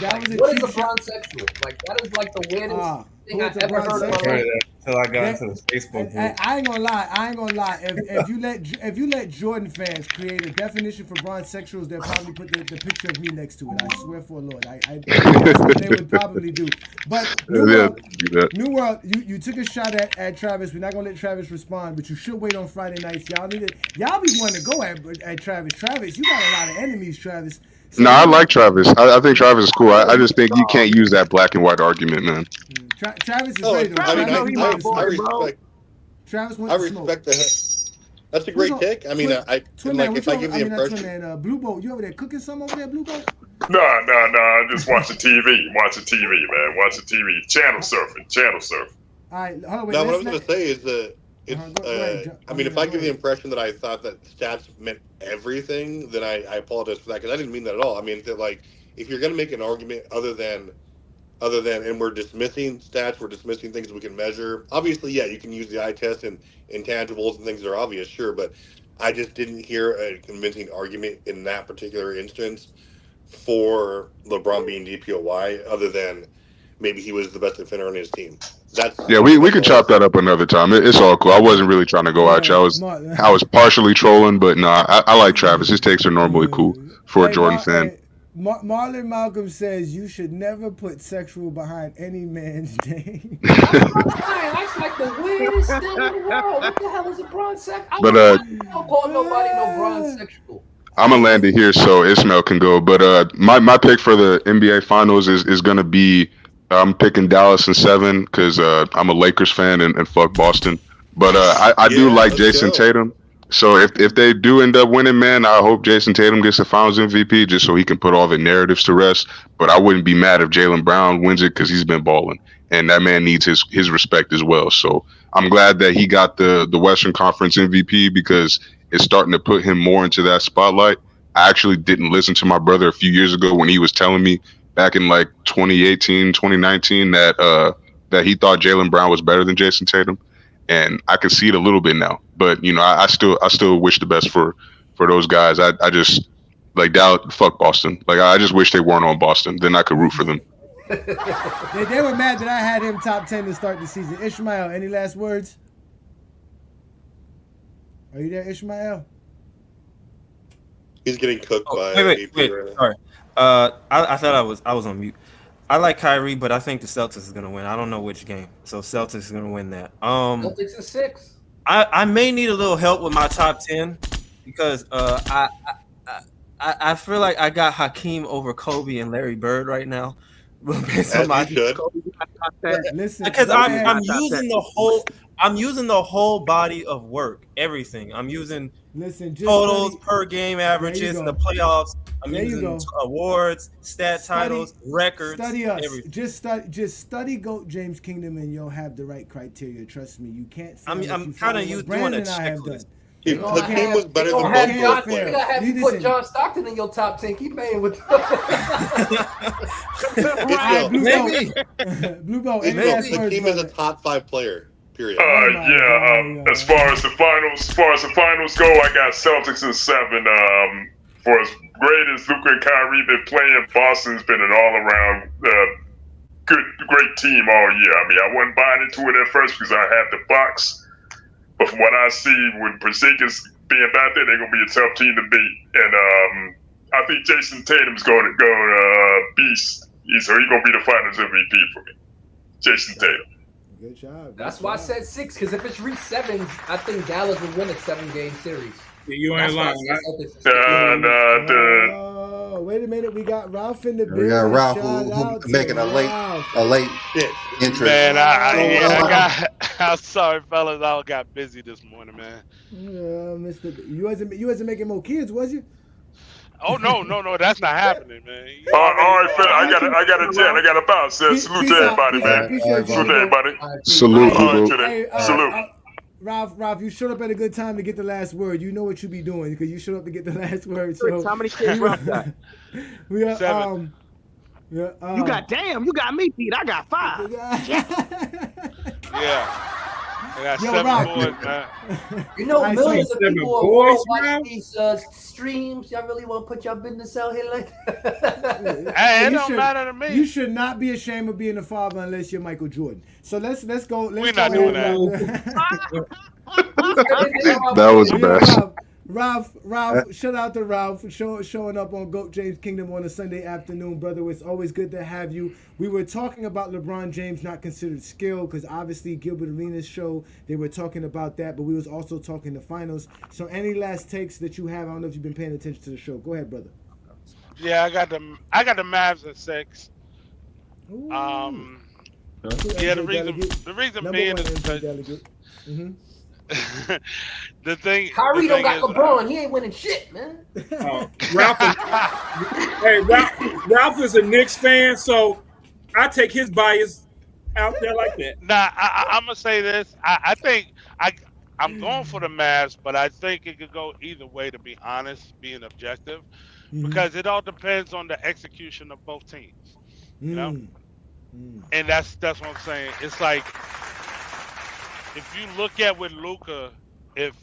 What is a bronsexual? Like that is like the weirdest thing I've ever heard of my life. Until I got into the Facebook group. I ain't gonna lie. If you let Jordan fans create a definition for bronsexuals, they'll probably put the picture of me next to it. I swear for Lord, that's what they would probably do. But New World, you took a shot at Travis. We're not gonna let Travis respond, but you should wait on Friday nights. Y'all be wanting to go at Travis. Travis, you got a lot of enemies, Travis. So, no, I like Travis. I think Travis is cool. I just think you can't use that black and white argument, man. Travis is ready to I respect Travis wants to smoke. That's a great take. I mean, Twin like Man, if I give the not Twin impression. Man, Blue Boat, you over there cooking something over there, Blue Boat? No, I'm just watching TV. Watching TV, man. Watching TV. Channel surfing. All right, hold on, wait. No, what I was going to say is that it's. Go ahead, I mean, if I give the impression that I thought that stats meant everything, then I apologize for that because I didn't mean that at all. I mean that like if you're going to make an argument other than, and we're dismissing stats, we're dismissing things we can measure. Obviously, yeah, you can use the eye test and intangibles and things that are obvious, sure, but I just didn't hear a convincing argument in that particular instance for LeBron being DPOY, other than maybe he was the best defender on his team. We could chop that up another time. It's all cool. I wasn't really trying to go at you. I was partially trolling, but no, I like Travis. His takes are normally cool for a Jordan fan. Marlon Malcolm says you should never put sexual behind any man's name. That's like the weirdest thing in the world. What the hell is a bronze sexual? But don't call nobody no bronze sexual. I'm gonna land it here so Ismail can go. But my pick for the NBA Finals is gonna be I'm picking Dallas in 7 because I'm a Lakers fan and fuck Boston. But I do like Jason Tatum. So if they do end up winning, man, I hope Jason Tatum gets the Finals MVP just so he can put all the narratives to rest. But I wouldn't be mad if Jaylen Brown wins it because he's been balling, and that man needs his respect as well. So I'm glad that he got the Western Conference MVP because it's starting to put him more into that spotlight. I actually didn't listen to my brother a few years ago when he was telling me back in like 2018, 2019 that he thought Jaylen Brown was better than Jason Tatum. And I can see it a little bit now, but I still wish the best for those guys. I just like doubt fuck Boston. Like I just wish they weren't on Boston. Then I could root for them. They were mad that I had him top 10 to start the season. Ishmael, any last words? Are you there, Ishmael? He's getting cooked by. Wait. Sorry. I thought I was on mute. I like Kyrie, but I think the Celtics is gonna win. I don't know which game, so Celtics is gonna win that. Celtics is 6. I may need a little help with my top 10 because I feel like I got Hakeem over Kobe and Larry Bird right now. Listen, because I'm using the whole body of work, everything. I'm using totals, per game averages in the playoffs. I'm using awards, titles, records. Study us. Everything. Just study GOAT James Kingdom, and you'll have the right criteria. Trust me, you can't. I'm kind of doing a checklist. Hakeem was better than both players. You gotta have you put John Stockton in your top 10. Keep playing with. Blue Ball. Hakeem is a top 5 player. Period. As far as the finals go, I got Celtics in 7. For as great as Luka and Kyrie been playing, Boston's been an all-around great team all year. I mean, I wasn't buying into it at first because I had the Bucks, but from what I see, with Porzingis being back there, they're gonna be a tough team to beat. And I think Jason Tatum's going to beast. So he's gonna be the Finals MVP for me. Jason Tatum. Good job. That's why I said 6, because if it's reached 7, I think Dallas would win a 7-game series. You ain't lying. Wait a minute. We got Ralph in the building. We got Ralph who making a late interest. Man, I'm sorry, fellas. I got busy this morning, man. You wasn't making more kids, was you? Oh no, that's not happening, man. All right, fella. I got a bounce. Salute to everybody, man. Salute to everybody. Salute. Salute. Ralph, you showed up at a good time to get the last word. You know what you be doing because you showed up to get the last word. So how many kids Ralph got? We are 7. you got me beat. I got 5. Yeah. I got 7 boys, man. You know, millions of people are watching these streams. Y'all really want to put your business out here like that? Hey, it don't matter to me. You should not be ashamed of being a father unless you're Michael Jordan. So let's go. We're not doing that. That was the best. Ralph, shout out to Ralph for showing up on GOAT James Kingdom on a Sunday afternoon, brother. It's always good to have you. We were talking about LeBron James not considered skill because obviously Gilbert Arenas' show, they were talking about that, but we was also talking the finals. So any last takes that you have? I don't know if you've been paying attention to the show. Go ahead, brother. Yeah, I got the Mavs at 6. Ooh. The reason being is because the thing. Kyrie the don't thing got is, LeBron. He ain't winning shit, man. Ralph is a Knicks fan, so I take his bias out there like that. Nah, I'm gonna say this. I think I'm going for the Mavs, but I think it could go either way. To be honest, being objective, because it all depends on the execution of both teams. You know, and that's what I'm saying. It's like if you look at with Luka, if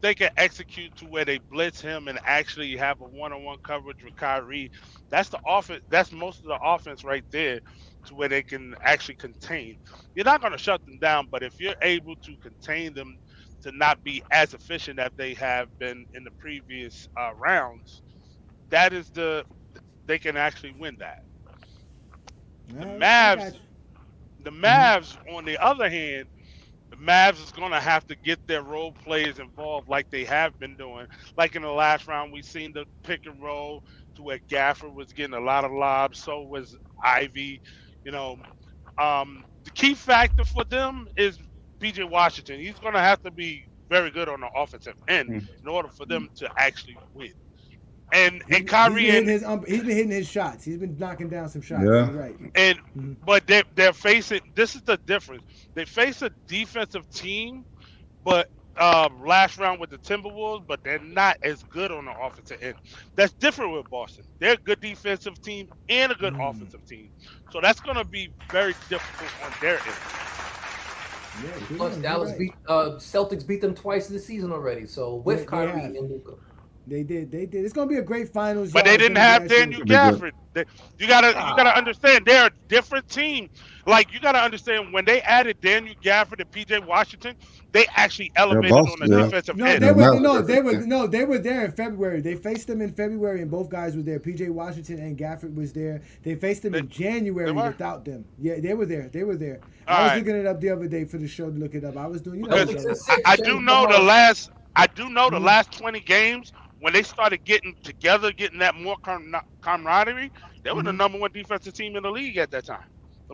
they can execute to where they blitz him and actually have a one-on-one coverage with Kyrie, that's the offense. That's most of the offense right there, to where they can actually contain. You're not going to shut them down, but if you're able to contain them to not be as efficient as they have been in the previous rounds, that is they can actually win that. The Mavs, on the other hand, the Mavs is going to have to get their role players involved like they have been doing. Like in the last round, we seen the pick and roll to where Gafford was getting a lot of lobs. So was Ivy. You know, the key factor for them is PJ Washington. He's going to have to be very good on the offensive end in order for them to actually win. And Kyrie he's been hitting his shots. He's been knocking down some shots. Yeah. You're right. And but they're facing. This is the difference. They face a defensive team, but last round with the Timberwolves, but they're not as good on the offensive end. That's different with Boston. They're a good defensive team and a good offensive team. So that's going to be very difficult on their end. Yeah, Plus, Dallas Celtics beat them twice this season already. So with Kyrie and Luka. They did. It's going to be a great finals. But they didn't have Daniel Gafford. You gotta understand, they're a different team. Like, you gotta understand, when they added Daniel Gafford and PJ Washington, they actually elevated on the defensive end. They were there in February. They faced them in February, and both guys were there. PJ Washington and Gafford was there. They faced them in January without them. Yeah, they were there. I was looking it up the other day for the show to look it up. I was doing. I do know the last 20 games. When they started getting together, getting that more camaraderie, they were the number one defensive team in the league at that time.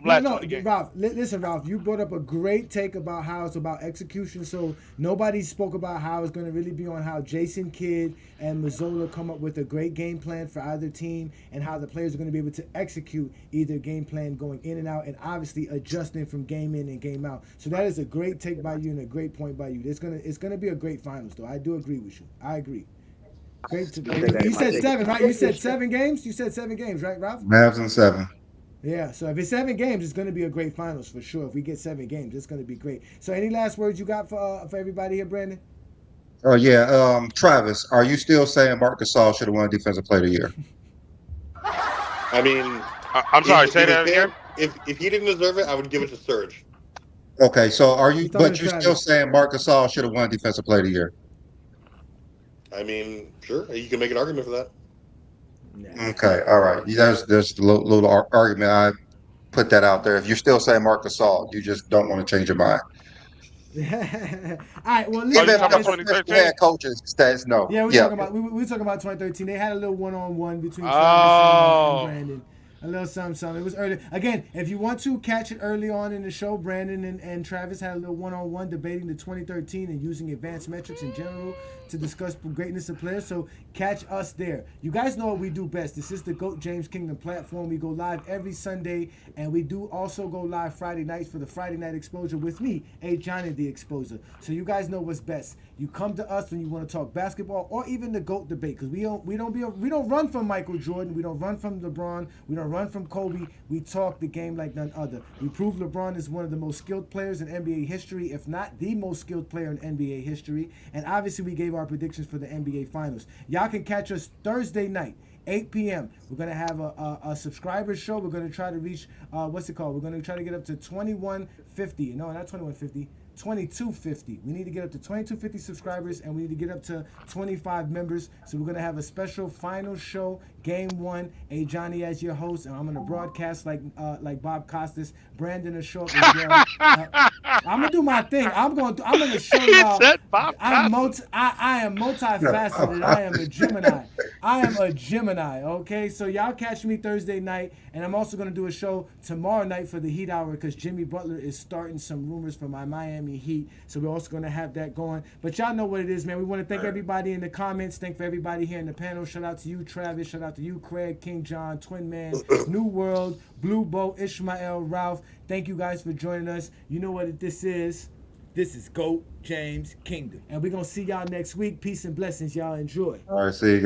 Ralph, listen, Ralph, you brought up a great take about how it's about execution. So nobody spoke about how it's going to really be on how Jason Kidd and Mazzola come up with a great game plan for either team, and how the players are going to be able to execute either game plan going in and out, and obviously adjusting from game in and game out. So that is a great take by you and a great point by you. It's gonna be a great finals, though. I do agree with you. I agree. Great. You said 7, right? You said 7 games? You said 7 games, right, Ralph? Mavs in 7. Yeah, so if it's 7 games, it's going to be a great finals for sure. If we get 7 games, it's going to be great. So any last words you got for everybody here, Brandon? Oh, yeah. Travis, are you still saying Marc Gasol should have won Defensive Player of the Year? I mean, I'm sorry, say that again? If he didn't deserve it, I would give it to Serge. Okay, so are you, but you're still saying Marc Gasol should have won Defensive Player of the Year? I mean, sure, you can make an argument for that. Okay, all right. There's a little argument. I put that out there. If you're still saying Marc Gasol, you just don't want to change your mind. All right. Well, listen, head coaches says no. Yeah, we're talking about 2013. They had a little one-on-one between Travis and Brandon. A little something. It was early. Again, if you want to catch it early on in the show, Brandon and Travis had a little one-on-one debating the 2013 and using advanced metrics in general to discuss the greatness of players. So catch us there. You guys know what we do best. This is the GOAT James Kingdom platform. We go live every Sunday, and we do also go live Friday nights for the Friday Night Exposure with me, Johnny the Exposer. So you guys know what's best. You come to us when you want to talk basketball or even the GOAT debate, because we don't run from Michael Jordan, we don't run from LeBron, we don't run from Kobe. We talk the game like none other. We prove LeBron is one of the most skilled players in NBA history, if not the most skilled player in NBA history. And obviously we gave our predictions for the NBA Finals. Y'all can catch us Thursday night, 8 p.m. We're going to have a subscriber show. We're going to try to reach, what's it called? We're going to try to get up to 2150. No, not 2150. 2250. We need to get up to 2250 subscribers, and we need to get up to 25 members. So we're gonna have a special final show, game 1. Johnny as your host, and I'm gonna broadcast like Bob Costas. Brandon will show up as well. I'm gonna do my thing. I'm gonna show y'all. I am multifaceted. I am a Gemini. I am a Gemini, okay? So y'all catch me Thursday night, and I'm also going to do a show tomorrow night for the Heat Hour because Jimmy Butler is starting some rumors for my Miami Heat. So we're also going to have that going. But y'all know what it is, man. We want to thank everybody in the comments. Thank for everybody here in the panel. Shout out to you, Travis. Shout out to you, Craig, King John, Twin Man, New World, Blue Boat, Ishmael, Ralph. Thank you guys for joining us. You know what this is. This is GOAT James Kingdom. And we're going to see y'all next week. Peace and blessings. Y'all enjoy. All right, see you guys.